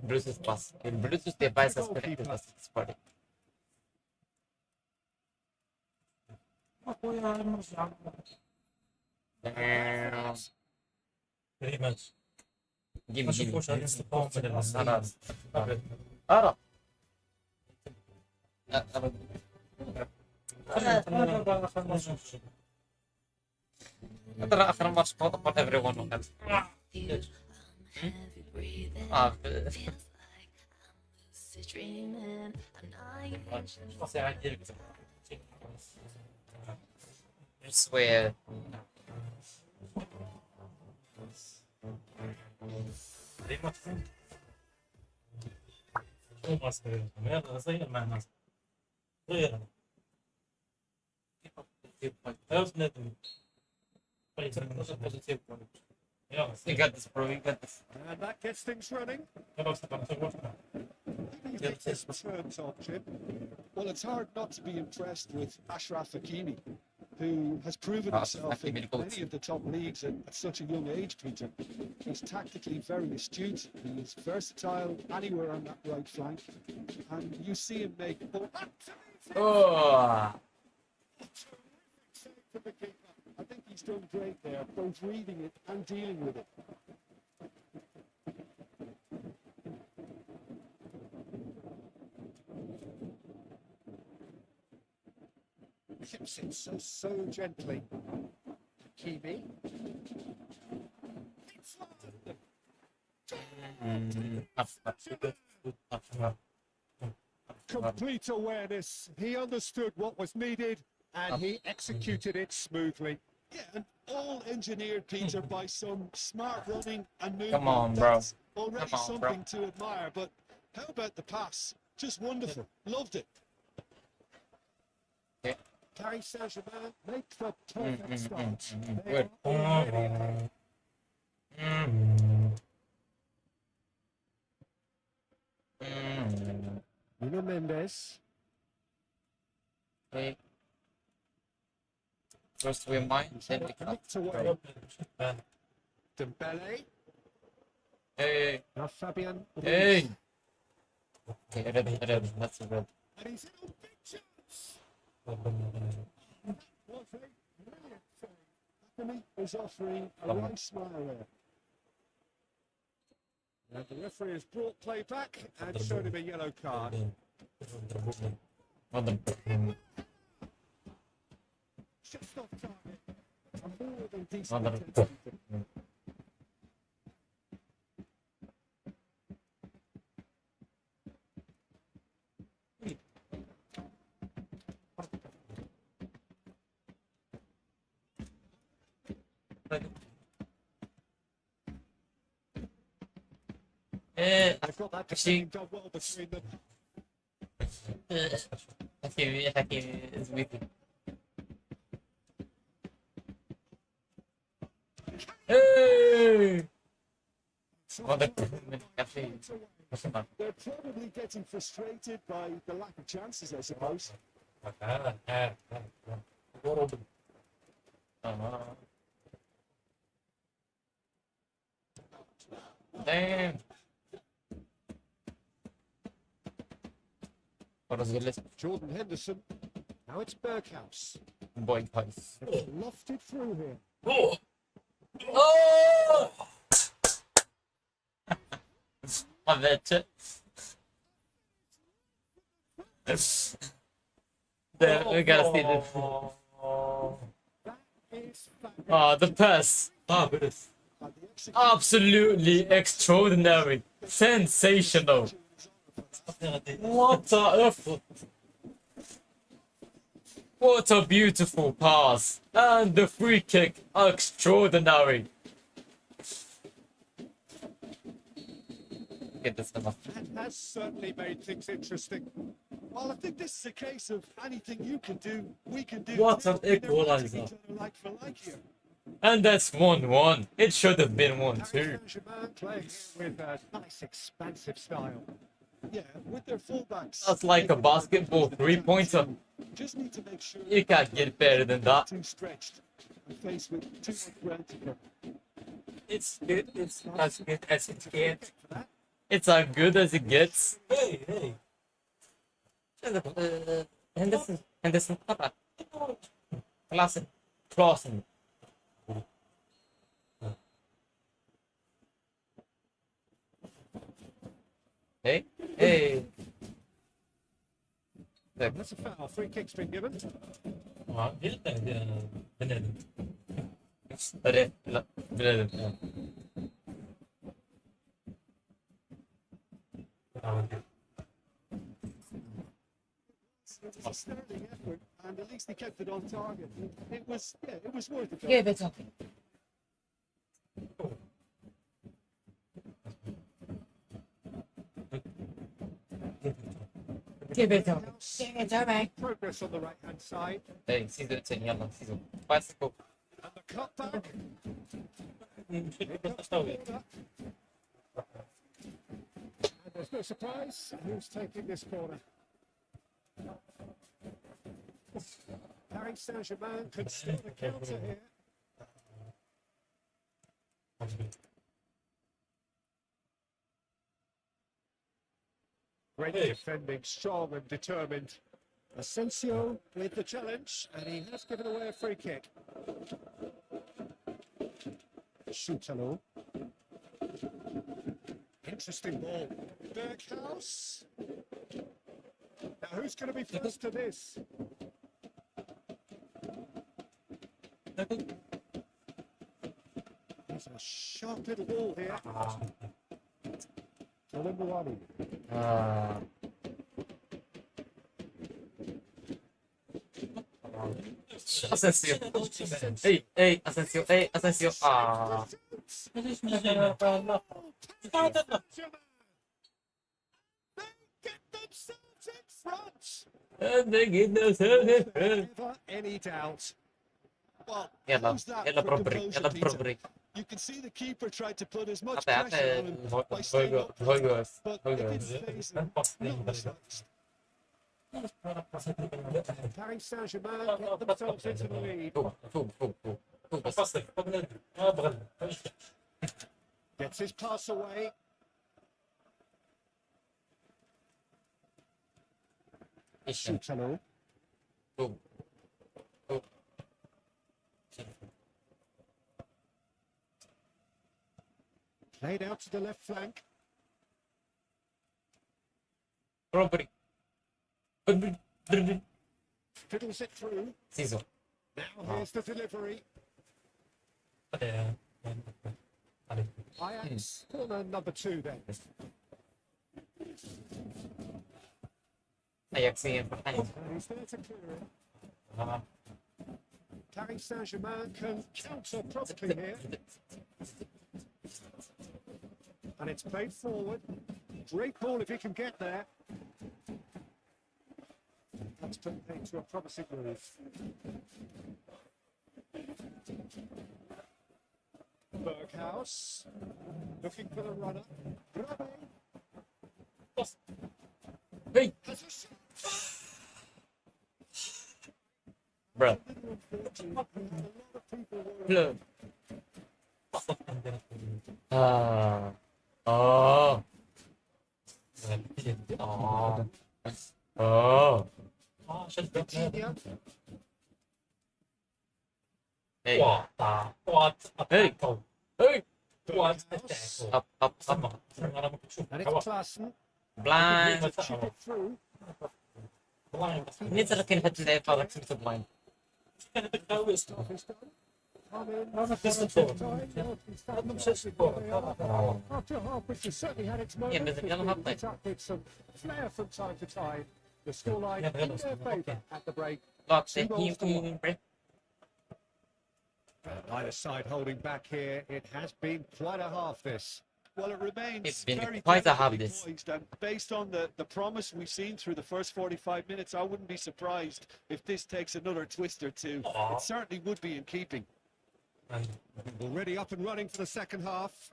S1: pass. El Bruce's device has connected us to this party. Damn.
S2: Pretty much.
S1: Give me,
S2: Mas
S1: give me.
S2: puxa against the confidence.
S1: Ara. Ara. ترى آخر ماتش upon everyone who has. Ah, I swear.
S2: Pretty much. شو ما صغير يلا صغير مع الناس صغير هاوس ندم
S1: You got this, bro. You got this.
S3: And that gets things running.
S2: خلاص طبعا سويت
S3: Who do you think this turns on, Jim?
S4: Well, it's hard not to be impressed with Ashraf Hakimi, who has proven
S1: Ah,
S4: himself in
S1: Hakimi goes.
S4: many of the top leagues at such a young age, Peter. He's tactically very astute, he's versatile anywhere on that right flank, and you see him make
S1: Oh.
S3: For the keeper. I think he's done great there, both reading it and dealing with it. Keeps it so gently. Kiwi. Complete awareness. He understood what was needed and he executed it smoothly.
S4: Yeah, and all engineered, Peter, by some smart running and movement.
S1: Come on, bro.
S4: That's already
S1: Come on, bro.
S4: something to admire, but how about the pass? Just wonderful. Loved it.
S1: Okay.
S3: Paris Saint-Germain make the perfect start. They
S1: Good.
S3: are already Nuno Mendes.
S1: Okay. First we mine, then we cut.
S3: Knocked away. Dembele.
S1: Hey,
S3: Now Fabian.
S1: hey. Okay, red, that's a red.
S3: And he's in a big chance. What a brilliant save. Hakimi is offering a right smile there. And the referee has brought play back and showed him a yellow card.
S1: What the?
S3: Just off target. A more than decent
S1: What
S3: attempt.
S1: the?
S3: They've got that
S1: Actually,
S3: defending done well between them.
S1: Hakimi is weak. Hey! What the?
S3: They're probably getting frustrated by the lack of chances, I suppose.
S1: Damn. What was the
S3: Jordan Henderson. Now it's Berghaus.
S1: boy pies?
S3: Lofted through here.
S1: Oh! I bet. There, we gotta see this.
S3: That is
S1: Oh, the pass.
S2: Fabulous.
S1: Absolutely extraordinary. Sensational. What a effort. What a beautiful pass. And the free kick, extraordinary. Get this enough.
S3: That has certainly made things interesting.
S4: Well, I think this is a case of anything you can do, we can do.
S2: What
S4: too.
S2: an
S4: They're matching
S2: equalizer.
S4: each other like for like here.
S1: And that's 1-1. It should have been
S3: Paris
S1: 1-2.
S3: Saint-Germain playing with a nice expansive style.
S4: Yeah, with their fullbacks.
S1: That's like a basketball three-pointer.
S4: Just need to make sure
S1: You can't get better than that.
S4: too stretched and faced with too much ground to cover.
S2: It's good. It's as good as it gets.
S1: It's as good as it gets.
S2: Hey, hey.
S1: Henderson, pappa. Klassen. Hey, hey.
S3: That's a foul. Free kick's been given.
S2: Ja, helt beneden.
S1: Beneden.
S4: It was a sterling effort, and at least they kept it on target. It was worth it.
S1: Give it up. Give it up. Give it up, man.
S3: Progress on the right hand side.
S1: Hey, siehst du jetzt in Japan, siehst du. Bicycle.
S3: And the cutback.
S2: Should be started.
S3: And there's no surprise who's taking this corner. Paris Saint-Germain could steal the counter here. Great defending, strong and determined. Asensio with the challenge, and he has given away a free kick. Shootalo. Interesting ball. Berghaus. Now who's going to be first to this? There's a sharp little ball here. Colomboani.
S1: Asensio. Hey, Asensio. Hey, Asensio. Ah.
S3: They get themselves in front.
S1: And they get themselves in front.
S3: Never any doubt.
S4: Well,
S1: Yalla,
S4: how's that
S1: yalla
S4: for
S1: properly,
S4: composure,
S1: yalla
S4: Peter?
S1: properly.
S4: You can see the keeper tried to put as much
S1: Até,
S4: pressure on him by staying up,
S1: Rogers.
S4: but it didn't phase him. Not the slightest.
S3: Paris Saint-Germain get themselves into the lead. Gets his pass away. Shootalo. Played out to the left flank.
S1: Properly.
S3: Fiddles it through.
S1: Siso.
S3: Now here's the delivery. Ajax corner number 2 then.
S1: Ajax in
S3: And he's there to clear it. Paris Saint-Germain can counter promptly here. And it's played forward. Great ball if he can get there. That's put into a promising move. Berghaus looking for the runner. Brave
S1: Hey,
S3: has a shot.
S1: bro. Look. Ah. Oh. Oh. Oh.
S3: Coutinho.
S1: Hey.
S2: What a
S1: Hey.
S2: tackle.
S1: Hey.
S2: What a
S3: Berghaus.
S2: tackle.
S1: Up.
S2: Sama. Sama.
S3: And it's Klassen.
S1: Blind.
S3: Chip it through.
S2: blind.
S1: نيت لكن حتى اللعب هذاك سميتو بلايند.
S2: كان بتحاول
S3: Come in.
S2: ما
S3: for a
S2: نقص
S3: bit of time. Well, he's
S2: هذا
S3: done
S2: مش
S3: that.
S2: السبورت.
S3: After half, which has certainly had its
S1: Yeah,
S3: moments,
S1: but
S3: has
S1: the other
S3: been
S1: half,
S3: lit up with some flair from time to time. The scoreline
S2: Yeah, the
S3: in
S2: other
S3: their
S2: side,
S3: favour
S2: okay.
S3: at the break.
S1: Lock
S3: Two goals to one.
S1: break.
S3: Either side holding back here. It has been quite a half, this.
S4: Well, it remains
S1: It's been
S4: very
S1: quite a half
S4: delicately
S1: this.
S4: poised, and based on the promise we've seen through the first 45 minutes, I wouldn't be surprised if this takes another twist or two.
S2: Aw.
S4: It certainly would be in keeping.
S3: Already up and running for the second half.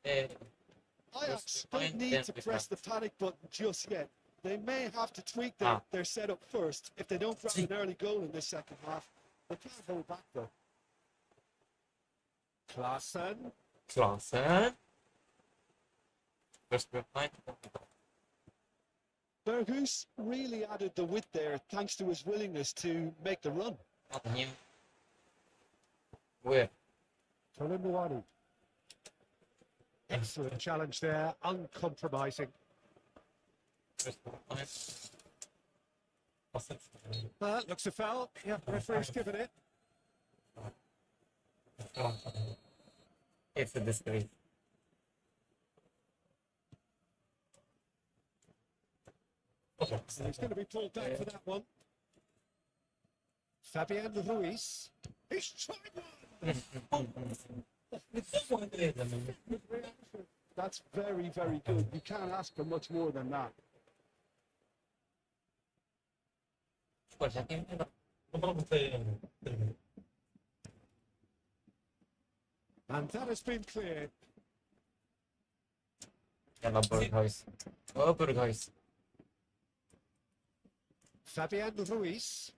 S4: Ajax don't need to press the panic button just yet. They may have to tweak their setup first if they don't grab an early goal in this second half. They can't hold back though.
S3: Klaassen.
S1: Klaassen. First behind.
S4: Berghuis really added the width there thanks to his willingness to make the run.
S1: Not him. Where?
S3: Tolumbuani. Excellent challenge there, uncompromising.
S1: First behind.
S3: Looks a foul. Yeah, referee's given it.
S1: It's a disgrace.
S3: And he's going to be pulled back for that one. Fabian Ruiz. He's tried one. That's very, very good. You can't ask for much more than that. And that has been cleared.
S1: يلا Berghuis. Oh, Berghuis.
S3: Fabian Ruiz.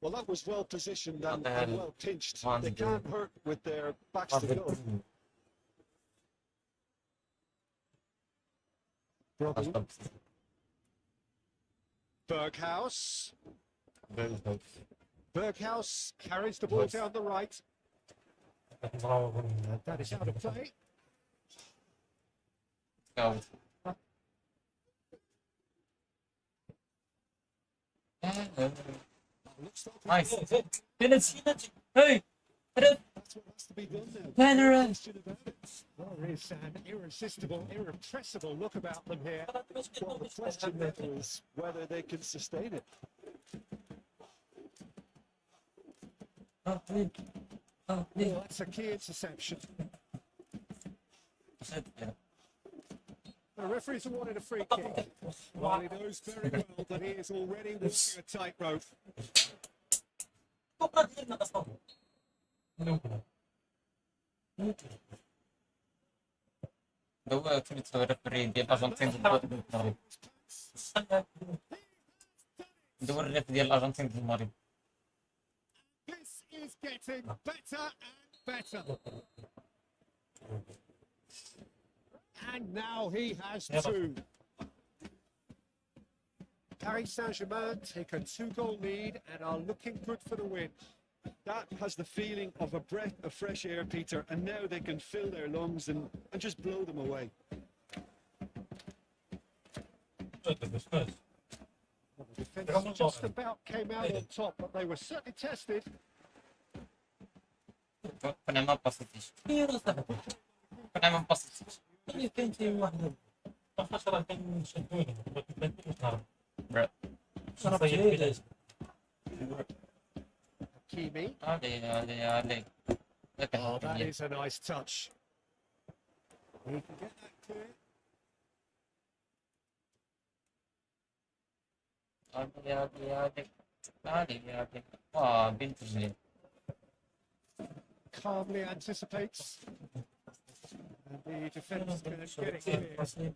S4: Well, that was well positioned and
S1: Not
S4: well pinched.
S1: one
S4: They can't hurt with their backs to goal. Brother. Berghaus. Berghaus carries the ball down the right.
S3: That is out of play.
S1: Go.
S3: Looks like
S1: Nice. Penalty. Hey.
S3: that's what has to be done now.
S1: Penalty.
S3: No question about it. Well, there is an irresistible, irrepressible look about them here.
S4: Well, the question now is whether they can sustain it.
S1: Oh, please. Oh, please.
S3: Well, that's a key interception. The referee's awarded a free kick. Well, he knows very well that he is already walking a tightrope.
S1: هو كنت ريفري ديال الارجنتين ضد المغرب. ندور الريف ديال الارجنتين ضد المغرب.
S3: This is getting better and better. And now he has two. Paris Saint-Germain take a 2-goal lead and are looking good for the win.
S4: That has the feeling of a breath of fresh air, Peter, and now they can fill their lungs and just blow them away.
S3: The defence just about came out on top, but they were certainly tested.
S1: كنا ما باصيتيش. كنا ما باصيتيش. Bro.
S3: Kimi.
S1: علي.
S3: Oh, that is a nice touch. He can get that clear.
S1: علي. بنت رجلي.
S3: Calmly anticipates. And the defence is going to get it clear.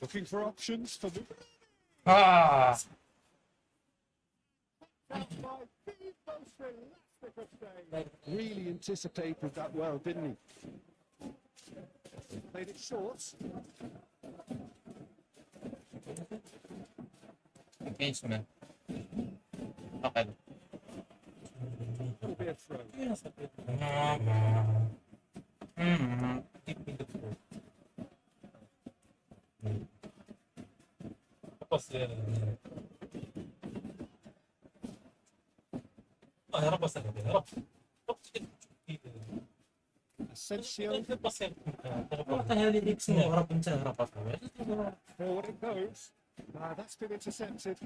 S3: Looking for options for the...
S4: Really anticipated that well, didn't he?
S3: Played it short.
S1: Against me. Okay.
S3: It'll be a throw.
S2: بس يا رب اسهل يا رب رب
S3: Asensio,
S2: انت بسيط هذه اكس هرب انت هرب
S3: forward it goes. That's been intercepted.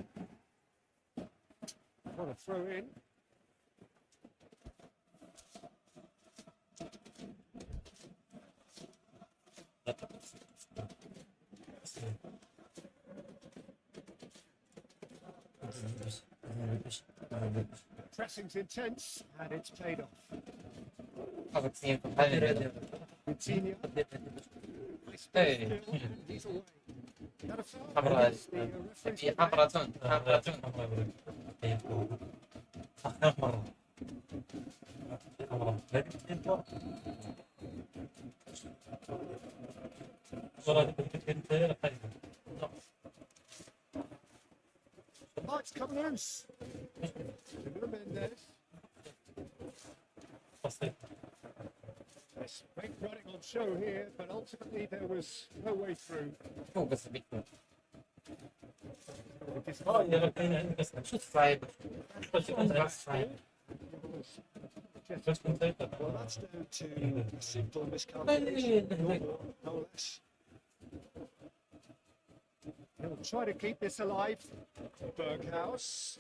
S3: What a throw in. Pressing's intense and it's paid off.
S1: Kazakhstan competitive.
S3: Coutinho,
S1: Hey.
S3: he's away. Not a foul.
S1: حمراء
S3: Yes, the referee's
S1: في
S3: got the
S1: حمرتون حمرتون
S2: آخر مرة
S3: lights come loose. Mendes. There's great running on show here, but ultimately there was no way through.
S1: شو بس بيكون
S2: شو
S1: صعب
S4: Well, that's down to a simple miscalculation. No less.
S3: He'll try to keep this alive. Berghaus.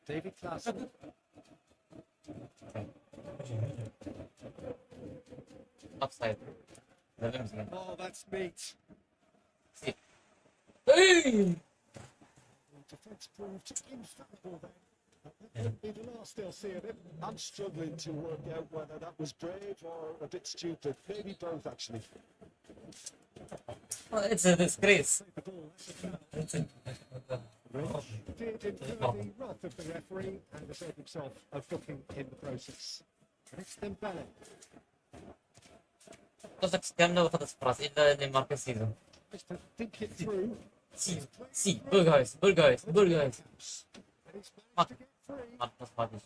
S3: David Klassen.
S1: offside لازم
S3: Oh, that's meat.
S1: Hey!
S3: Defence proved infallible then. That would be the last they'll see of it.
S4: I'm struggling to work out whether that was brave or a bit stupid. Maybe both, actually.
S1: Well, it's a disgrace.
S3: The ball, that's a foul. Did incur the wrath of the referee and assured himself of booking in the process. And it's Dembele.
S1: Kazakhstan لو خلص فرص إلا دنمارك السيزون.
S3: Just to think it through.
S1: سي بولغايز بولغايز بولغايز.
S3: And he's managed to get free.
S1: ماركوس ماركوس.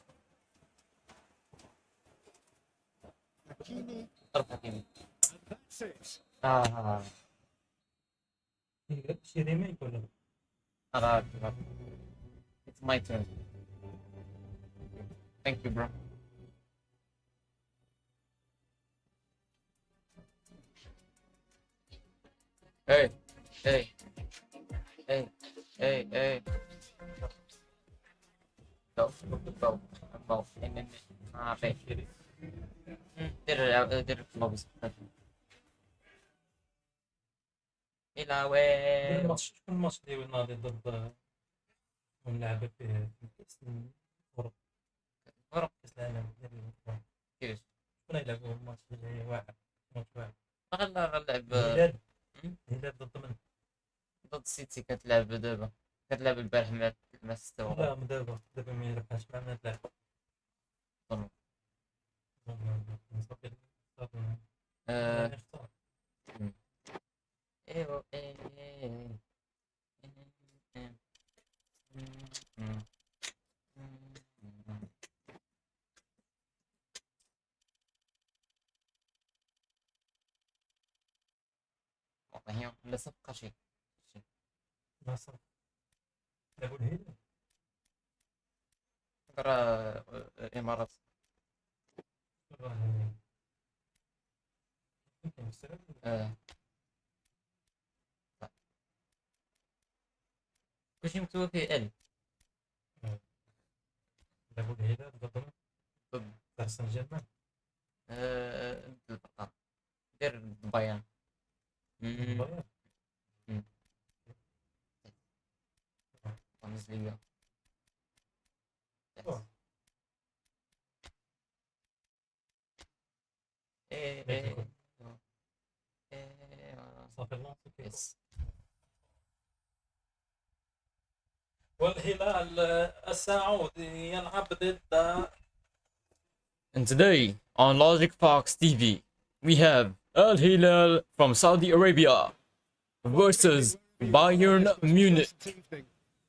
S3: Hakimi,
S1: طرف حكيمي.
S3: and that's it.
S2: شي ريميك ولا
S1: أراك. It's my turn. Thank you, bro. Hey, hey, hey, hey, hey. Go, go, go. Hey. Did close. إلى وين؟
S2: الماتش شكون الماتش اللي ناضي ضد ونلعب في كاس الأوروب
S1: فرق
S2: كاس العالم ديال الكرة.
S1: كيفاش؟
S2: شكون يلعبوا الماتش اللي واحد ماتش واحد
S1: غنلعب
S2: الهلال ضد من
S1: ضد السيتي كتلعب دابا كتلعب البارح مع ستة
S2: لا دابا ما يربحش معنا تلعب
S1: ظنوا.
S2: صافي نختار
S1: ايوا والله لا صفقة شي
S2: ما صافي لعبوا الهلال
S1: راه الامارات كلشي مكتوب فيه ال
S2: لعبوا الهلال ضد باريس سان جيرمان
S1: البقرة دير البيان
S2: البايرن
S1: بوندسليغا ايه
S2: صافي لونسي
S1: يس
S2: والهلال السعودي يلعب ضد
S1: And today on LogicFox TV, we have Al Hilal from Saudi Arabia versus Bayern Munich.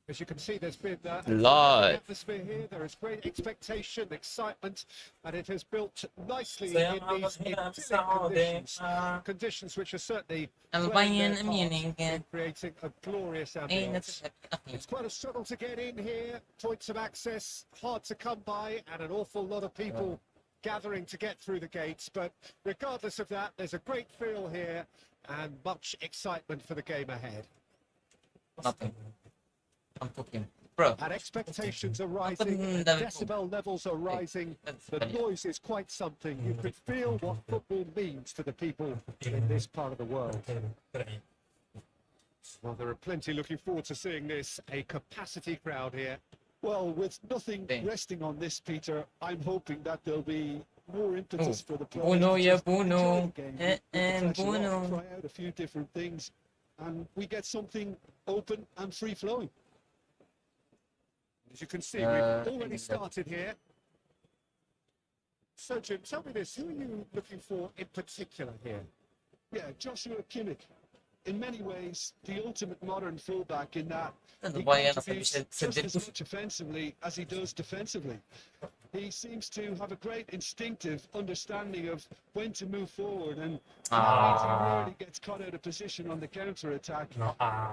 S3: As you can see, there's been a
S1: Lot.
S3: atmosphere here. There is great expectation, excitement, and it has built nicely
S2: زي
S3: in
S2: ما
S3: these
S2: هنا
S3: idyllic
S2: مسعودة
S3: conditions. Conditions which are certainly
S1: الباين
S3: playing their part
S1: meaning
S3: in creating a glorious
S1: أين
S3: ambience.
S1: تذهب أخي؟
S3: It's quite a struggle to get in here. Points of access hard to come by, and an awful lot of people gathering to get through the gates. But regardless of that, there's a great feel here and much excitement for the game ahead.
S1: Nothing. I'm talking. Bro.
S3: And expectations are rising, and
S1: David.
S3: decibel levels are rising.
S1: That's
S3: The
S1: funny.
S3: noise is quite something. You can feel what football means to the people in this part of the world. Well, there are plenty looking forward to seeing this. A capacity crowd here.
S4: Well, with nothing
S1: Dang.
S4: resting on this, Peter, I'm hoping that there'll be more impetus for the players
S1: Bruno,
S4: to
S1: yeah,
S4: just enjoy
S1: Bruno.
S4: the game, get the pressure off,
S1: Bruno.
S4: try out a few different things, and we get something open and free-flowing.
S3: As you can see, we've already
S1: England.
S3: started here. So, Jim, tell me this. Who are you looking for in particular here?
S4: Yeah, Joshua Kimmich, in many ways, the ultimate modern fullback in that he
S1: الباين
S4: contributes
S1: أصلا
S4: just as
S1: سددت.
S4: much offensively as he does defensively. He seems to have a great instinctive understanding of when to move forward, and that means he rarely gets caught out of position on the counter-attack.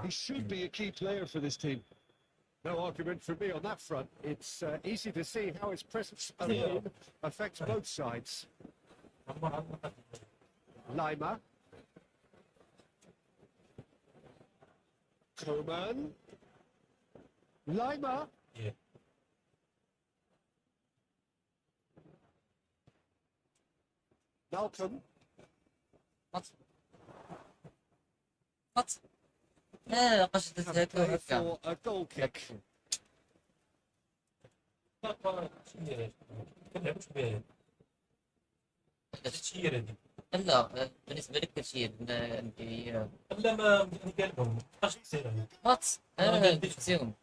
S4: He should be a key player for this team.
S3: No argument from me on that front. It's easy to see how his presence alone affects both sides. Lima. Coman. Lima.
S2: Yeah.
S3: Malcolm.
S1: Wat? Wat? لا قصد
S3: Have a play
S1: هكا.
S3: for a goal kick.
S1: لا بالنسبة لك كثير انت
S2: لا ما قلبهم اش تصير
S1: وات شفتيهم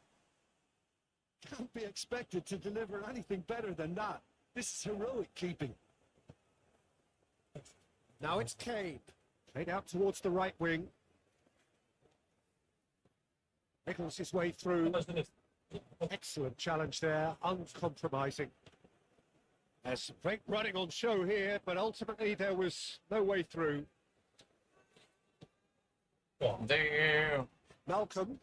S3: Can't be expected to deliver anything better than that. This is heroic keeping. Now it's Kane. Played out towards the right wing. Nichols his way through. Excellent challenge there, uncompromising. There's some great running on show here, but ultimately there was no way through.
S1: Damn.
S3: Malcolm.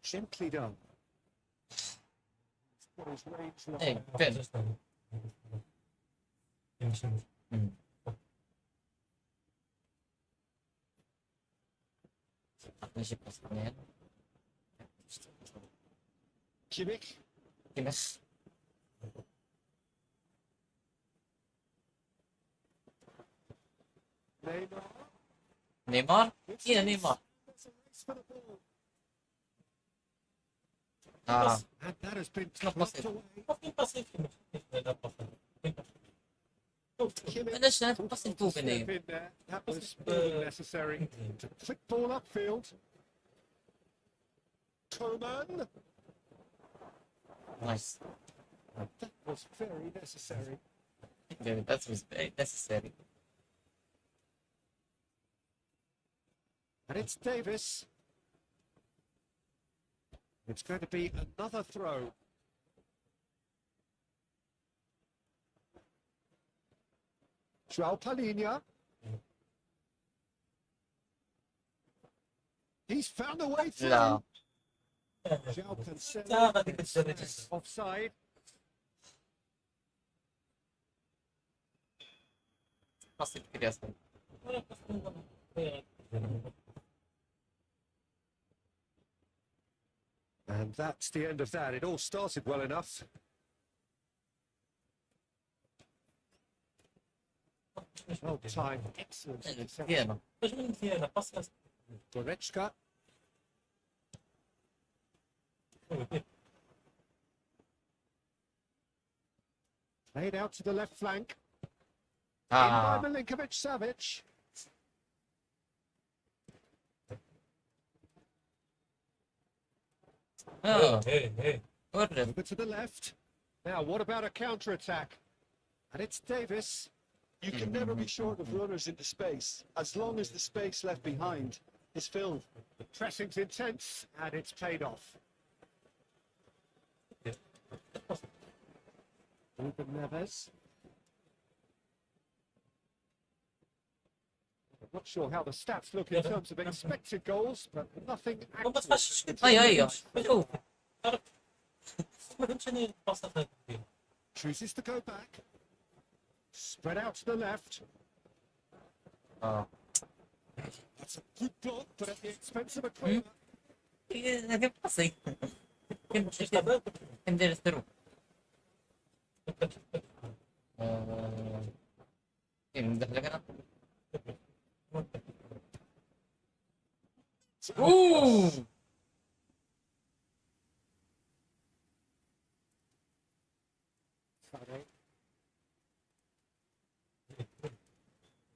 S3: Gently done. What is range like?
S1: Hey, Ben. ماشي بس اثنين
S3: Kimmich.
S1: بس
S3: Neymar.
S1: نيمار يا نيمار
S3: There's a race for the ball.
S1: اه
S3: And that has been
S1: not
S3: clubbed
S1: possible.
S3: away. Kimmich.
S1: علاش انا
S3: Forced
S1: تبصي
S3: to
S1: تو
S3: step
S1: بني
S3: in there. That was more than necessary to flick ball upfield. Coman.
S1: نايس
S3: That was very necessary.
S1: that was very necessary
S3: And it's Davis. It's going to be another throw. João Palhinha. He's found a way through.
S1: لا
S3: João Cancelo.
S2: هذيك
S3: It's
S2: الدرجة.
S3: offside.
S1: بسيط كده اصلا
S3: And that's the end of that. It all started well enough. Well timed. Excellent. interception.
S1: كده
S3: Goretzka. Played out to the left flank. In by
S1: اه
S3: Milinkovic Savic.
S1: اه
S2: hey.
S1: ورد
S3: Over to the left. Now, what about a counter attack? And it's Davis.
S4: You can never be short of runners into space, as long as the space left behind is filled.
S3: The pressing's intense, and it's paid off. Ruben Neves. I'm not sure how the stats look in terms of expected goals, but nothing
S2: No bo
S3: actual.
S2: twarz się
S1: Oj, oj, oj. Tu.
S2: wykończenie ostatniego.
S3: Chooses to go back. Spread out to the left.
S1: O.
S3: That's a good block, but at the expense of a corner.
S1: Che passi? Che deve essere tu? Film della
S3: Sané.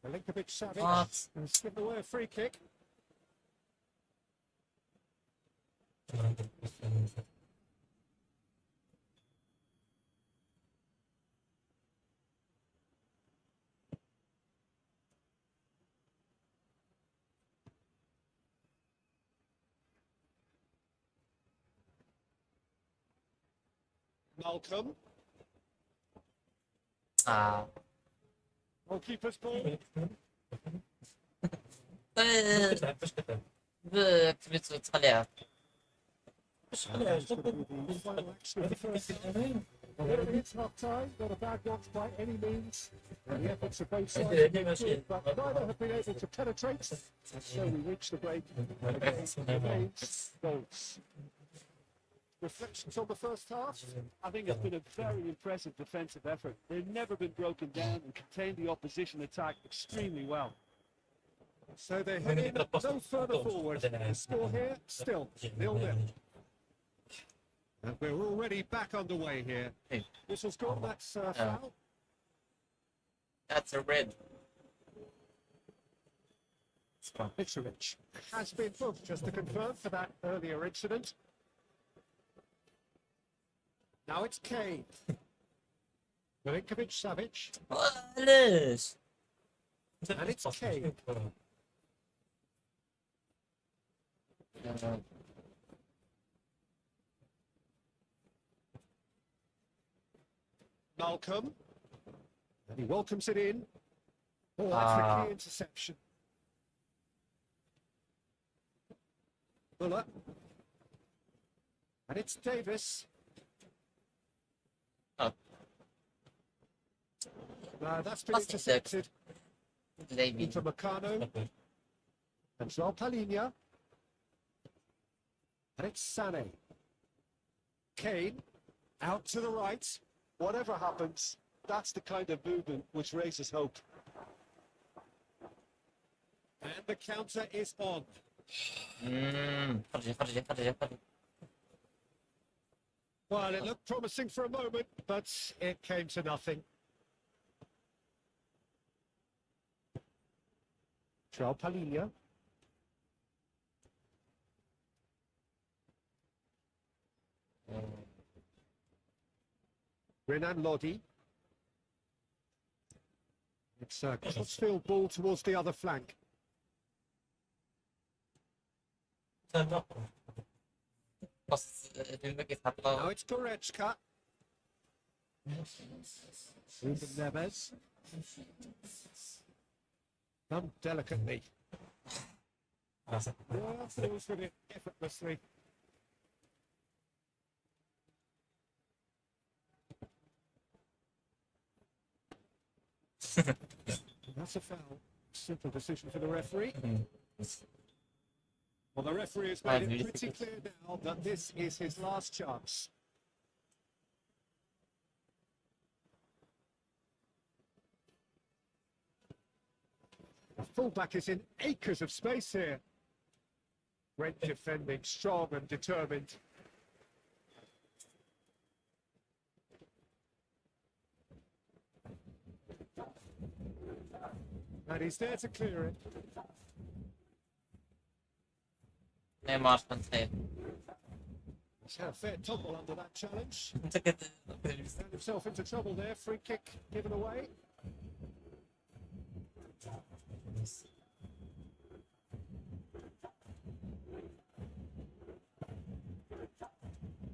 S3: Milinkovic Savic
S1: What?
S3: has given away a free kick. Malcolm.
S1: Ah.
S3: Goalkeeper's ball.
S1: Jak sobie co calea.
S3: That's going to be the final action of the first half. Well, it's half time, not a bad one by any means. The efforts of both sides have been good, but neither have been able to penetrate. And so we reach the break. Remains goals. Reflections on the first half?
S4: I think it's been a very impressive defensive effort. They've never been broken down and contained the opposition attack extremely well.
S3: So they head in no further forward. The score here, still 0-0. And we're already back underway here.
S1: Hey.
S3: This has got that foul.
S1: That's a red.
S3: Mitrovic has been booked, just to confirm, for that earlier incident. Now it's Kane. Milinkovic Savic.
S1: Ależ!
S3: And it's Kane. Malcolm. And he welcomes it in. Oh, that's the key interception. Muller. And it's Davis.
S1: Oh.
S3: That's been
S1: That's
S3: intercepted
S1: Maybe.
S3: into Meccano. And João Palhinha. And it's Sané. Kane. Out to the right.
S4: Whatever happens, that's the kind of movement which raises hope.
S3: And the counter is on.
S1: Chodźcie.
S3: Well, it looked promising for a moment, but it came to nothing. João Palhinha. Renan Lodi. It's a crossfield ball towards the other flank.
S1: Filmek jest
S3: Now
S1: hatlowy.
S3: it's Goretzka. Ruben Neves. Done delicately. Yeah, falls with it effortlessly. That's a foul. Simple decision for the referee. Well, the referee has made it pretty clear now that this is his last chance. The fullback is in acres of space here. Great defending, strong and determined. And he's there to clear it.
S1: Nie masz pan sobie.
S3: He's had a fair tumble under that challenge.
S1: Czekaj,
S3: Found himself into trouble there. Free kick given away.
S2: Nice.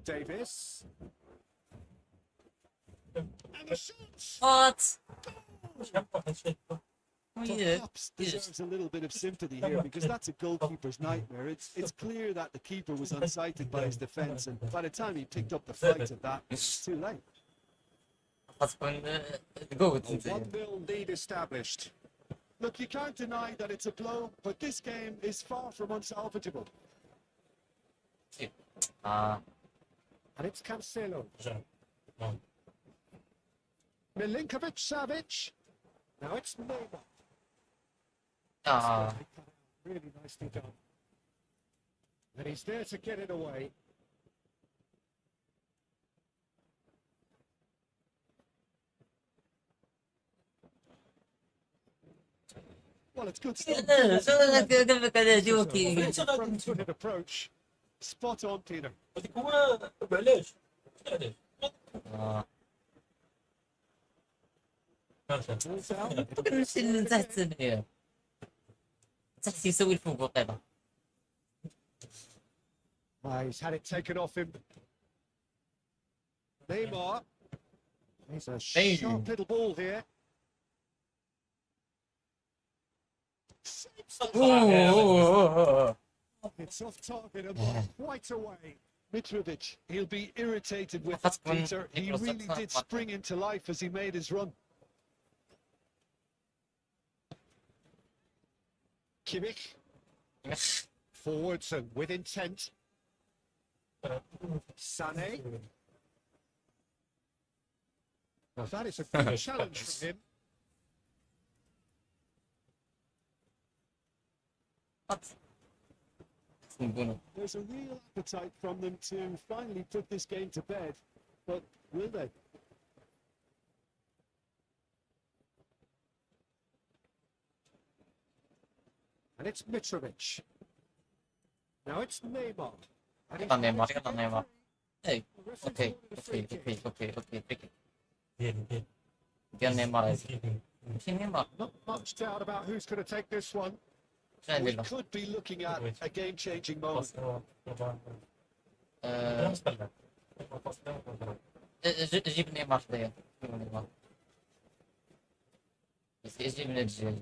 S3: Davis. And the shots!
S1: What?
S4: Perhaps deserves a little bit of sympathy here because that's a goalkeeper's nightmare. It's clear that the keeper was unsighted by his defence, and by the time he picked up the flight of that, it's too late.
S1: خاصكم تقوت
S3: A 1-0 lead established. Look, you can't deny that it's a blow, but this game is far from unsalvageable.
S1: اه
S3: And it's Cancelo.
S2: No.
S3: Milinkovic Savic. Now it's Neymar.
S1: اه
S3: Really nicely done. And he's there to get it away. Well, it's good stuff.
S1: قلبك على جوكي
S3: Front-footed approach. Spot on, Peter.
S2: هذيك هو علاش؟ علاش؟
S1: اه
S3: Balls out.
S1: وش اللي تحت هنا تحت يسوي الفوق وقيله
S3: He's had it taken off him. Neymar. He's a
S1: Hey.
S3: sharp little ball here. Saves the- It's off target and quite away.
S4: Mitrovic, he'll be irritated with
S1: That's
S4: that, Peter.
S1: one-
S4: He
S1: it was
S4: really
S1: a-
S4: did spring into life as he made his run.
S3: Kimmich. Forwards and with intent. Sané. Now that is a good challenge from him.
S4: There's a real appetite from them to finally put this game to bed, but will they?
S3: And it's Mitrovic. Now it's Neymar. And he's
S1: يلا نيمار
S3: managed to
S1: يلا
S3: get
S1: نيمار
S3: free.
S1: اي
S3: The referee's
S1: اوكي
S3: awarded a free
S1: اوكي
S3: kick.
S1: اوكي اوكي اوكي اوكي
S2: ديال
S1: ديال نيمار ماشي نيمار
S3: Not much doubt about who's going to take this one.
S1: شنو
S4: We
S1: ندير له
S4: could be looking at a game-changing moment.
S1: جيب نيمار شويه جيب نيمار بس جيب من الدجاج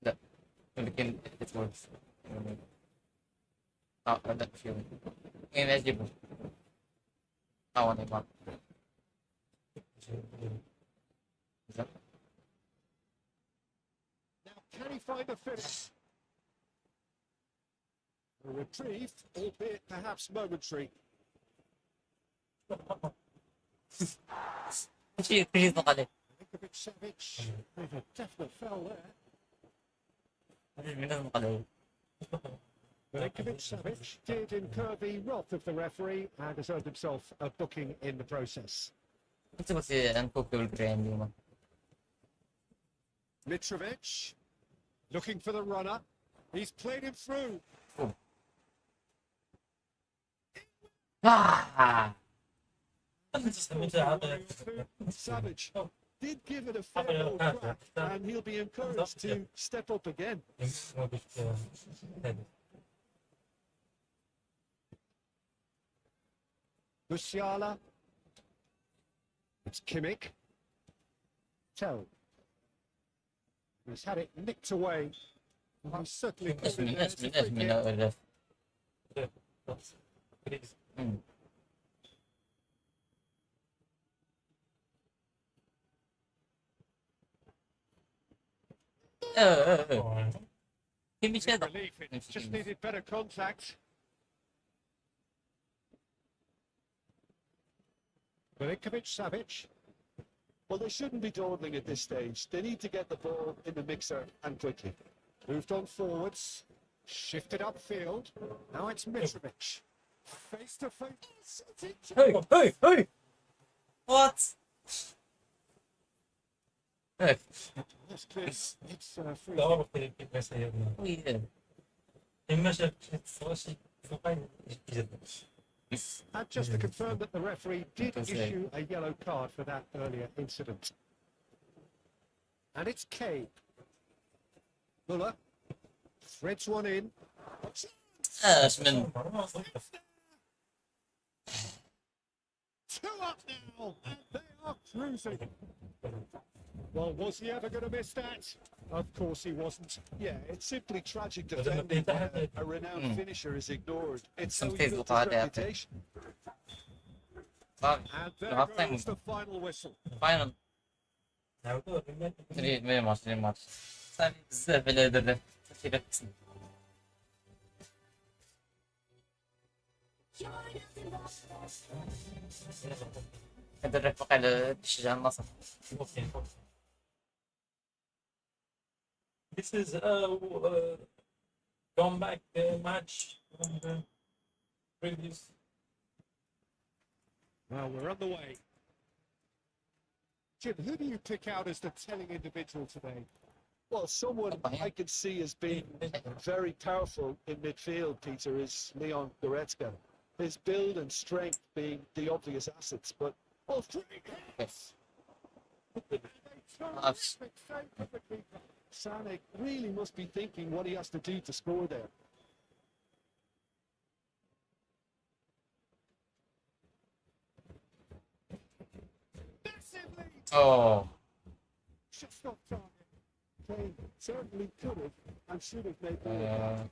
S1: لا ولكن it works اه لا شوف ايه ما جيبه هو نيمار زين.
S3: Now, can he find a finish? A reprieve, albeit perhaps momentary.
S1: ماشي يطلق عليه
S3: Milinkovic Savic with a definite foul there.
S1: من يطلق عليه
S3: Milinkovic Savic did incur the wrath of the referee and deserved himself a booking in the process.
S1: انت بس انكوكي والجرين اليوم
S3: Mitrovic looking for the runner. He's played him through.
S4: Savage did give it a fair old crack, and he'll be encouraged to step up again.
S3: Musiala. It's Kimmich. Tell. He's had it nicked away. He's certainly
S1: ايش
S3: given
S1: من
S3: it
S1: ايش
S3: as
S1: من
S3: a
S1: ايش
S3: free
S1: من
S3: kick.
S1: الرف كيف هذا
S3: Relief, it just needed better contact. Milinkovic Savic.
S4: Well, they shouldn't be dawdling at this stage. They need to get the ball in the mixer and quickly.
S3: Moved on forwards. Shifted upfield. Now it's Mitrovic. Face to face.
S1: hey what
S3: That's clear. It's free kick. And just to confirm that the referee did
S1: Because,
S3: issue a yellow card for that earlier incident. And it's Kane. Muller threads one in.
S1: ايش من
S3: Two up now, and they are cruising. Well, was he ever going to miss that? Of course he wasn't.
S4: Yeah, it's simply tragic
S2: But then
S4: defending
S2: the-
S4: when a renowned finisher is ignored. It's how
S1: Some
S4: he
S1: things
S4: built
S1: will
S4: his
S1: hard happen.
S4: reputation.
S1: طيب
S3: And
S1: لو
S3: there
S1: هالتايم
S3: goes the final whistle.
S1: فاينل
S2: Now go, remember.
S1: 3 ماتش 3 ماتش صافي بزاف على هذا الرف شي رف هذا الرف وقع تشجع النصر.
S2: Okay. This is comeback match from the previous.
S3: Well, we're on the way. Jim, who do you pick out as the telling individual today?
S4: Well, someone I can see as being very powerful in midfield, Peter, is Leon Goretzka. His build and strength being the obvious assets, but
S3: Oh, three hits!
S1: Nice.
S3: Terrific save from the keeper.
S4: Sanek really must be thinking what he has to do to score there.
S3: Massive lead!
S1: اوه
S3: Just off target.
S4: Kane certainly could have and should have made more of that.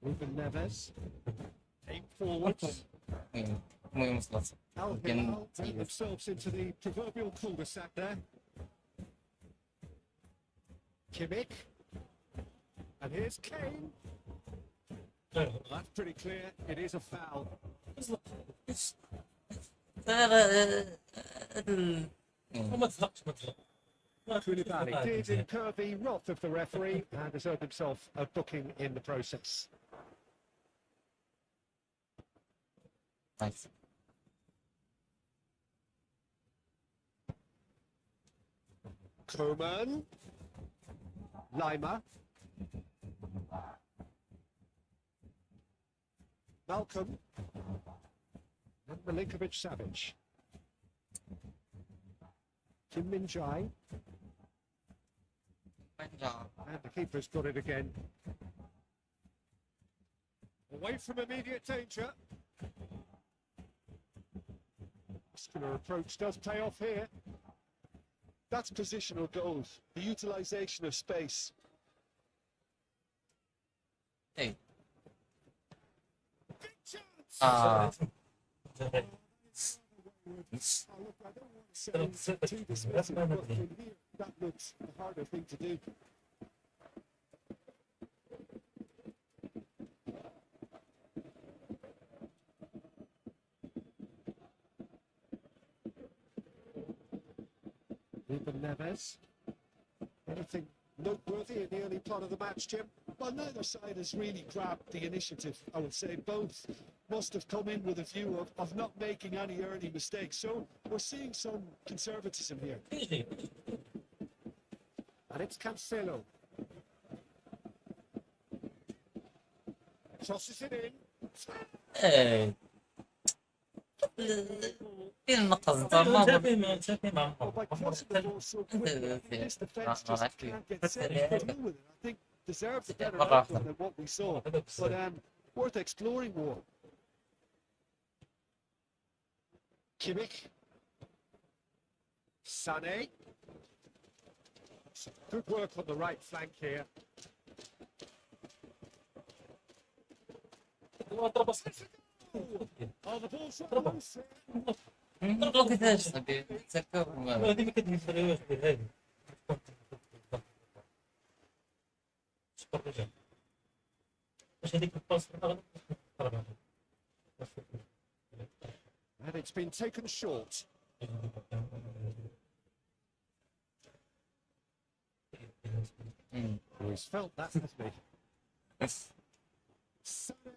S3: Ruben Neves. Aim forwards.
S1: المهم وصلت
S3: Al
S1: يمكن
S3: Hilal turn themselves into the proverbial cul-de-sac there. Kimmich. And here's Kane. That's pretty clear. It is a foul.
S2: وما تزهقش ما تزهقش.
S3: Koulibaly did incur the wrath of the referee and has earned himself a booking in the process.
S1: نايس
S3: Koeman. Lima. Malcolm. And Milinkovic-Savic. Kim Min-jae. And the keeper's got it again. Away from immediate danger. Muscular approach does pay off here.
S4: That's positional goals, the utilisation of space.
S1: اي
S3: Big chance!
S1: اه
S3: Oh, look, I don't want to say too dismissive, but in here, that looks the harder thing to do. Ruben Neves. Anything noteworthy in the early part of the match, Jim?
S4: Well, neither side has really grabbed the initiative, I would say. Both must have come in with a view of not making any early mistakes. So we're seeing some conservatism here.
S3: And it's Cancelo. Tosses it in.
S1: اي فين النقص ما
S2: شافي مع
S4: Well, by crossing the ball so quickly, this defence just can't get set to deal with it. I think deserved a better outcome than what we saw. But worth exploring more.
S3: Kimmich. Sané. Some good work on the right flank here. Oh, the ball's not loose here.
S1: نطلق كيفاش صاحبي تسكر
S2: هذه ما كتنفعوش بهذه شكرا رجع واش هذيك الباس
S3: And it's been taken short. Oh, he's felt that, hasn't he? Sané.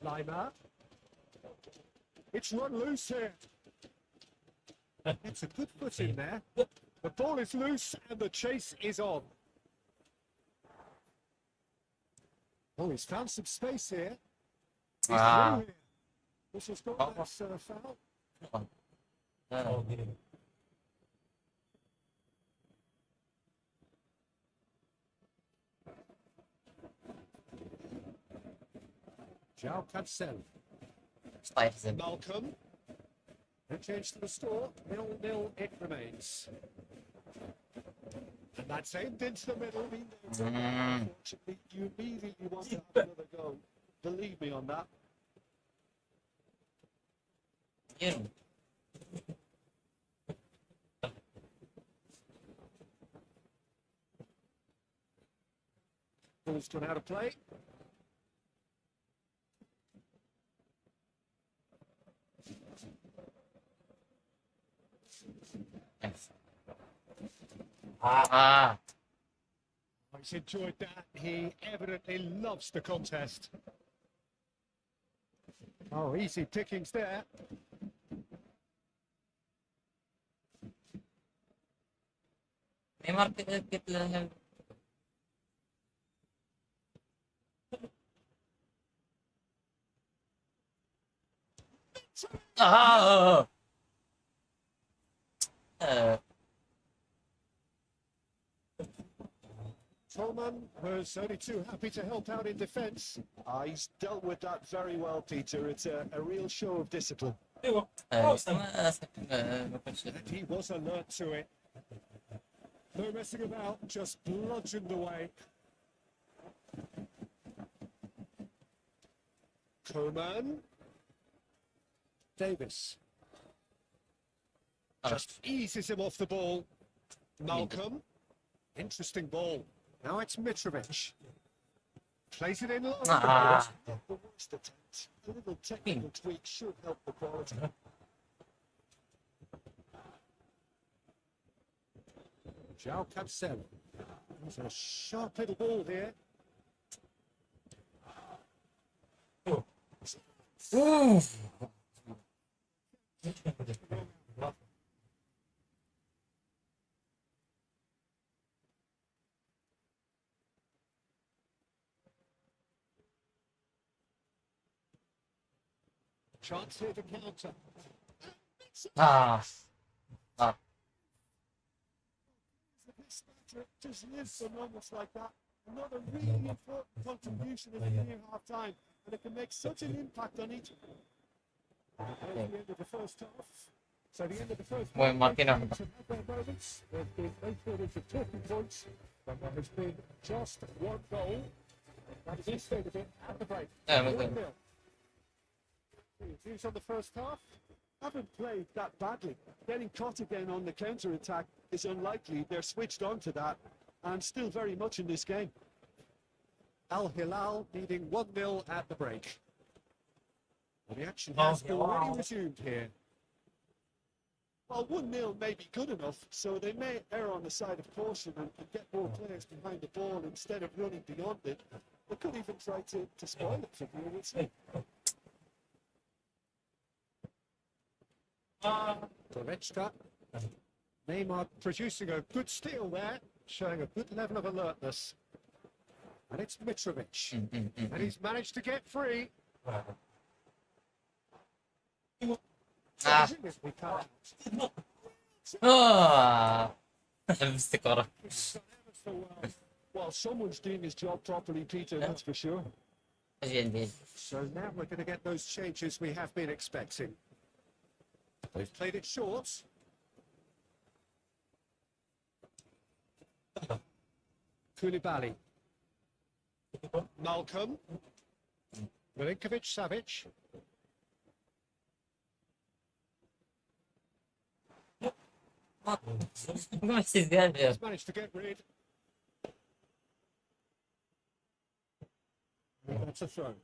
S3: Lima. It's run loose here. It's a good foot in there. The ball is loose and the chase is on. Oh, he's found some space here. He's
S1: Ah.
S3: through here. This has got
S1: Oh.
S3: that foul.
S2: Oh, yeah.
S3: João Cancelo.
S1: Slides him.
S3: Malcolm. And change to the store. 0-0 it remains. And that's aimed into the middle. Unfortunately, you immediately want to have another go. Believe me on that.
S1: Yeah.
S3: Ball's gone out of play.
S1: Thanks. Ah.
S3: He's enjoyed that. He evidently loves the contest. Oh, easy pickings there.
S1: Neymar get him. Ah.
S3: Tolman was only too happy to help out in defence. He's dealt with that very well, Peter. It's a real show of discipline. And he was alert to it. No messing about, just bludgeoned away. Coman. Davis. Just eases him off the ball. Malcolm. Interesting ball. Now it's Mitrovic. Plays it in low.
S1: Ah.
S3: Not the worst attempt. A little technical tweak should help the quality. João Cancelo. There's a sharp little ball here.
S1: Ooh.
S3: Chance here to counter.
S1: Ah. Ah.
S3: This batter just lives for moments like that. Another really important contribution at the near half time, and it can make such an impact on each. At the end of the first half. So the end of the first
S1: Well,
S3: half,
S1: marking up.
S3: there's been 8 minutes of talking points, but there has been just one goal. That is the state of it at the break.
S1: Yeah, but
S3: 1-0. Views on the first half haven't played that badly. Getting caught again on the counter attack is unlikely. They're switched on to that and still very much in this game. Al Hilal leading 1-0 at the break. Well, the action has already resumed here. Well, 1-0 may be good enough, so they may err on the side of caution and get more players behind the ball instead of running beyond it. They could even try to spoil it from here, we'll see. Goretzka. Neymar producing a good steal there, showing a good level of alertness. And it's Mitrovic. And he's managed to get free.
S1: Ah. Ah. Missed the corner.
S3: Well, someone's doing his job properly, Peter, that's for sure.
S1: Indeed.
S3: So now we're going to get those changes we have been expecting. They've played it short. Koulibaly. Malcolm. Milinkovic-Savic.
S1: What? What's his guy there?
S3: He's managed to get rid. That's a throw.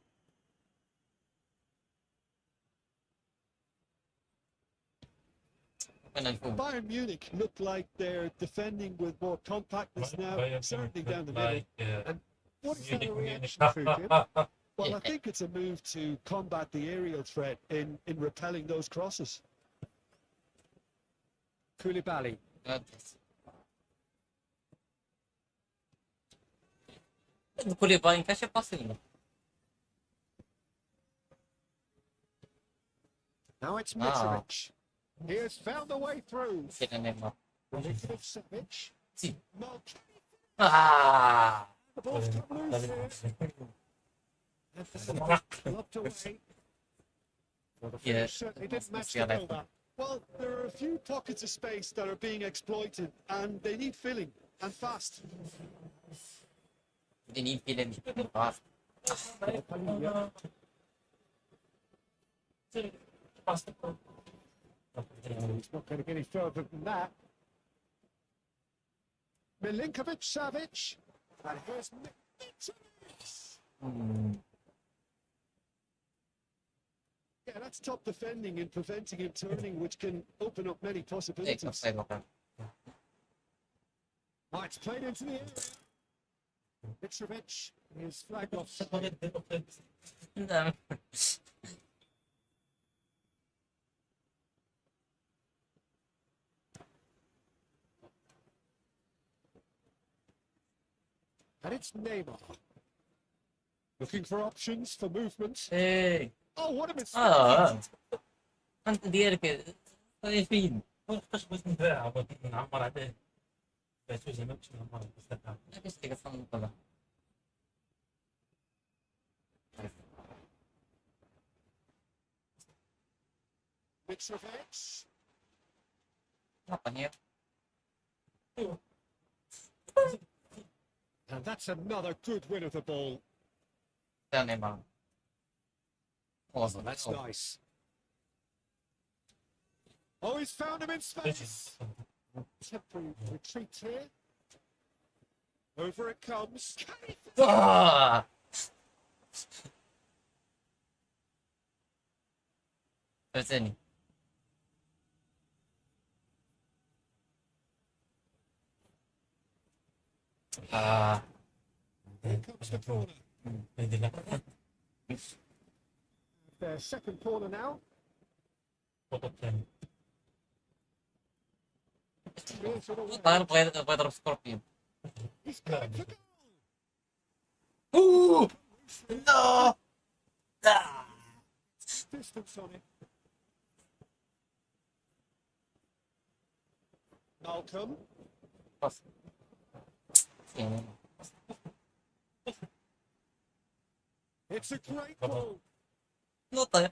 S3: Bayern Munich look like they're defending with more compactness now, certainly down the middle. And what is that a reaction to, Kim? Well, I think it's a move to combat the aerial threat in repelling those crosses. Koulibaly.
S1: Dukuli pa rin kasi possible.
S3: Now it's
S1: Ah.
S3: Mitrovic. He has found a way through.
S1: Sila Neymar.
S3: Mitrovic, Savic.
S1: Si.
S3: Malk.
S1: Ah!
S3: The ball's come loose here. Locked away. Well, the
S1: Yeah,
S3: finish certainly
S1: must-
S3: didn't
S1: must
S3: match
S1: be
S3: the
S1: alive.
S3: build-up.
S4: Well, there are a few pockets of space that are being exploited, and they need filling, and fast.
S1: They need feeling fast.
S3: He's not going to get any further than that. Milinkovic, Savic. And here's Mitrovic.
S4: Yeah, that's top defending and preventing him turning, which can open up many
S1: Take
S4: possibilities.
S1: offside locker.
S3: Oh, it's played into the area. Mitrovic is flagged off.
S1: No.
S3: And it's Neymar. Looking for options for movement.
S1: Hey!
S3: Oh, what a mistake.
S1: Ah! انت ديالك فين؟
S2: خش بس نباع نعمر عليه بس زي ما كنت نعمر بس
S1: ليش تقسم طلع؟
S3: Mitrovic.
S1: Nothing here.
S3: And that's another good win of the ball.
S1: Tell Neymar. Awesome.
S3: That's nice. Oh, he's found him in space. Temporary retreat here. Over it comes.
S1: Ah! Listen. Ah.
S3: Here comes the corner. Their second corner now. Clears it away.
S1: طاير بغى يضرب سكوربيون.
S3: He's going for goal.
S1: Ooh! No! Ah!
S3: Distance on it. Malcolm.
S1: Pass. Yeah.
S3: It's a great ball.
S1: No طاير.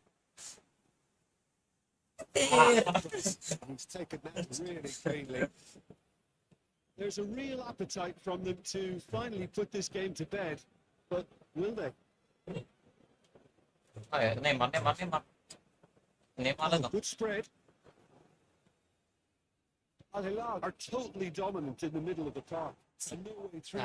S3: He's taken that really cleanly.
S4: There's a real appetite from them to finally put this game to bed, but will they?
S1: Neymar. Neymar lang.
S3: Good spread. Al Hilal are totally dominant in the middle of the park. And no way through.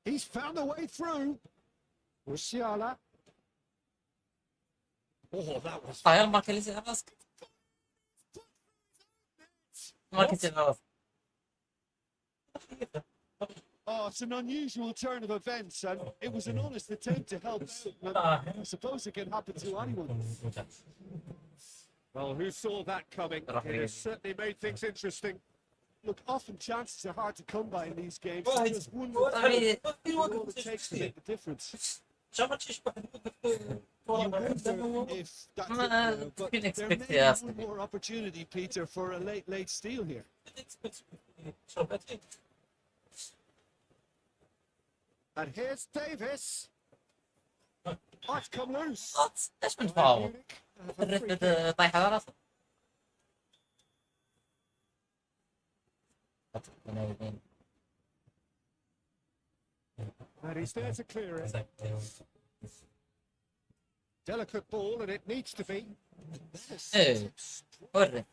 S3: He's found a way through. Musiala. Oh, that was
S1: طاير ما كان يصير راسك. ما كان يصير راسك.
S4: Oh, it's an unusual turn of events, and it was an honest attempt to help out. But I suppose it can happen to anyone.
S3: well. Who saw that coming? It has certainly made things interesting.
S4: Look, often chances are hard to come by in these games.
S2: Right.
S4: Just one
S1: I mean,
S4: all it takes to make the difference.
S2: شو ما تشوف
S4: You wonder if that's it now, but
S1: didn't
S4: there
S1: expect
S4: may
S1: the
S4: be
S1: ask.
S4: one more opportunity, Peter, for a late steal here.
S3: And here's Davis. Oh, it's come loose.
S1: Wat? ايش من
S3: Bayern
S1: فاول؟
S3: Munich have a free kick.
S1: طايح على راسه.
S3: And he's there to clear it. Delicate ball, and it needs to be.
S1: ايه وري.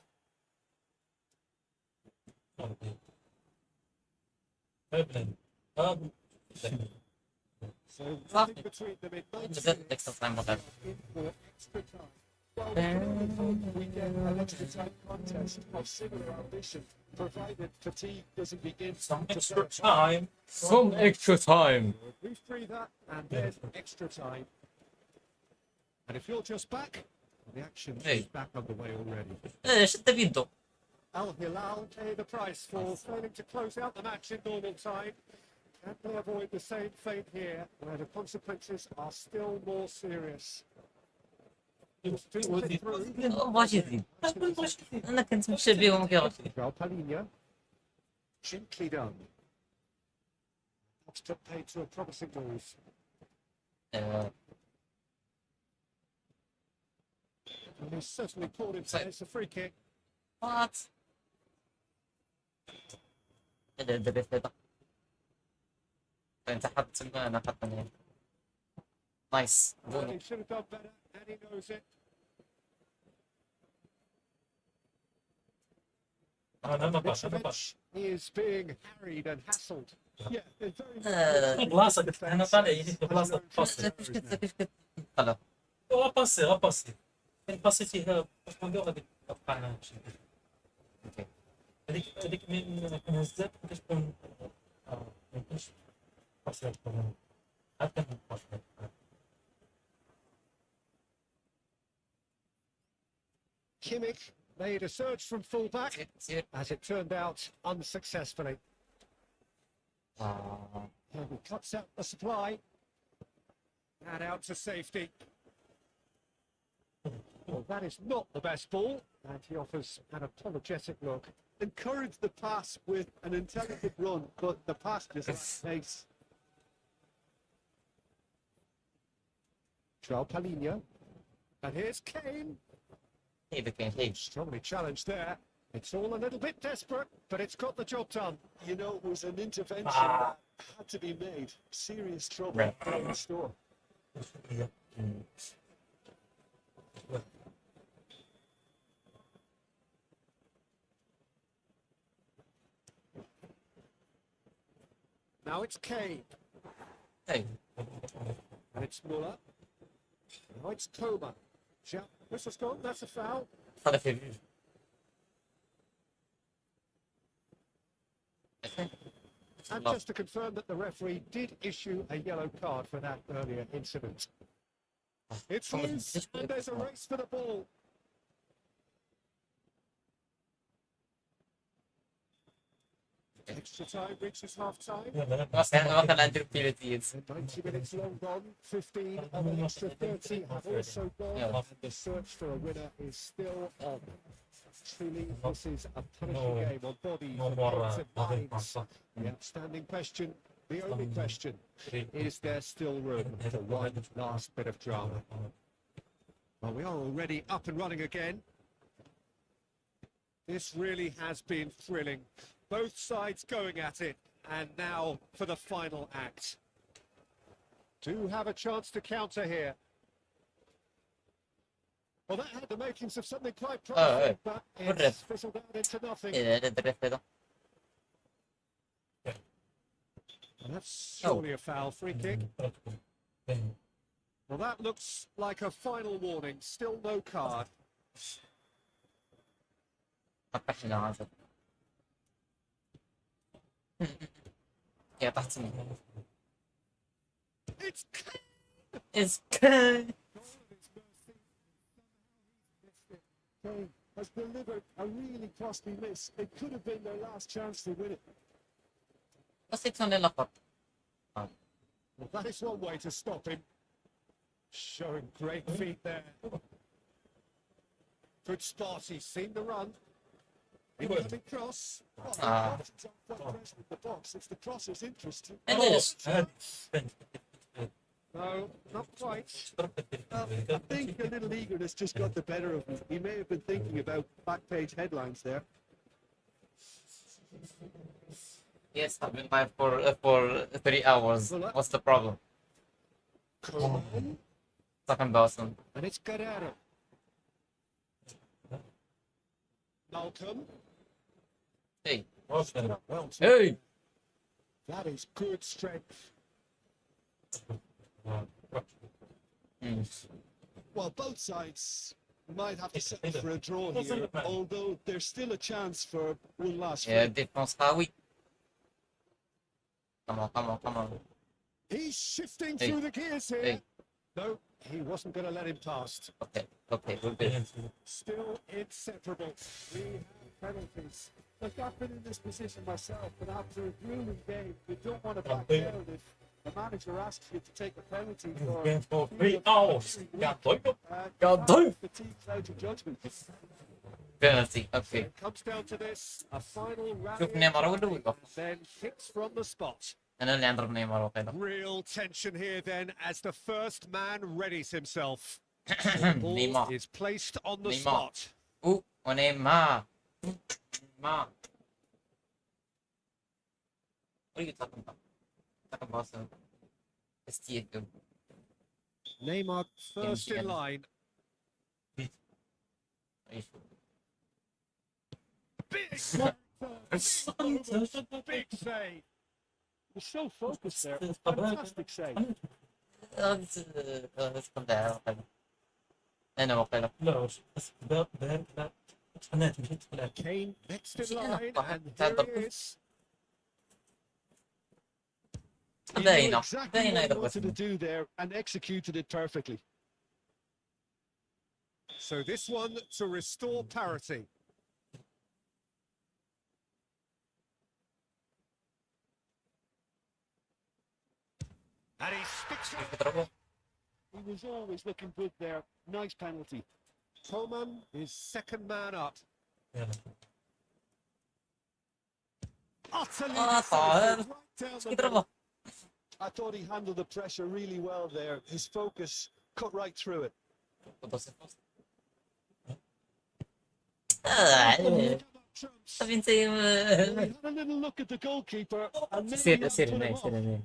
S3: So nothing between them in 90
S1: نزلت
S3: minutes
S1: اكسترا تايم وقت.
S3: in for extra time. Well, we get an extra time contest of similar ambition, provided fatigue doesn't begin
S2: Some
S3: to
S2: extra
S3: bear down.
S2: time.
S1: Some extra time.
S3: Brief breather, and then extra time. And if you're just back, The action
S1: Hey.
S3: is back underway already.
S1: ايش انت بيدو؟
S3: Al Hilal pay the price for failing to close out the match in normal time. Can they avoid the same fate here, where the consequences are still more serious?
S1: باش يزيد. انا كنت مشى بيه وما كيعرفش.
S3: João Palhinha. Gently done. That's to pay to a promising move. And he's certainly pulled him. It's a free kick.
S1: وات هذا الدبث هذا انت حط سما انا حط هنا نايس
S3: Well, he should have done better, and he knows it. Mitrovic is being harried and hassled. Yeah, it's very
S2: بلاصة قلت انا طالع يدي في بلاصة باسي
S1: كيف كنت خلاص
S2: غاباسي كان باسيتيها باسكو غادي تبقى انا شي
S1: اوكي
S2: هذيك من هزات كنت تكون ما يمكنش باسي عاد كان باسي
S3: Kimmich made a surge from fullback,
S1: سير
S3: as it turned out unsuccessfully. And he cuts out the supply. And out to safety. Well, that is not the best ball, and he offers an apologetic look.
S4: Encourage the pass with an intelligent run, but the pass just lacks pace.
S3: João Palhinha. And here's Kane.
S1: هي بكين هي
S3: Strongly challenged there. It's all a little bit desperate, but it's got the job done.
S4: You know, it was an intervention that had to be made. Serious trouble
S1: Right.
S4: in store.
S3: Now it's Kane.
S1: هي
S3: And it's Muller. Now it's Comer. Whistle's gone. That's a foul.
S1: هذا في
S3: And just to confirm that the referee did issue a yellow card for that earlier incident. It's loose, and there's a race for the ball. Extra time reaches half time.
S1: ما كان عندي البيلوتيز
S3: 90 minutes long gone, 15 of an extra 30 have also gone,
S1: Yeah.
S3: and the search for a winner is still on. Truly, this is a punishing game on bodies and heads and minds. The outstanding question, the only question, is there still room for one last bit of drama? Well, we are already up and running again. This really has been thrilling. Both sides going at it, and now for the final act. Do have a chance to counter here. Well, that had the makings of something quite promising, but it's fizzled out into nothing.
S1: هذا الدبث هذا
S3: And that's surely a foul free kick. Well, that looks like a final warning. Still no card.
S1: ما طحنا هذا يا تحت سمي
S3: It's
S1: It's
S3: Kane has delivered a really costly miss. It could have been their last chance to win it.
S1: بس يتسون لقط
S3: Well, that is one way to stop him. Showing great feet there. Good spot. He's seen the run. Incoming cross.
S1: Ah.
S3: It's quite pressed with the box. If the cross is interesting.
S1: It is.
S3: No, not quite.
S4: I think a little eagerness just got the better of him. He may have been thinking about back page headlines there.
S1: Yes, I've been live for 3 hours. What's the problem?
S3: Coleman,
S1: Second Boston.
S3: and it's Guerrero. Malcolm.
S1: Hey.
S3: Well, too.
S1: Hey.
S3: That is good strength.
S4: Well, both sides might have to settle for a draw here, although there's still a chance for one last
S1: Yeah,
S4: frame.
S1: défense قوي. Come on.
S3: He's shifting
S1: Hey.
S3: through the gears here.
S1: Hey.
S3: No, he wasn't going to let him past.
S1: Okay, okay, we're good.
S3: Still inseparable. We have penalties. Look, I've been in this position myself, but after a grueling game, you don't want to back down if the manager asks you to take a penalty for
S2: Game for 3 hours. Ja, doido.
S1: Ja, doei.
S3: fatigue clouds your judgment.
S1: Penalty, okay.
S3: It comes down to this, a final
S1: Shوف
S3: rally,
S1: نيمار هو اللي وقف.
S3: then kicks from the spot.
S1: انا اللي نضرب نيمار وكذا.
S3: Real tension here then as the first man readies himself.
S1: نيمار.
S3: Is placed on the
S1: Neymar.
S3: spot.
S1: ونيمار. نيمار. What are you talking about? Talking about some STF.
S3: Neymar first in
S1: Indiana.
S3: line.
S1: Are you sure?
S3: Big big save. You're so focused there. Fantastic save.
S1: let's come down. انا وقيلا.
S2: لا بس لا تقنعت مشيت تقنعت.
S3: Kane next in
S1: Shit,
S3: line,
S1: fuck.
S3: and
S1: That
S3: here he
S1: double.
S3: is. He knew
S1: باينة
S3: exactly
S1: باينة
S3: what he
S1: إذا
S3: wanted to
S1: بس.
S3: do there and executed it perfectly. So this one to restore parity. And he sticks it.
S1: يضربه.
S3: He was always looking good there. Nice penalty. Coman is second man up.
S2: يلا.
S3: Utterly
S1: طاهر.
S3: decisive, right down the
S1: يضربه.
S3: middle. I thought he handled the pressure really well there. His focus cut right through it.
S1: بص بص.
S3: Trumps.
S1: طب انت
S3: He had a little look at the goalkeeper and maybe
S1: سير
S3: that
S1: سير
S3: put him
S1: هنا
S3: off.
S1: سير هنا.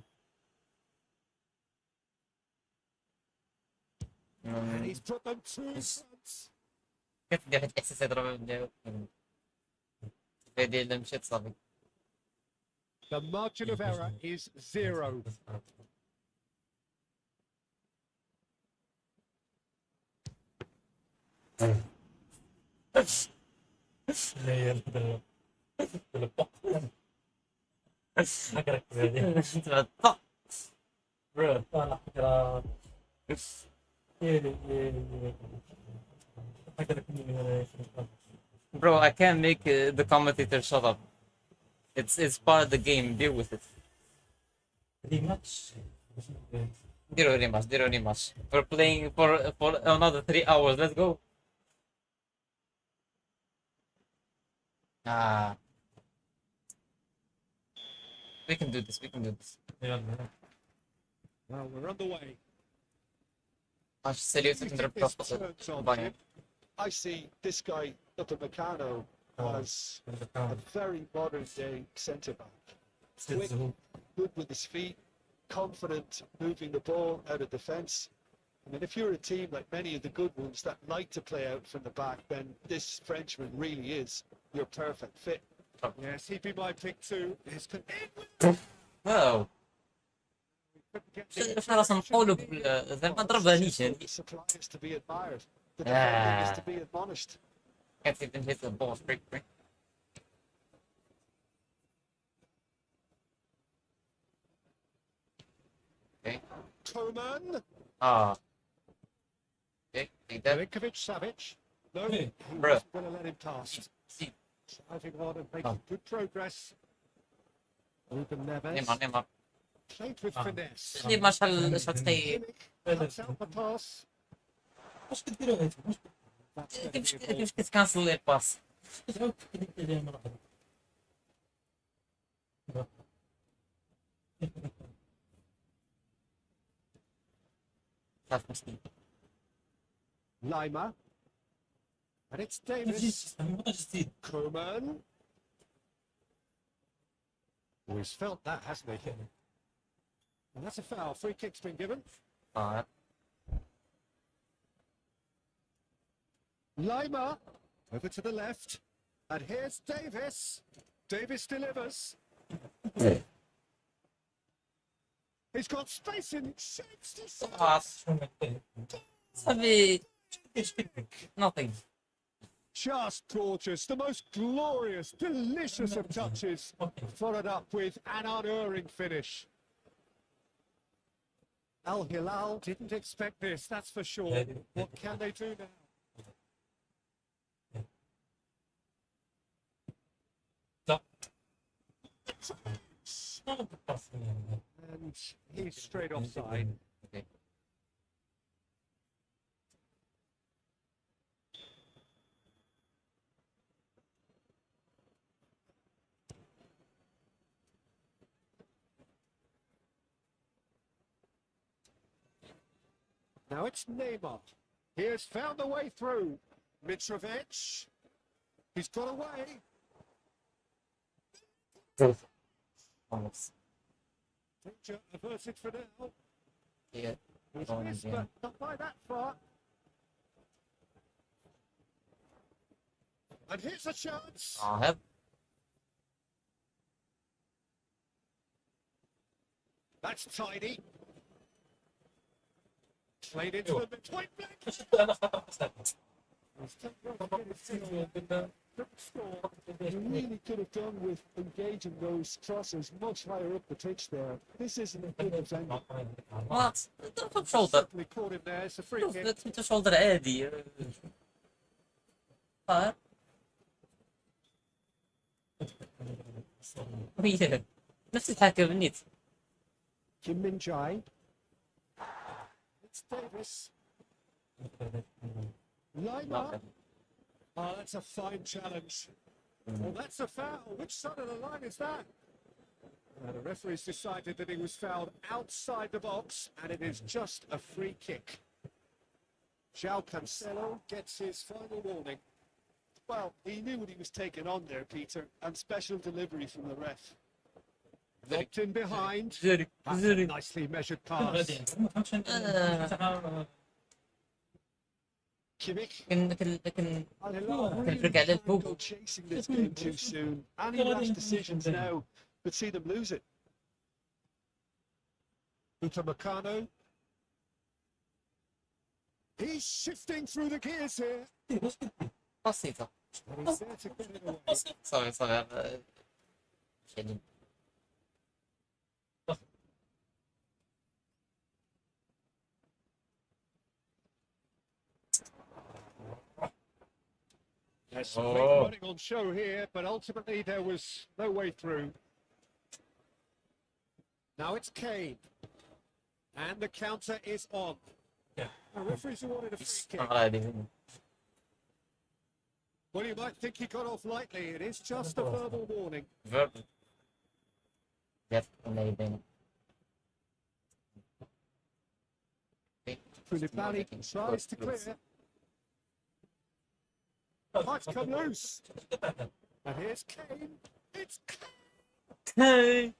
S3: And he's put them to France.
S1: كيف بدي اخذ احساس يضرب فيدي اللي مشيت صافي.
S3: The margin of error is 0.
S2: لا يلا. حقرك هذه.
S1: طق.
S2: برو انا حقرك.
S1: Bro, I can't make the commentator shut up. It's part of the game. Deal with it.
S2: ريماتش.
S1: Zero rematch. We're playing for another 3 hours. Let's go. Ah, we can do this. We can do this.
S2: يلا.
S3: Well, we're underway.
S1: Acho seriously
S3: You
S1: can
S3: think
S1: drop
S3: this turns on,
S1: Bayern.
S3: Jim? I see this guy, Upamecano, as a very modern day centre back. Quick, good with his feet, confident moving the ball out of defence. I mean, if you're a team like many of the good ones that like to play out from the back, then this Frenchman really is your perfect fit. Yes, he'd be my pick too.
S1: واو شو راسهم نقولوا زعما ضربانيش هادي.
S3: The supply is to be admired. The defending is to be admonished.
S1: Can't even hit the ball straight. Okay.
S3: Coman,
S1: Ah. Okay, take that.
S3: Milinkovic, Savic. No,
S2: Hey,
S3: he
S1: bro.
S3: wasn't going to let him pass.
S1: See,
S3: Driving on and making good progress. Ruben Neves
S1: Neymar.
S3: played with finesse.
S1: Neymar شحال تخيل.
S3: Kimmich cuts out the pass.
S2: واش كديروا هادي؟ واش
S3: That's gonna be a ball.
S1: كيفاش كتكنسل لي باس.
S2: كديروا كديروا مرة
S1: صافي مسكين.
S3: Lima. And it's Davis. Coman. Oh, he's felt that, hasn't he? And that's a foul. Free kick's been given.
S1: Ah,
S3: Lima over to the left. And here's Davis. Davis delivers. He's got space in it. Shapes this.
S1: pass. صافي. Nothing.
S3: Just gorgeous. The most glorious, delicious of touches. Followed up with an unerring finish. Al Hilal didn't expect this, that's for sure. What can they do now?
S2: No.
S3: And he's straight offside.
S1: Okay.
S3: Now it's Neymar. He has found a way through. Mitrovic. He's got away.
S1: Almost.
S3: Danger averted for now.
S1: Yeah.
S3: He's
S1: Going
S3: missed,
S1: again.
S3: but not by that far. And here's a chance.
S1: I'll have.
S3: That's tidy. Played into
S2: Yo.
S3: the point blank.
S2: Kanske inte ända fattar på snabbt.
S3: He's taken on to get his team couldn't score.
S4: You really could have done with engaging those crosses much higher up the pitch there. This isn't a good defender.
S1: What? Don't shoulder.
S3: Certainly caught him there. It's a free kick.
S1: Inte shoulder Eddie. Fan. Oj. نفس الحكي بالنيت.
S3: Kim Min Jae. It's Davis. Line up. Oh, that's a fine challenge. Well, that's a foul. Which side of the line is that? The referee's decided that he was fouled outside the box, and it is just a free kick. João Cancelo gets his final warning.
S4: Well, he knew what he was taking on there, Peter, and special delivery from the ref.
S3: Locked in behind.
S1: Zurich.
S3: That's a nicely measured pass.
S4: Kimmich.
S1: لكن
S4: Al Hilal
S1: كان
S4: really
S1: رجع
S4: can't
S1: للفوق.
S4: go chasing this game too soon. Any rash decisions now could see them lose it.
S3: Upamecano. He's shifting through the gears here.
S1: بسيطة.
S3: And he's there to get it away.
S1: sorry. شديد.
S3: There's some
S1: Oh.
S3: great running on show here, but ultimately there was no way through. Now it's Kane. And the counter is on.
S2: Yeah.
S3: The referee's awarded a free kick.
S1: عادي.
S3: Well, you might think he got off lightly. It is just a verbal warning.
S1: Verb. Yep, amazing.
S3: Koulibaly tries to clear. Might come loose. And here's Kane. It's Kane.
S1: Hey.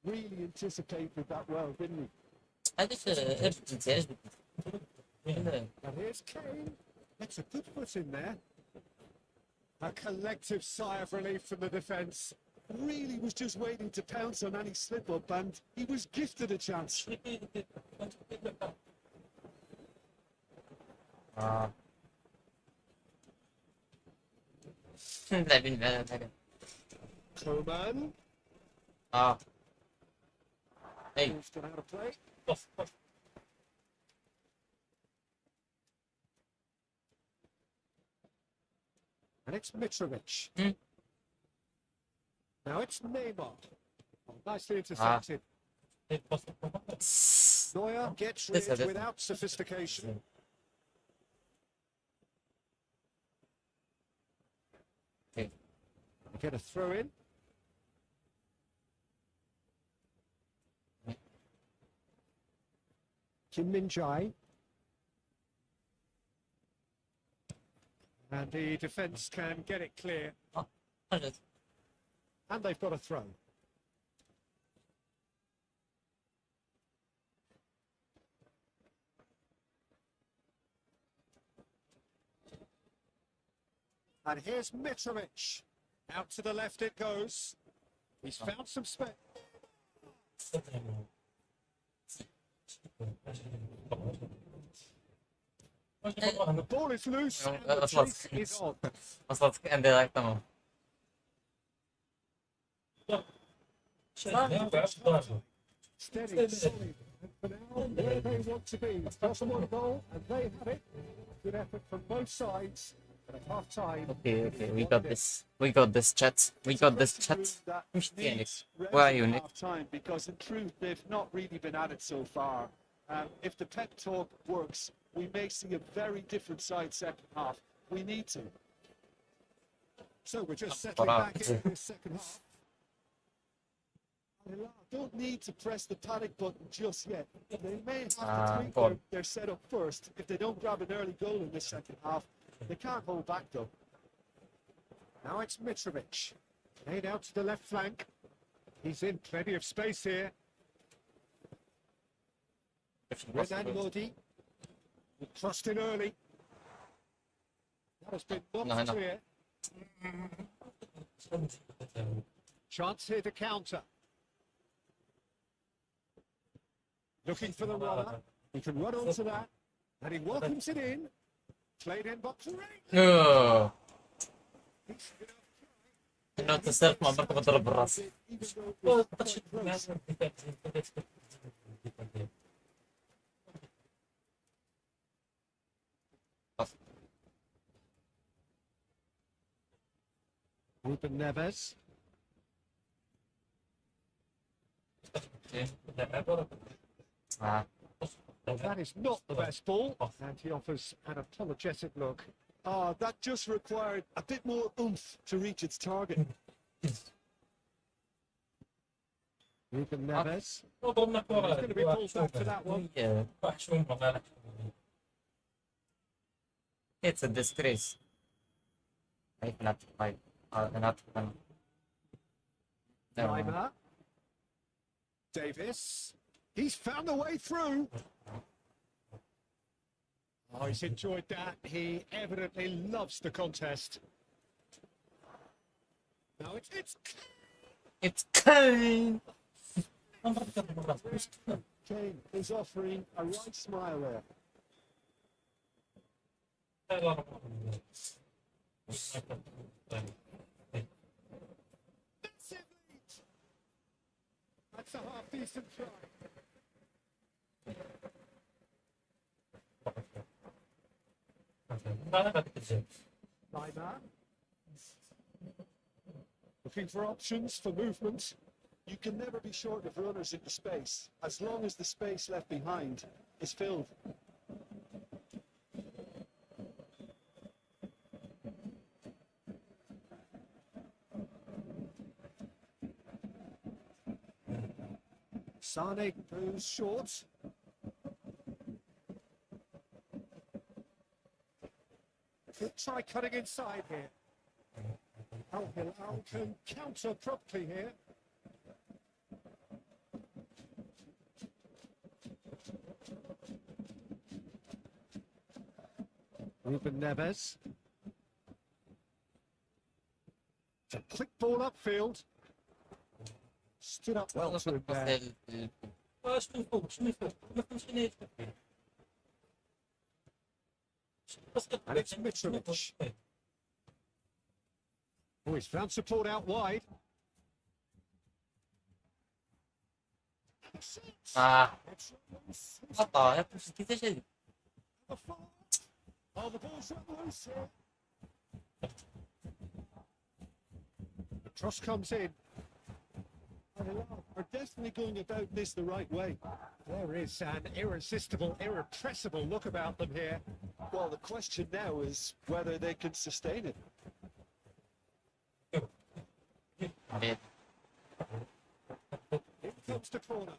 S4: Really anticipated that well, didn't he?
S1: هذيش ارجع
S3: And here's Kane. That's a good foot in there. A collective sigh of relief from the defence.
S4: Really was just waiting to pounce on any slip-up, and he was gifted a chance.
S1: لاعبين بعد هذا.
S3: Coman.
S1: Hey.
S3: Moves to how to play. And it's Mitrovic.
S1: Hmm.
S3: Now it's Neymar. Oh, nicely intercepted. Neuer gets
S1: This
S3: rid
S1: is-
S3: without sophistication.
S1: Okay.
S3: Get a throw in. Kim Min Jae. And the defence can get it clear.
S1: خرجت.
S3: And they've got a throw. And here's Mitrovic. Out to the left it goes. He's found some space. The ball is loose and the chase is on.
S1: وصلت عندي لايك تمام.
S3: Steady, solid. And for now, where they want to be. Just one goal, and they have it. Good effort from both sides. But at half time.
S1: Okay, we got this. We got this, chat. We got this, chat. Müşteri. Where are you, Nick?
S4: Time, because in truth, they've not really been at it so far. If the pep talk works, we may see a very different side second half. We need to.
S3: So we're just settling back into this second half.
S4: Don't need to press the panic button just yet. They may have to tweak their setup first. If they don't grab an early goal in the second half, they can't hold back though.
S3: Now it's Mitrovic. Laid out to the left flank. He's in plenty of space here. Renan Lodi. He crossed in early. That has been not clear. Chance here to counter. Looking for the runner. He can run onto that. And he welcomes it in. Played in box right.
S1: No. Not to self man بركب اضرب بالراس.
S3: Ruben Neves. That is not the best ball. And he offers an apologetic look.
S4: That just required a bit more oomph to reach its target.
S3: Ruben Neves. He's going to be pulled back for that one.
S1: Yeah. It's a disgrace. Not.
S3: Reimer. Davis. He's found a way through. Oh, he's enjoyed that. He evidently loves the contest. Now
S1: It's Kane.
S4: Kane is offering a right smile there.
S3: That's a half-decent try. Reimer. Looking for options for movement.
S4: You can never be short of runners into space, as long as the space left behind is filled.
S3: Sane goes short. He'll try cutting inside here. Al Hilal can counter promptly here. Ruben Neves. It's a quick ball upfield. Stood up well to him there. And it's Mitrovic. Oh, he's found support out wide.
S1: What the heck?
S3: Oh, the ball's not loose here. The cross comes in.
S4: Are definitely going about this the right way.
S3: There is an irresistible, irrepressible look about them here.
S4: Well, the question now is whether they can sustain it.
S3: In comes the corner.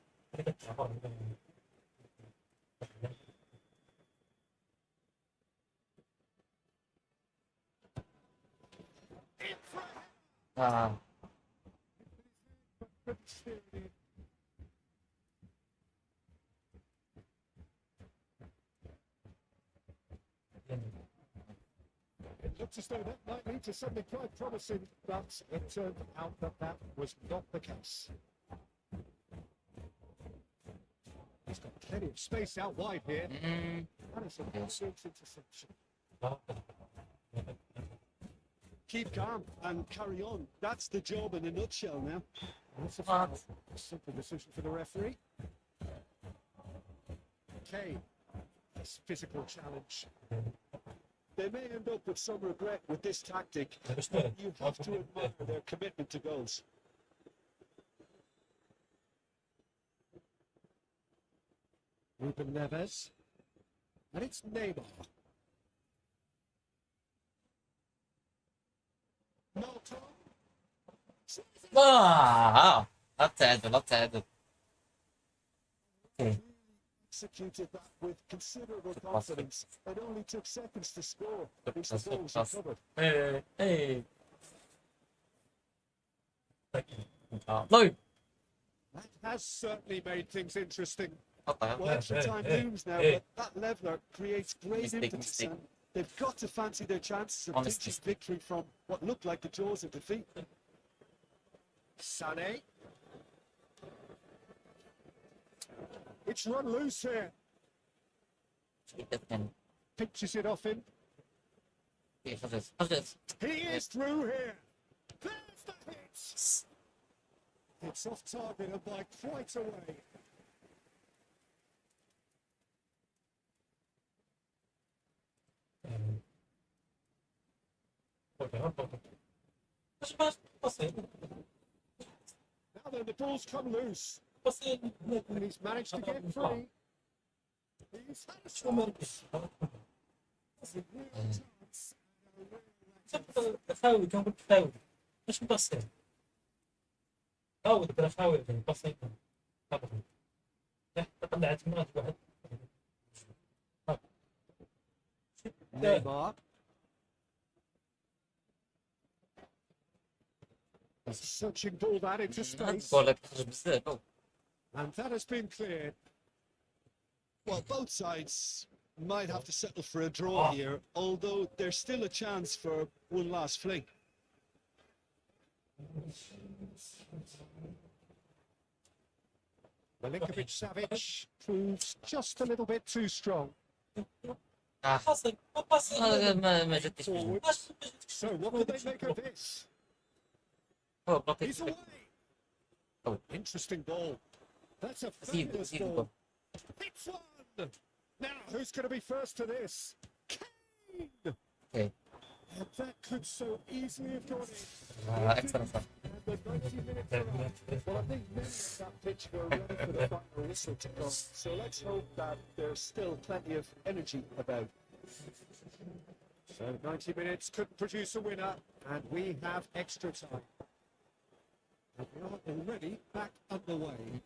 S3: It looks as though that might lead to something quite promising, but it turned out that that was not the case. He's got plenty of space out wide here. That is a big interception.
S4: keep calm and carry on. That's the job in a nutshell now.
S3: That's a
S1: What?
S3: foul. Simple decision for the referee. Okay, this physical challenge.
S4: They may end up with some regret with this tactic.
S2: Understood.
S4: You have to admire their commitment to goals.
S3: Ruben Neves. And it's Neymar. Malta.
S1: Ah, لا تعادل لا تعادل.
S4: Executed that with considerable confidence. It only took seconds to score. At least the goal was
S1: Pass.
S4: recovered.
S2: Hey, hey.
S1: No.
S3: That has certainly made things interesting.
S1: What the hell?
S4: Well, extra time
S2: hey,
S4: looms now,
S2: hey.
S4: but that leveler creates great
S1: Mistake,
S4: impetus,
S1: mistake.
S4: and they've got to fancy their chances of
S1: Honest
S4: pinching
S1: mistake.
S4: victory from what looked like the jaws of defeat.
S3: Sané. It's run loose here. Pitches it off him.
S1: Okay, how's this?
S3: He is through here. There's the hit. It's off target and by quite a way. Now then, the ball's come loose. And he's managed to get free. He's had a chance. It's a real chance.
S2: بحاول كان قلت حاول مش مقصر حاول ترى حاول بسيط طلعت مرات واحد
S3: Neymar. Searching ball that into space.
S1: بقول لك تخرج بزاف.
S3: And that has been cleared.
S4: Well, both sides might have to settle for a draw here, although there's still a chance for one last fling.
S3: Milinkovic Savic proves just a little bit too strong.
S2: بسيط بسيط
S1: ما جاتنيش بجنب.
S3: So what can they make of this?
S1: هو بلوكي.
S3: He's away.
S1: Oh.
S3: Interesting ball. That's a
S1: See,
S3: fabulous
S1: see the
S3: ball.
S1: goal.
S3: Hits one. Now who's going to be first to this? Kane.
S1: Okay.
S3: And that could so easily have gone in.
S1: Excellent stuff.
S3: And the 90 minutes are up. Well, I think many of that pitch were ready for the final whistle to come. So let's hope that there's still plenty of energy about. So 90 minutes could produce a winner, and we have extra time. And we are already back underway.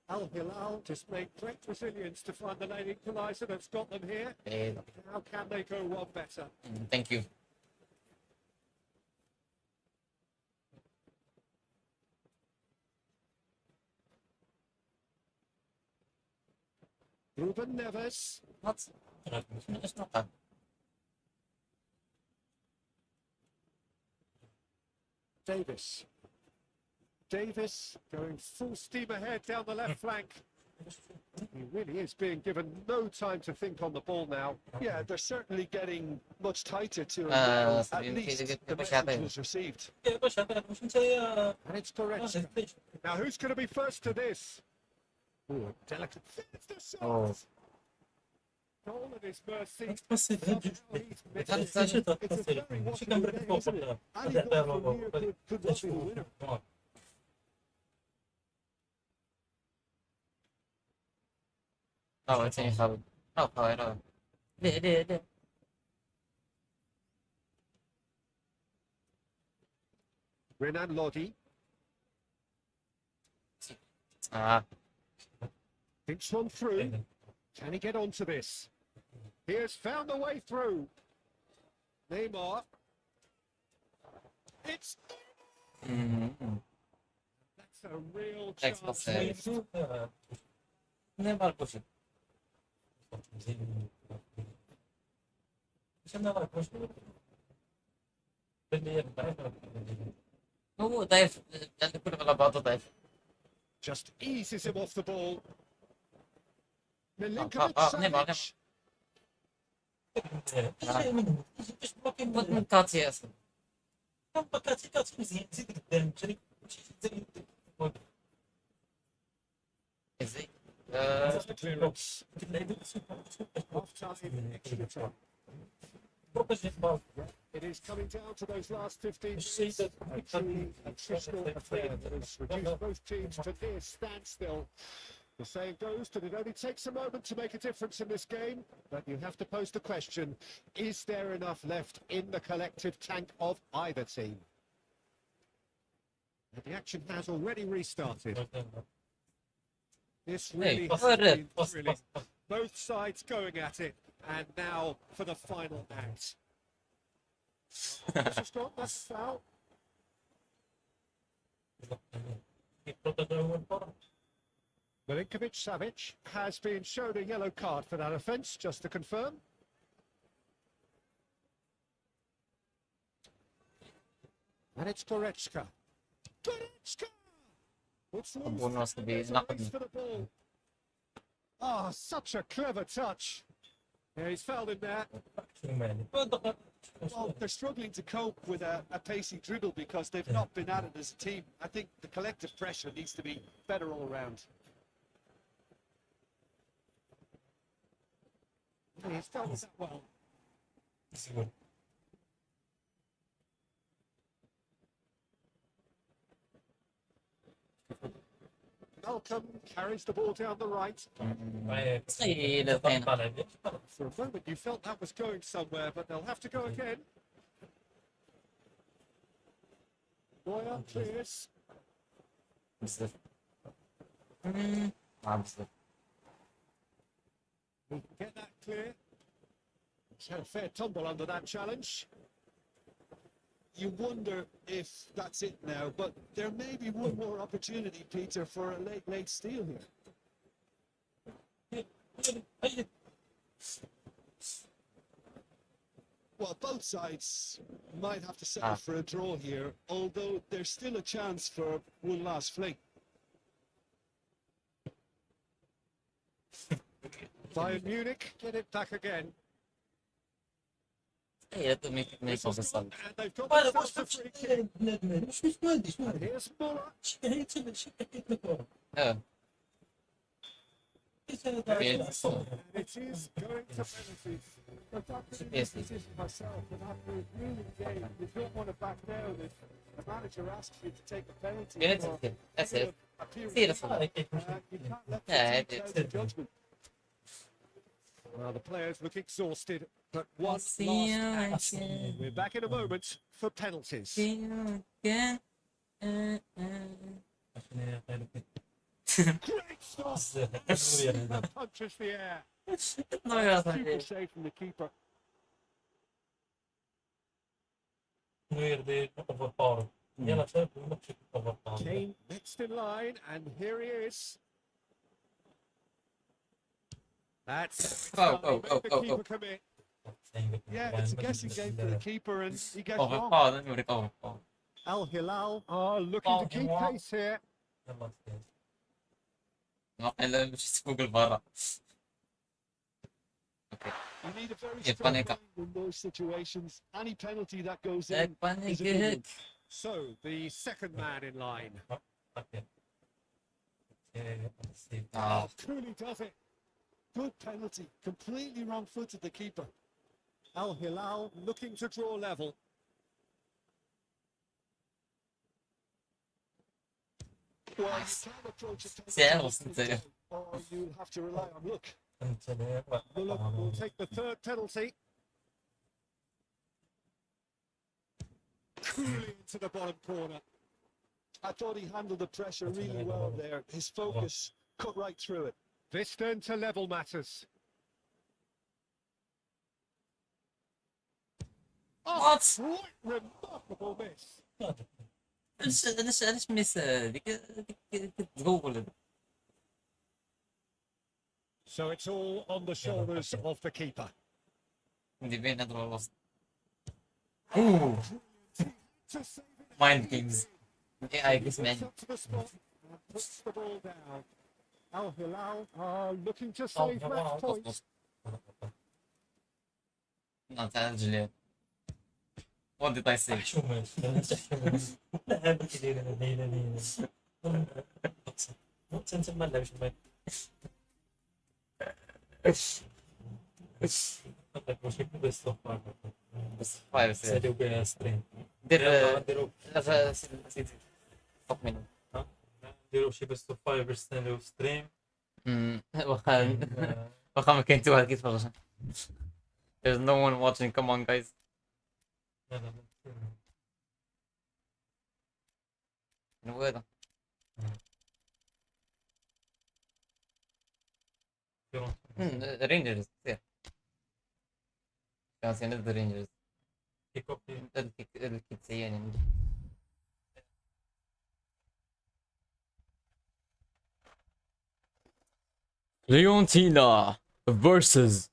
S3: Al Hilal displayed great resilience to find the late equaliser that's got them here.
S1: Okay.
S3: How can they go one better?
S1: Thank you.
S3: Ruben Neves.
S1: What? It's not that.
S3: Davis. Davis going full steam ahead down the left flank. He really is being given no time to think on the ball now.
S4: Yeah, they're certainly getting much tighter to him now. At least the message was received.
S2: باش هذا واش انت يا
S3: And it's correct. Now who's going to be first to this? Ooh, delicate. There's the
S1: Oh.
S3: shot. Goal at his mercy.
S2: بسيط
S3: Somehow he's missed
S1: هذا
S3: it.
S1: الثاني.
S3: It's a very
S2: ماشي كنبرك
S3: watchable game,
S2: فوق
S3: isn't it?
S2: ولا
S3: Any goal from here could well be the winner.
S1: Oh, it's in foul. No foul at all. ليه.
S3: Renan Lodi thinks one through. Can he get onto this? He has found the way through. Neymar. It's that's a real chance.
S1: Excellent. نيمار بوشي. هو ضعيف. يعني كل على بعضه ضعيف.
S3: Just eases him off the ball.
S1: Neymar,
S3: Milinkovic
S1: Neymar.
S3: Savic.
S2: ايش بلوكينج
S1: خد من كاتيا اصلا.
S2: كم باكات مزيان زيد قدام جري زي
S1: ازاي؟
S3: Just a clearance. Half-time, extra time. It is coming down to those last 15 minutes. A truly attritional affair that has reduced both teams to near standstill. The saying goes that it only takes a moment to make a difference in this game, but you have to pose the question, is there enough left in the collective tank of either team? And the action has already restarted. This really has been thrilling. Both sides going at it, and now for the final act. Just got that foul. Milinkovic-Savic has been shown a yellow card for that offence, just to confirm. And it's Goretzka. Goretzka! It's
S1: الجون
S3: loose.
S1: وصل
S3: There's a
S1: بينقذ.
S3: race for the ball. Ah, such a clever touch. Yeah, he's fouled in there. Well, they're struggling to cope with a pacey dribble because they've not been at it as a team. I think the collective pressure needs to be better all around. He's dealt with that well. Malcolm carries the ball down the right.
S1: تخيل الحين.
S3: For a moment you felt that was going somewhere, but they'll have to go again. Neuer clears.
S1: بزاف. بزاف.
S3: He can get that clear. He's had a fair tumble under that challenge. You wonder if that's it now, but there may be one more opportunity, Peter, for a late steal here. Well, both sides might have to settle for a draw here, although there's still a chance for one last fling. Bayern Munich get it back again.
S1: تخيل ما يكون
S3: Whistle's
S1: بالصوت.
S3: gone, and they've got themselves a free kick. And here's Muller.
S1: اه
S3: And it is going to penalties. Look, I've been in this
S1: Yes.
S3: position myself, and after a brilliant game, you don't want to back down if the manager asks you to take a penalty.
S1: penalty. That's it.
S3: Appearance.
S1: كثير صعب.
S3: You can't let
S1: Yeah,
S3: the team
S1: it's-
S3: cloud the judgment. Well, the players look exhausted, but one
S1: See you
S3: last act.
S1: again.
S3: We're back in a moment for penalties.
S1: See you again.
S3: Great stop! That punches the air.
S1: No, ja,
S3: Super save from the keeper. Kane next in line, and here he is. That's
S1: Oh,
S3: how
S1: oh,
S3: you make
S1: oh,
S3: the
S1: oh,
S3: keeper
S1: oh.
S3: commit. Yeah, it's a guessing game for the keeper, and he gets wrong.
S1: Overpowered, let me overpowered.
S3: Al Hilal are looking to keep pace here.
S1: الا مش فوق البرا. اوكي.
S3: You need a very
S1: Yeah,
S3: strong
S1: panic.
S3: mind in those situations. Any penalty that goes
S1: Like
S3: in
S1: panic
S3: is a good one.
S1: hit.
S3: So, the second man in line.
S1: Ah,
S3: Cooley does it. Good penalty. Completely wrong-footed the keeper. Al Hilal looking to draw level. Well, you
S1: Nice.
S3: can approach it
S1: Sehr lustig.
S3: or you'll have to rely on luck. Muller will take the third penalty. Coolly into the bottom corner. I thought he handled the pressure really well there. His focus cut right through it. This then to level matters.
S1: What?
S3: What remarkable miss.
S1: علاش ميس هذيك تقول.
S3: So it's all on the shoulders of the keeper.
S1: ندير بين نضرب الوسط. اوه
S3: To save it.
S1: مايند جيمز. AI
S3: Gets
S1: قسمعني.
S3: up to the spot and puts the ball down. Al Hilal are looking to save match points.
S1: Not actually. What did I say?
S2: أحشومش لا بكثير ليلة تنسى ما لا مش ما عندك مشكلة بس طبعا
S1: بس 5
S2: سادو بها ستريم
S1: دير
S2: نديرو
S1: لا نسيت فوق منه.
S2: نديرو شي بس 5 ستاندو ستريم
S1: واخا واخا ما كاين حتى واحد كيتفرج. There's no one watching. Come on guys. شنو هذا؟ رينجرز سير. كان سينزل رينجرز. الكيت سياني. Leontina versus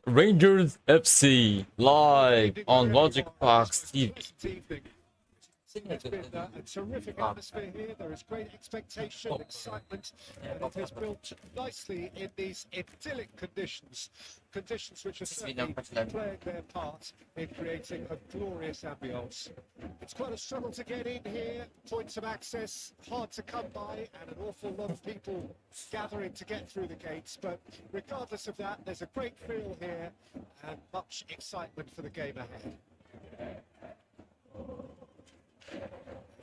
S1: Rangers FC live on LogicFox TV.
S3: It's been a terrific atmosphere here. There is great expectation, excitement, and it has built nicely in these idyllic conditions. Conditions which are certainly playing their part in creating a glorious ambience. It's quite a struggle to get in here. Points of access hard to come by, and an awful lot of people gathering to get through the gates. But regardless of that, there's a great feel here and much excitement for the game ahead.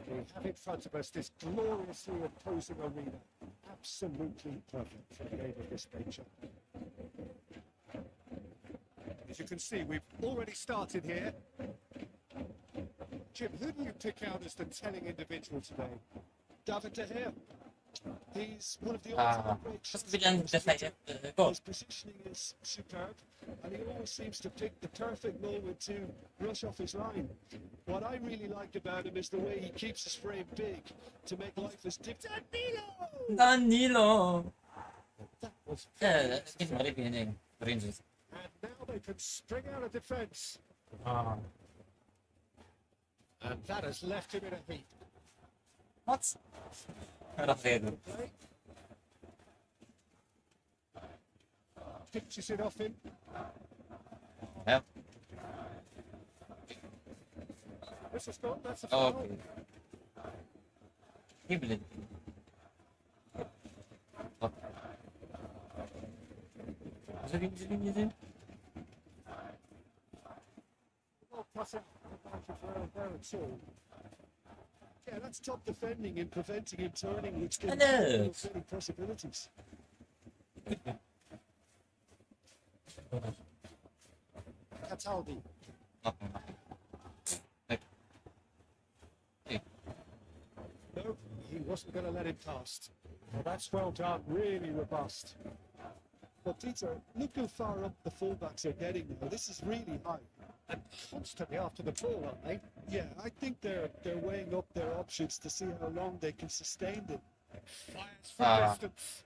S3: We have in front of us this gloriously imposing arena. Absolutely perfect for a game of this nature. As you can see, we've already started here. Jim, who do you pick out as the telling individual today?
S4: David De Gea. He's one of the ultimate great
S1: Just
S4: shots.
S1: go.
S4: His positioning is superb, and he always seems to pick the perfect moment to rush off his line. What I really liked about him is the way he keeps his frame big to make life as difficult.
S1: Danilo.
S3: That was
S1: كيف مغربي هنا رينجرز.
S3: and now they can spring out of defence. And that has left him in a heap.
S1: What? رفيق.
S3: Play. Pitches it off him.
S1: Yeah.
S3: This is not, that's a foul.
S1: Okay. Kiblet. Zin.
S3: Not passing there at all.
S4: Yeah, that's top defending and preventing him turning, which can
S1: Hello.
S4: have many possibilities.
S3: Cataldi.
S1: Nothing.
S3: No, he wasn't going to let him past. Well, that's well done, really robust.
S4: But Dieter, look how far up the fullbacks are getting now. This is really high.
S3: And constantly after the ball, aren't they?
S4: Yeah, I think they're weighing up their options to see how long they can sustain them.
S3: Fires from distance.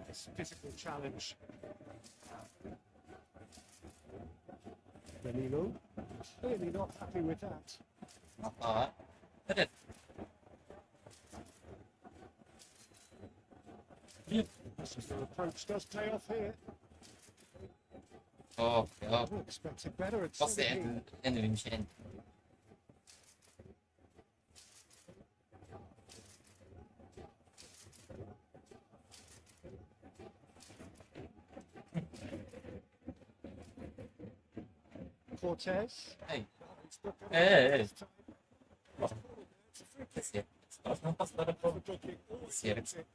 S3: This physical challenge. Danilo, clearly not happy with that.
S1: Hit it.
S3: This is the approach does pay off here.
S1: Oh,
S3: I expected better at
S1: what's the
S3: 17.
S1: end of machine?
S3: Cortez.
S1: Hey.
S3: It's not gonna
S1: Hey,
S3: work
S1: hey.
S3: this time. It's a free kick.
S1: Let's see it.
S3: For the kick. Oh,
S1: See it.
S3: it's it.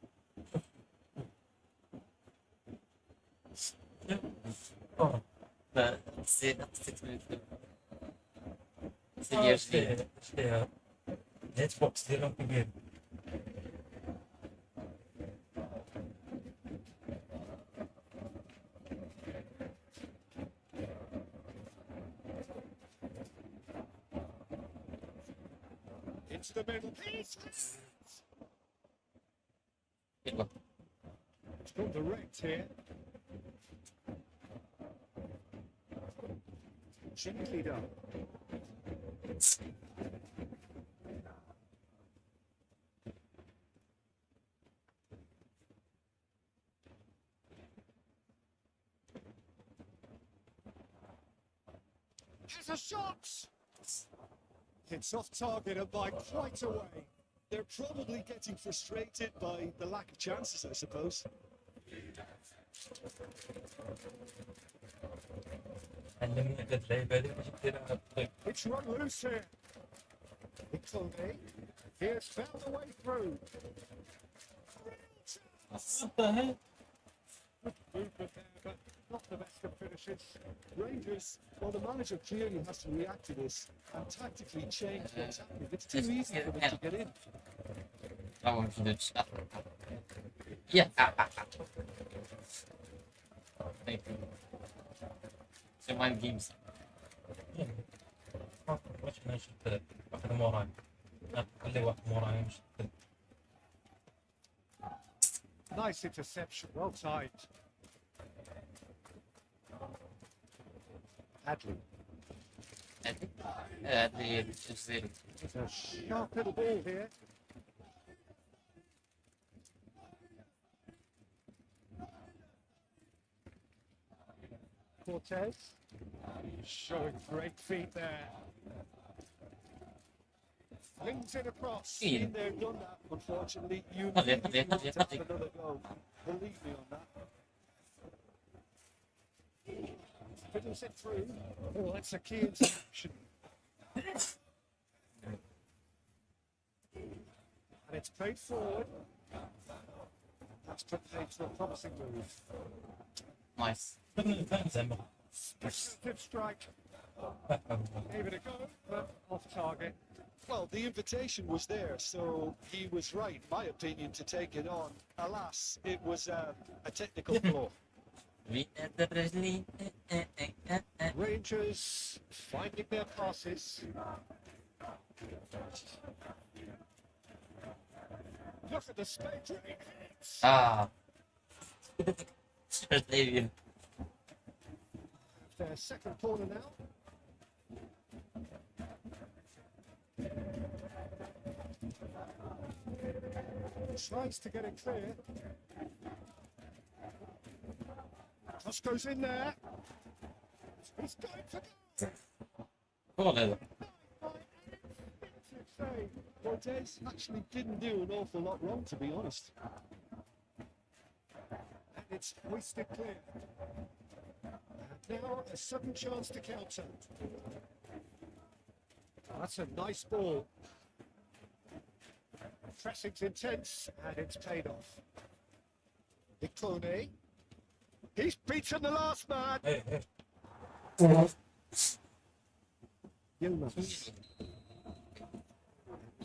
S1: C'est c'est
S2: Netbox ديالهم كبير
S3: Into the middle. It's gone direct here. Gently done. There's a shot! It's off target and by quite a way.
S4: They're probably getting frustrated by the lack of chances, I suppose.
S2: علمني اللعيبه هذه باش ديرها بطيء.
S3: It's run loose here. Ickleby, he has found a way through. Movement there, but not the best of finishes.
S4: Rangers, well, the manager clearly has to react to this and tactically change what's happening. It's too easy for them to get in.
S1: I want to do stuff. Yeah. Thank you. So mind games.
S2: واش نشد واحد موراي نخلي واحد موراي نشد.
S3: Nice interception, well timed. Hadley.
S1: Just zero.
S3: It's a sharp little ball here. Cortez showing great feet there. Flings it across.
S1: Yeah.
S4: Been there, done that, unfortunately. You
S1: Have
S4: need
S1: it, have it,
S4: to
S1: have
S4: have
S1: it.
S4: another go. Believe me on that.
S3: Fiddles it through. Oh, that's a key interception. And it's played forward. That's put into a promising move.
S1: Nice.
S2: فاهم زعما.
S3: Speculative strike. Gave it a go, but off target.
S4: Well, the invitation was there, so he was right, in my opinion, to take it on. Alas, it was a technical flaw.
S3: Rangers finding their passes. Look at the stage.
S1: Ah. Stadium.
S3: Their second corner now. Tries to get it clear. Cross goes in there. He's going for
S1: Come on, Heather.
S4: Cortez actually didn't do an awful lot wrong, to be honest.
S3: and it's hoisted clear. And now a sudden chance to counter. That's a nice ball. Pressing's intense and it's paid off. Ickleby. He's beaten the last man.
S2: Hey, hey.
S3: Yilmaz.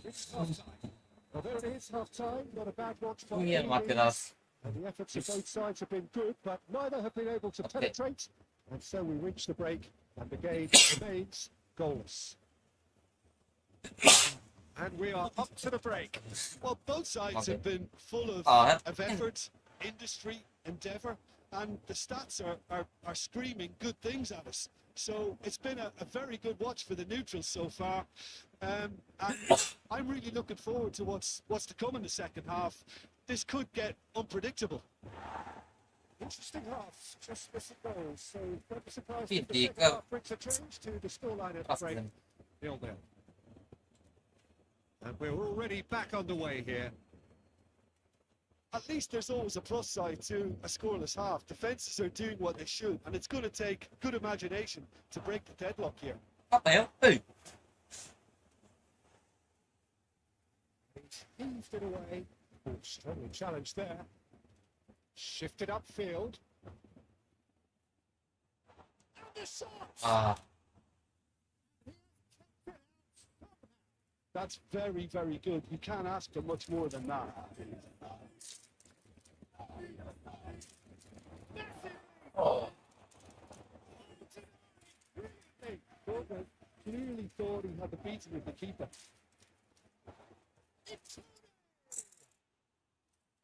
S3: It's half time. Well, there it is, half time. Not a bad watch by
S1: Yeah,
S3: any
S1: mark it
S3: means.
S1: off.
S3: And the efforts of both sides have been good, but neither have been able to penetrate. And so we reach the break, and the game remains goalless. And we are up to the break.
S4: Well, both sides
S1: Okay.
S4: have been full of
S1: that-
S4: effort, industry, endeavour, and the stats are screaming good things at us. So it's been a very good watch for the neutrals so far. And I'm really looking forward to what's to come in the second half. This could get unpredictable.
S3: Interesting half, just missing goals. So don't be surprised
S1: Here
S3: if the
S1: you
S3: second
S1: go.
S3: half brings a change to the scoreline at the
S1: Pass
S3: break.
S1: them.
S3: 0-0. And we're already back underway here.
S4: At least there's always a plus side to a scoreless half. Defences are doing what they should, and it's going to take good imagination to break the deadlock here.
S1: What the hell? Who?
S3: He's heaved it away. Oh, strongly challenged there. Shifted upfield. And the shot!
S1: Ah,
S4: That's very, very good. You can't ask for much more than that.
S2: Oh,
S3: Hey, Gordon clearly thought he had the beating of the keeper.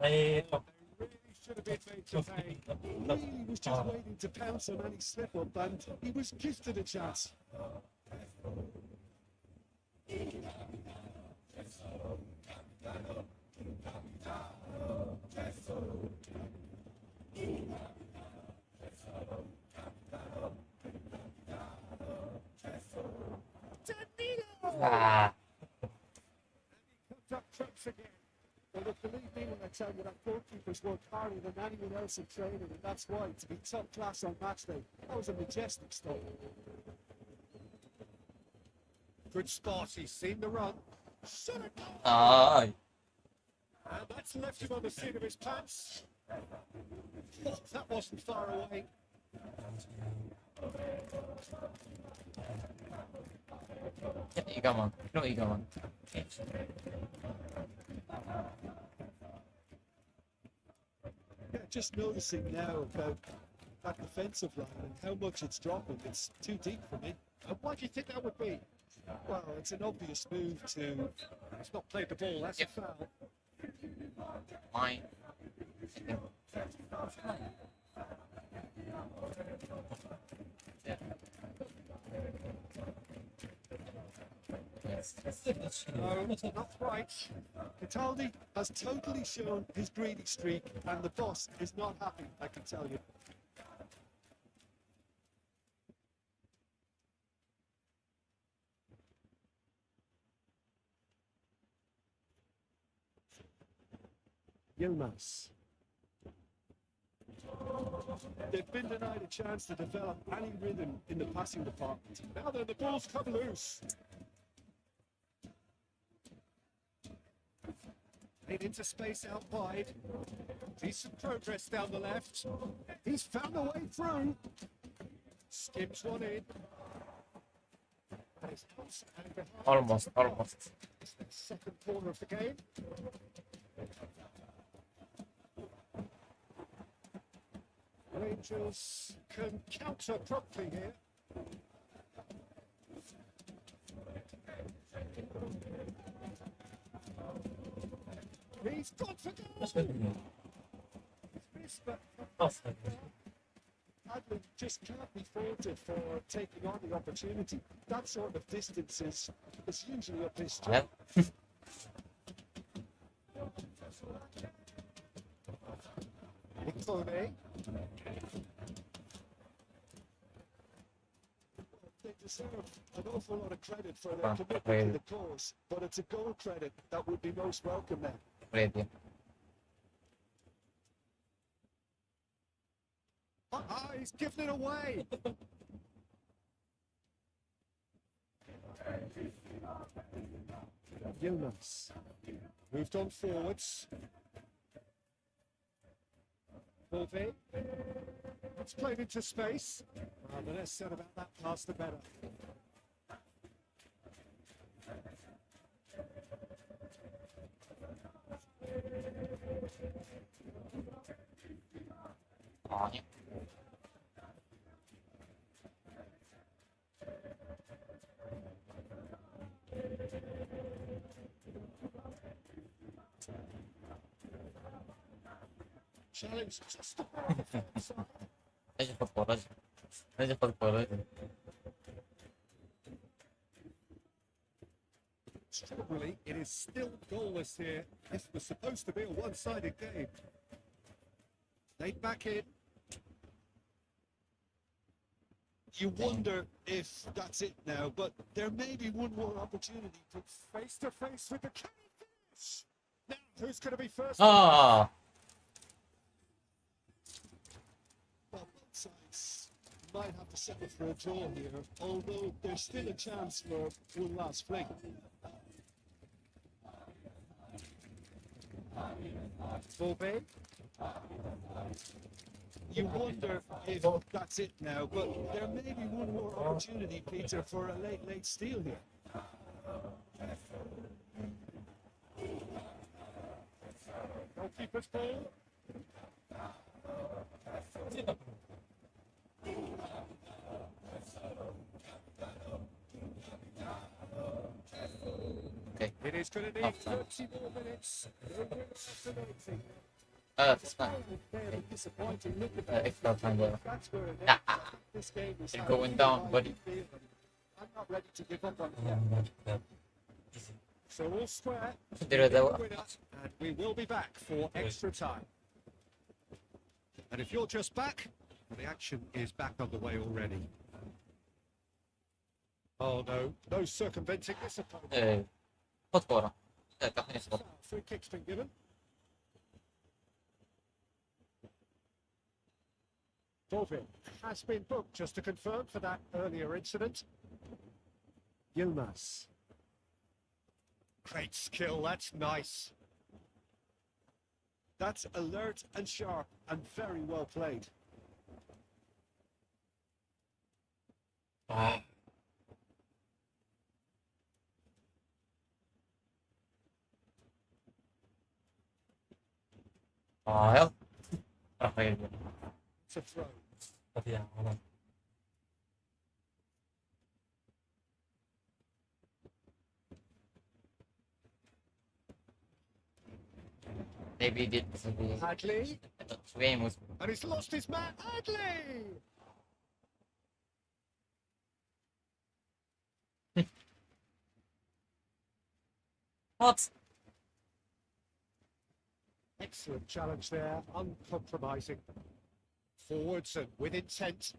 S2: hey,
S3: They really should have been made to pay.
S4: Really was just waiting to pounce on any slip up, and he was gifted a chance.
S1: Ah,
S3: Comes up trumps again. Well, look, believe me when I tell you that goalkeepers work harder than anyone else in training, and that's why, to be top class on match day, that was a majestic stop. Good spot, he's seen the run. Shot it!
S1: ay.
S3: And that's left him on the seat of his pants. Oh, that wasn't far away.
S1: Ja, ikaw man. No, ikaw man.
S3: Yeah, just noticing now about that defensive line and how much it's dropping. It's too deep for me. And why do you think that would be? Well, it's an obvious move to. He's not played the ball. That's
S1: Yep.
S3: a foul.
S1: Mine. I think. Yeah. Yes.
S3: No, not quite. Cataldi has totally shown his greedy streak, and the boss is not happy, I can tell you. Yilmaz. They've been denied a chance to develop any rhythm in the passing department. Now then, the ball's come loose. Played into space out wide. Decent progress down the left. He's found a way through. Skims one in. And it's close and behind.
S1: Almost.
S3: It's the second corner of the game. Rangers can counter promptly here. He's gone for goal.
S2: That's good.
S3: He's missed, but
S2: Awesome.
S3: Adlin just can't be faulted for taking on the opportunity. That sort of distance is usually up his street.
S1: Yeah.
S3: Icone. They deserve an awful lot of credit for their commitment to the cause, but it's a goal credit that would be most welcome then.
S1: Ready.
S3: He's given it away. Jonas moved on forwards. Bove. It's played into space. Well, the less said about that pass, the better.
S1: Oh, yeah.
S3: Challenge just above the far side.
S1: Będzie podpowiedź.
S3: Struggling, it is still goalless here. This was supposed to be a one-sided game. Laid back in. You wonder if that's it now, but there may be one more opportunity. Put face to face with the Kingfish. Now, who's going to be first?
S1: Ah,
S3: Well, both sides might have to settle for a draw here, although there's still a chance for one last fling. Bove. You wonder if that's it now, but there may be one more opportunity, Peter, for a late steal here. Goalkeeper's ball.
S1: okay.
S3: It is going to need
S1: Half time.
S3: 30 more minutes.
S1: It's fine.
S3: Fairly disappointing. Look at
S1: Extra time there.
S3: That's where it
S1: Ah,
S3: ends. This game is
S1: You're
S3: how
S1: going
S3: you
S1: down,
S3: like
S1: buddy.
S3: it, and I'm not ready to give up on it.
S2: Yeah,
S3: yet.
S2: yeah.
S3: So all square.
S1: Dire
S3: The
S1: devam.
S3: winner, and we will be back for extra time. And if you're just back, the action is back underway already. Oh no, no circumventing this opponent.
S1: Potpora. Koniec spot.
S3: Free kick's been given. Bovin has been booked, just to confirm, for that earlier incident. Yilmaz. Great skill, that's nice. That's alert and sharp and very well played.
S2: Ah,
S1: Hel. Hayır.
S3: It's a throw.
S2: hadi ya. Ulan.
S1: Maybe he did the
S3: Hadley,
S1: Swain was
S3: and he's lost his man, Hadley!
S1: what?
S3: Excellent challenge there, uncompromising. Forwards and with intent.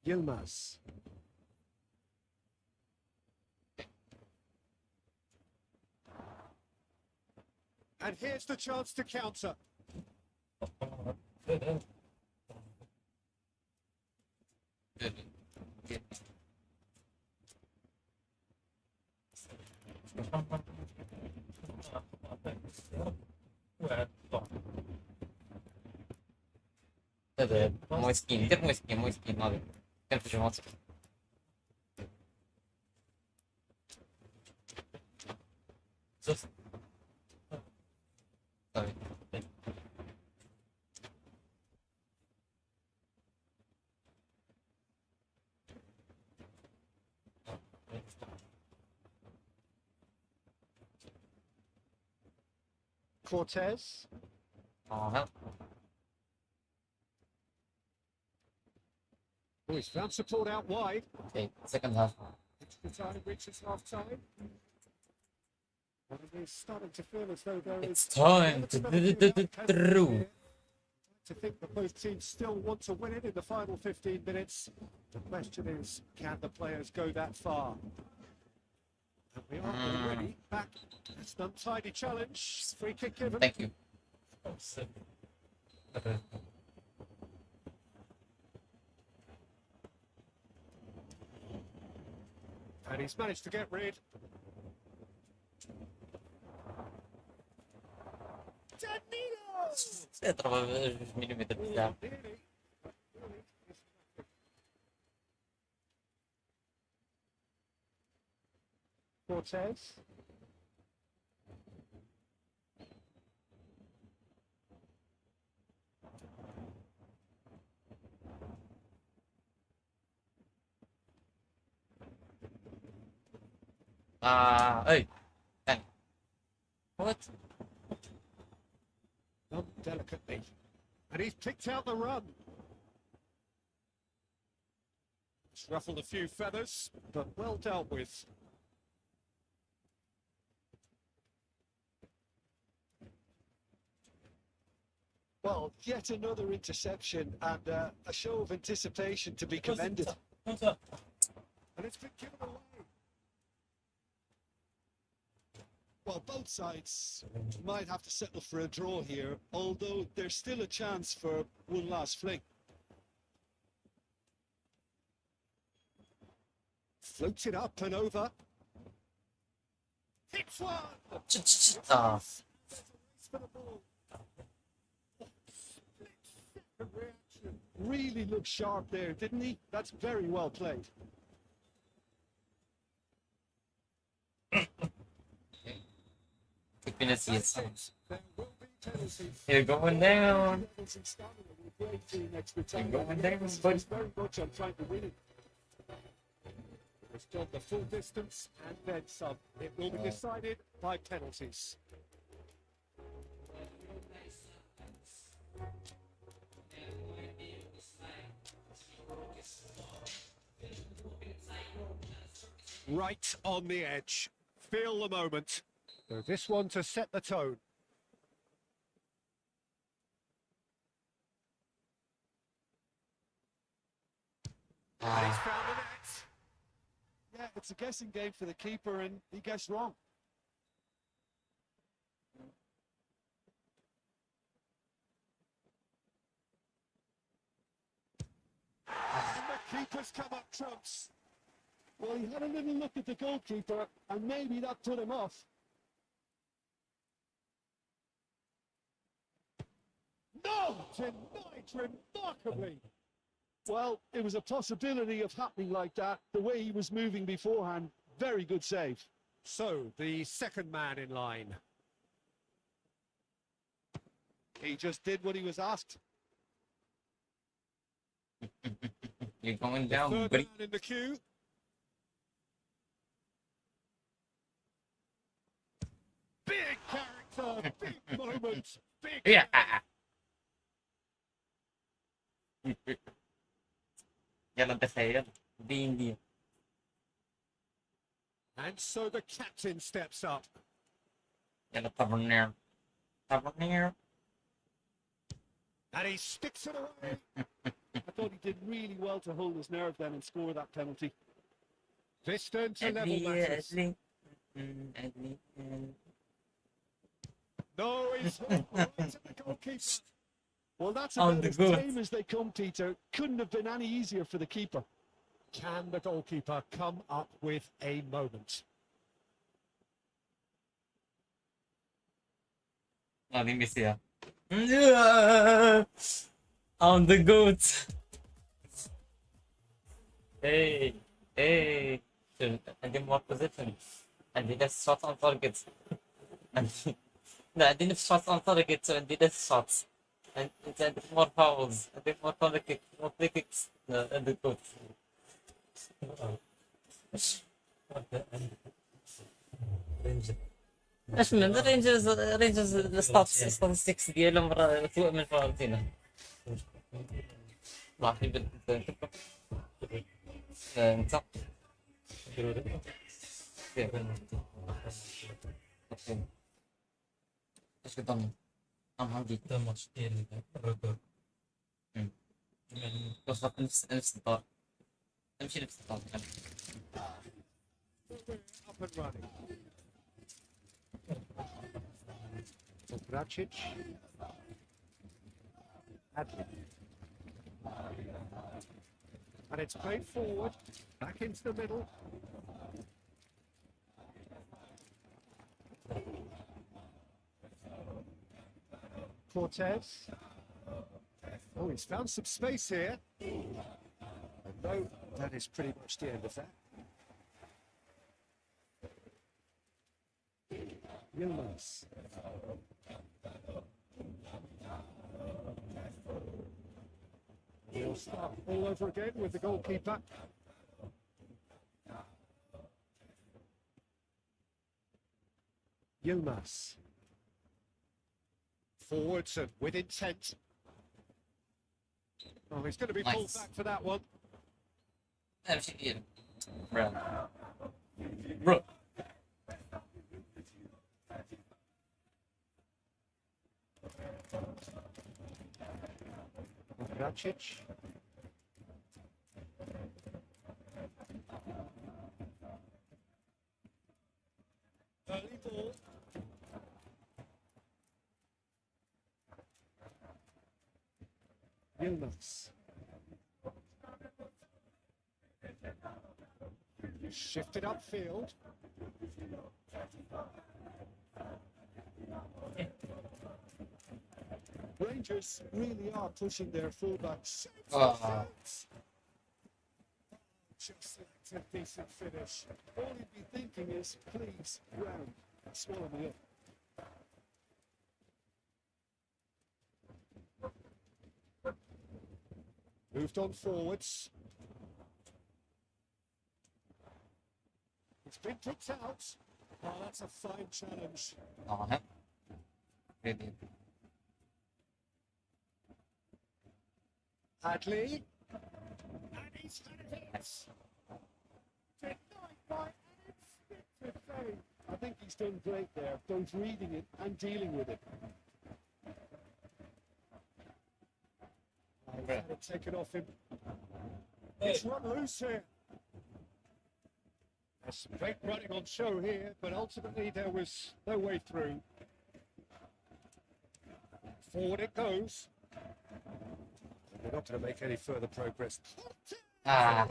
S3: Yilmaz. And here's the chance to counter.
S2: Dede.
S1: Good. Good. Это мой скин. Где мой скин, надо. Как прижиматься?
S2: Just
S1: Sorry.
S3: Cortez.
S1: Oh, hell.
S3: Oh, he's found support out wide.
S1: Okay, second half.
S3: Extra time reaches half time. And he's starting to feel as though there
S1: It's
S3: is
S1: time to through.
S3: to think that both teams still want to win it in the final 15 minutes. The question is, can the players go that far? And we are already back. It's an untidy challenge. Free kick given.
S1: Thank you.
S2: sick. Okay.
S3: And he's managed to get rid. Danilo!
S1: Це треба міліметр для.
S3: Nearly. Cortez.
S1: Hey. Thank. What?
S3: Not delicately. And he's picked out the run. It's ruffled a few feathers, but well dealt with.
S4: Well, yet another interception and a show of anticipation to be commended.
S2: What's up?
S3: And it's been given away.
S4: Well, both sides might have to settle for a draw here, although there's still a chance for one last fling.
S3: Floats it up and over. Hits one!
S1: Ah,
S3: There's a race for the ball. Split-second reaction.
S4: Really looked sharp there, didn't he? That's very well played.
S1: quick minutes yes.
S3: There will be penalties.
S1: You're going down.
S3: Levels in Scotland with a great team extra
S1: You're
S3: time.
S1: going down,
S3: This
S1: buddy.
S3: is very much on trying to win it. It's gone the full distance and then some. It will be decided by penalties. right on the edge. Feel the moment. So this one to set the tone. And he's found the net.
S4: Yeah, it's a guessing game for the keeper, and he guessed wrong.
S3: And the keeper's come up trumps.
S4: Well, he had a little look at the goalkeeper, and maybe that put him off.
S3: No! Denied remarkably.
S4: Well, it was a possibility of happening like that. The way he was moving beforehand, very good save.
S3: So, the second man in line.
S4: He just did what he was asked.
S1: You're going down,
S3: Third
S1: buddy.
S3: man in the queue. Big character, big moment, big.
S1: Yeah. يلا تخيل دي
S3: And so the captain steps up.
S1: يلا طبعا طبعا.
S3: And he sticks it away.
S4: I thought he did really well to hold his nerve then and score that penalty.
S3: This turn to level matters. No, he's hit right at the goalkeeper.
S4: Well, that's
S1: On
S4: about
S1: the
S4: as
S1: good.
S4: tame as they come, Peter. Couldn't have been any easier for the keeper.
S3: Can the goalkeeper come up with a moment?
S1: Let me see. On the goat. Hey, hey. عندي more position. عندي less shots on target. عندي لا عندي نفس shots on target عندي less shots. And it's عندي more fouls. عندي more corner kicks, more free kicks. And the goat. ايش من رينجرز الستاتستكس ديالهم سوء من فالنتينا ما في انت ايش قدامي؟ ام عندي
S2: ده ماتش ديال الركور
S1: وصلت نفس الدار نمشي نفس الدار
S3: Up and running. Bracic. Adley. And it's played forward, back into the middle. Cortez. Oh, he's found some space here. And no, that is pretty much the end of that. Yilmaz. We'll start all over again with the goalkeeper. Yilmaz. Forwards and with intent. Oh, he's going to be pulled
S1: Nice.
S3: back for that one.
S1: امشي برو
S3: Bracic. Early ball. Yilmaz. Shifted upfield.
S4: Rangers really are pushing their fullbacks.
S3: Just like a decent finish.
S4: All you'd be thinking is, please, ground, swallow me up.
S3: Moved on forwards. It's been kicked out. Oh, that's a fine challenge.
S1: اه ريدي
S3: Hadley. And he's had it. Denied by to say, I think he's done great there, both reading it and dealing with it. He's had it taken off him. It's run loose here. There's some great running on show here, but ultimately there was no way through. Forward it goes. They're not going to make any further progress.
S1: Ah,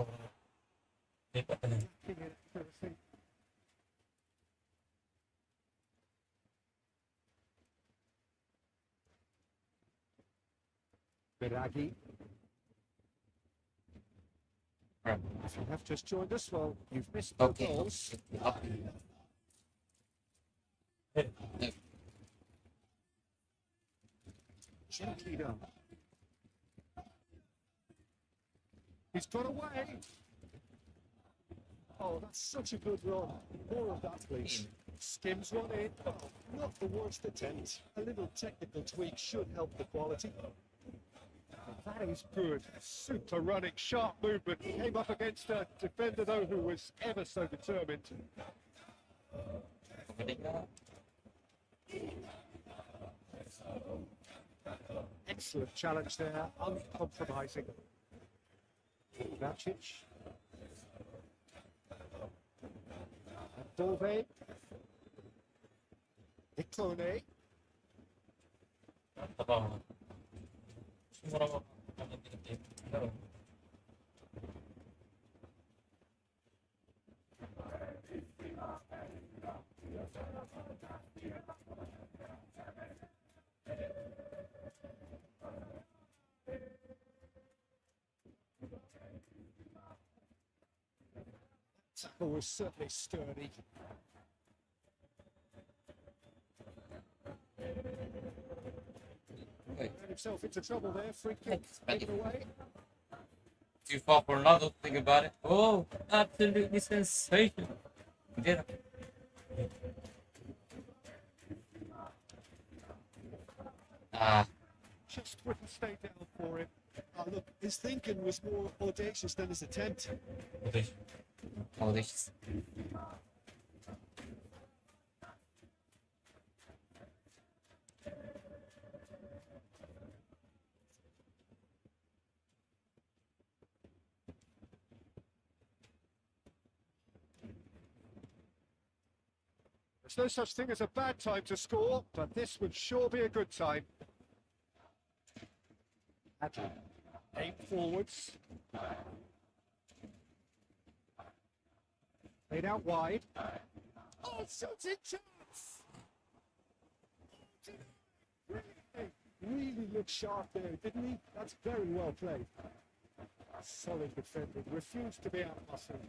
S3: Biragi.
S1: right.
S3: If you have just joined us, well, you've missed the
S1: Okay.
S3: goals.
S1: Up.
S3: Gently done. He's got away. Oh, that's such a good run. More of that, please. Skims one in. Oh, not the worst attempt. A little technical tweak should help the quality. That is good. Super running, sharp movement. Came up against a defender, though, who was ever so determined. Excellent challenge there, uncompromising. Racic. Dove. Icone.
S2: 잠깐만. 충분하면 하면 되는데.
S3: Tackle was certainly sturdy.
S1: Wait.
S3: Ran himself into trouble there. Free kick taken away.
S1: Too far for Ronaldo, think about it. Oh, absolutely sensational. Get him. Ah,
S3: Just wouldn't stay down for him. Oh, look, his thinking was more audacious than his attempt.
S2: 어디?
S1: oh, this.
S3: There's no such thing as a bad time to score, but this would sure be a good time. Adler, 8 forwards. Played out wide. Oh, shooting chance! Really looked sharp there, didn't he? That's very well played. Solid defending, refused to be out-muscled.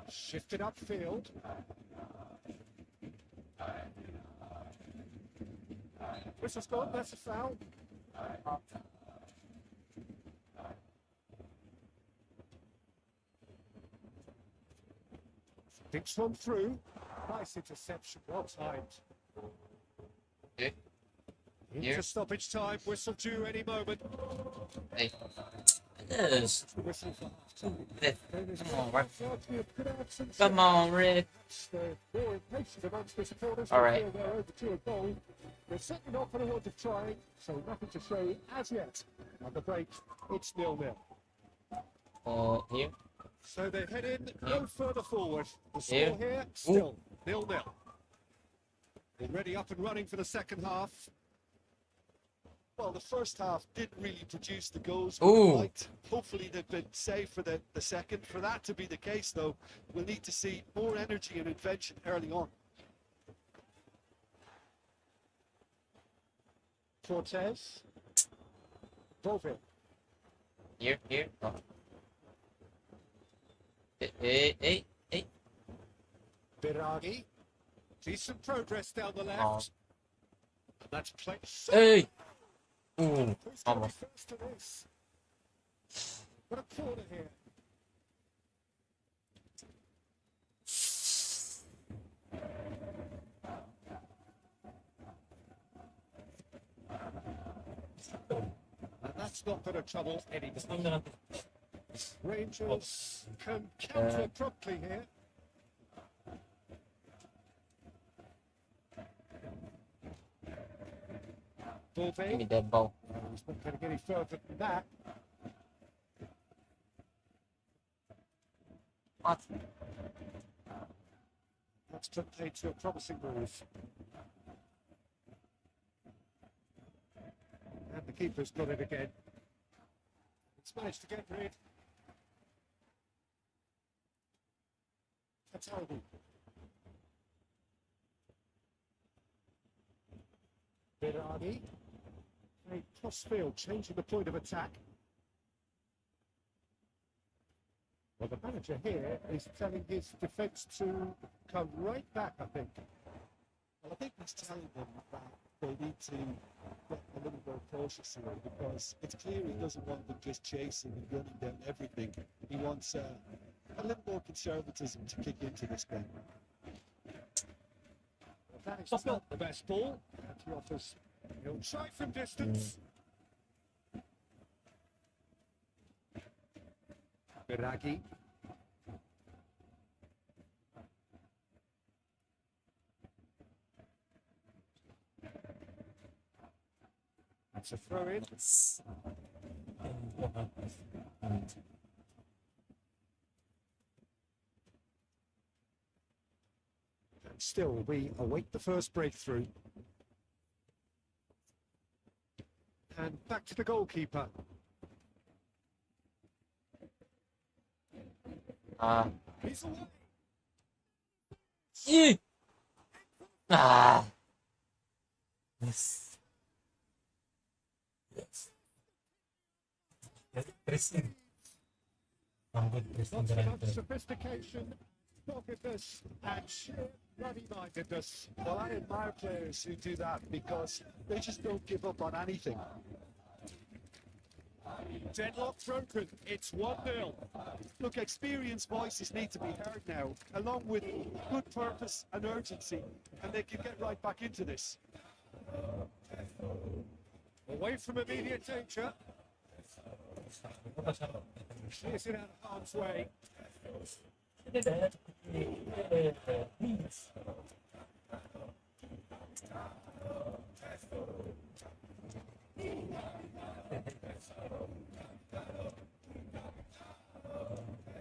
S3: Shifted upfield. Whistle's gone, that's a foul. Thinks one through. Nice interception, well timed.
S1: Okay.
S3: Into
S1: Here.
S3: stoppage time, whistle due any moment.
S1: Hey. Yes.
S3: Whistle for half-time.
S1: Hey. Come on, Rick.
S3: Unfortunately, a good absence.
S1: Come on, Rick.
S3: More impatient amongst the supporters.
S1: All right.
S3: Feel they're over to a goal. They're certainly not for the want of trying, so nothing to show as yet. At the break, it's 0-0.
S1: Here.
S3: So they head in no further forward. The score
S1: Here.
S3: here, still 0-0. Already up and running for the second half. Well, the first half didn't really produce the goals.
S1: Ooh.
S3: Right. Hopefully they've been saved for the second. For that to be the case, though, we'll need to see more energy and invention early on. Cortez. Bove.
S1: Here. Oh. Hey.
S3: Biragi. Decent progress down the left.
S1: Oh.
S3: And that's played.
S1: Hey. Ooh,
S3: Who's going to be
S1: almost.
S3: first to this? What a corner here. And that's not going to trouble anybody.
S2: 상대한테
S3: Rangers can counter promptly here.
S1: Give me
S3: Bove.
S1: that ball.
S3: He's not getting any further than that.
S1: What?
S3: That's put paid to a promising move. And the keeper's got it again. He's managed to get rid. That's horrible. Birani. A crossfield, changing the point of attack. Well, the manager here is telling his defence to come right back, I think.
S4: Well, I think he's telling them that they need to get a little more cautious here because it's clear he doesn't want them just chasing and running down everything. He wants a little more conservatism to kick into this game.
S3: Well, that is not the best ball. And he offers, he'll try from distance. Biragi. That's a throw in. And still, we await the first breakthrough. And back to the goalkeeper. He's away.
S1: Ah.
S2: Yes. Yes. Yes, pressing. I'm good pressing
S3: Not
S2: the
S3: so
S2: right
S3: much
S2: there.
S3: sophistication, doggedness, and sheer bloody-mindedness.
S4: Well, I admire players who do that because they just don't give up on anything.
S3: Deadlock broken. It's 1-0.
S4: Look, experienced voices need to be heard now, along with good purpose and urgency, and they can get right back into this.
S3: Away from immediate danger. Clears it out of harm's way.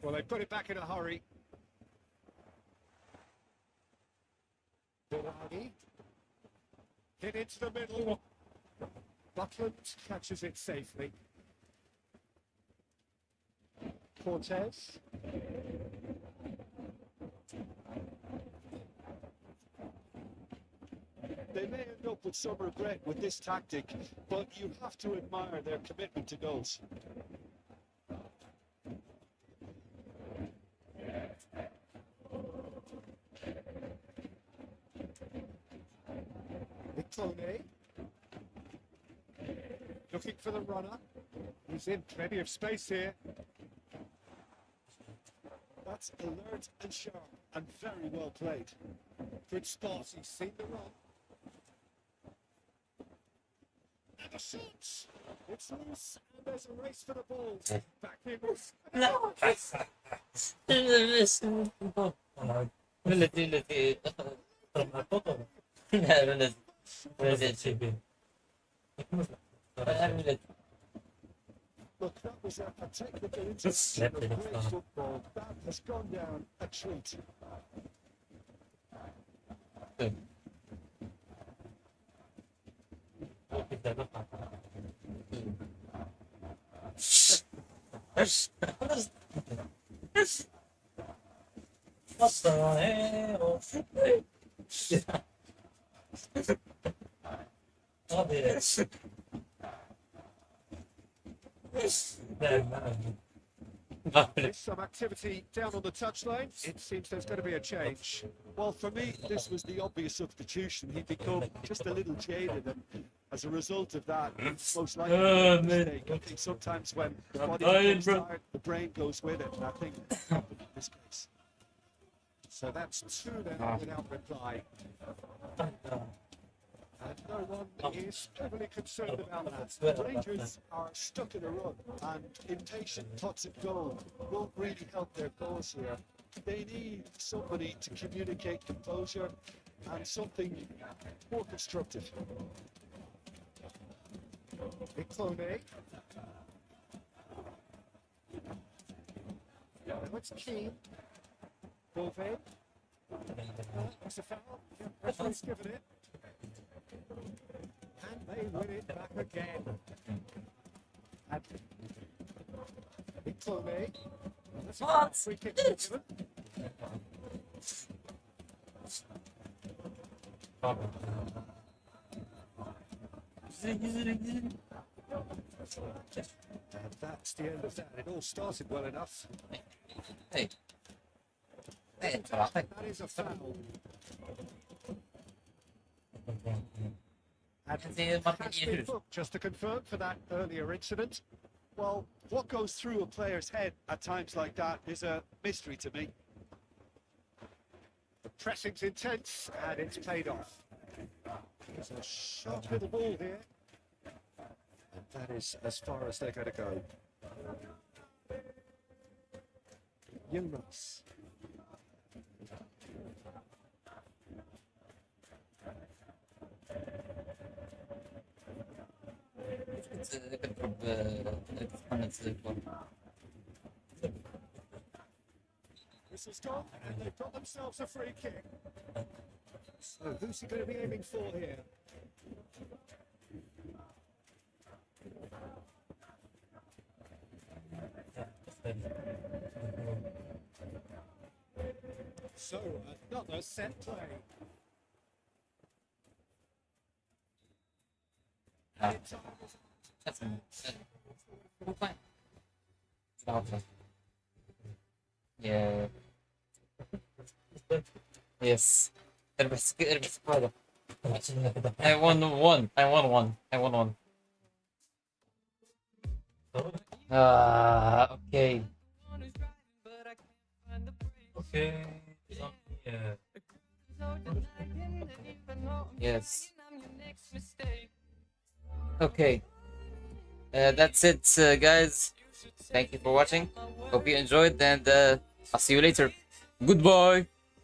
S3: Well, they put it back in a hurry. Birani. Hit into the middle. Butland catches it safely. Cortez.
S4: They may end up with some regret with this tactic, but you have to admire their commitment to goals.
S3: Victone. Looking for the runner. He's in plenty of space here.
S4: That's alert and sharp and very well played.
S3: Good spot. He's seen the run. And the shots. It's loose and there's a race for the ball. Back in.
S1: No. Relatively. Relatively.
S4: Look, that was a technical interception of great football. That has gone down a treat.
S2: What the hell? Oh, dear.
S3: There's some activity down on the touchline. It seems there's going to be a change.
S4: Well, for me, this was the obvious substitution. He'd become just a little jaded, and as a result of that, most likely a mistake. I think sometimes when the body becomes tired, the brain goes with it, and I think that happened in this case.
S3: So that's 2 then without reply. And no one is overly concerned about that.
S4: Rangers are stuck in a run, and impatient pots at goal won't really help their cause here. They need somebody to communicate composure and something more constructive.
S3: Iclone. What's key? Bove. That's a foul. Yeah, referee's given it. And they win it back again. And Iclone. That's a
S1: What?
S3: free kick given. And that's the end of that. It all started well enough.
S1: Hey. Hey, traffic.
S3: That is a foul. And
S1: Kasi bakit
S3: has been
S1: issues?
S3: booked, just to confirm for that earlier incident. Well, what goes through a player's head at times like that is a mystery to me. The pressing's intense and it's paid off. There's a sharp little ball here. And that is as far as they're going to go. Jonas.
S1: It's a bit of it's
S3: Whistle's gone and they've got themselves a free kick. So who's he going to be aiming for here? So another set play.
S1: Ah, that's fine. Okay. Yeah. Yes. اربح سكوادة. I won one. I won one. I won one. Okay.
S2: Okay. Yeah.
S1: Yes. Okay. That's it, guys. Thank you for watching. Hope you enjoyed, and I'll see you later. Goodbye.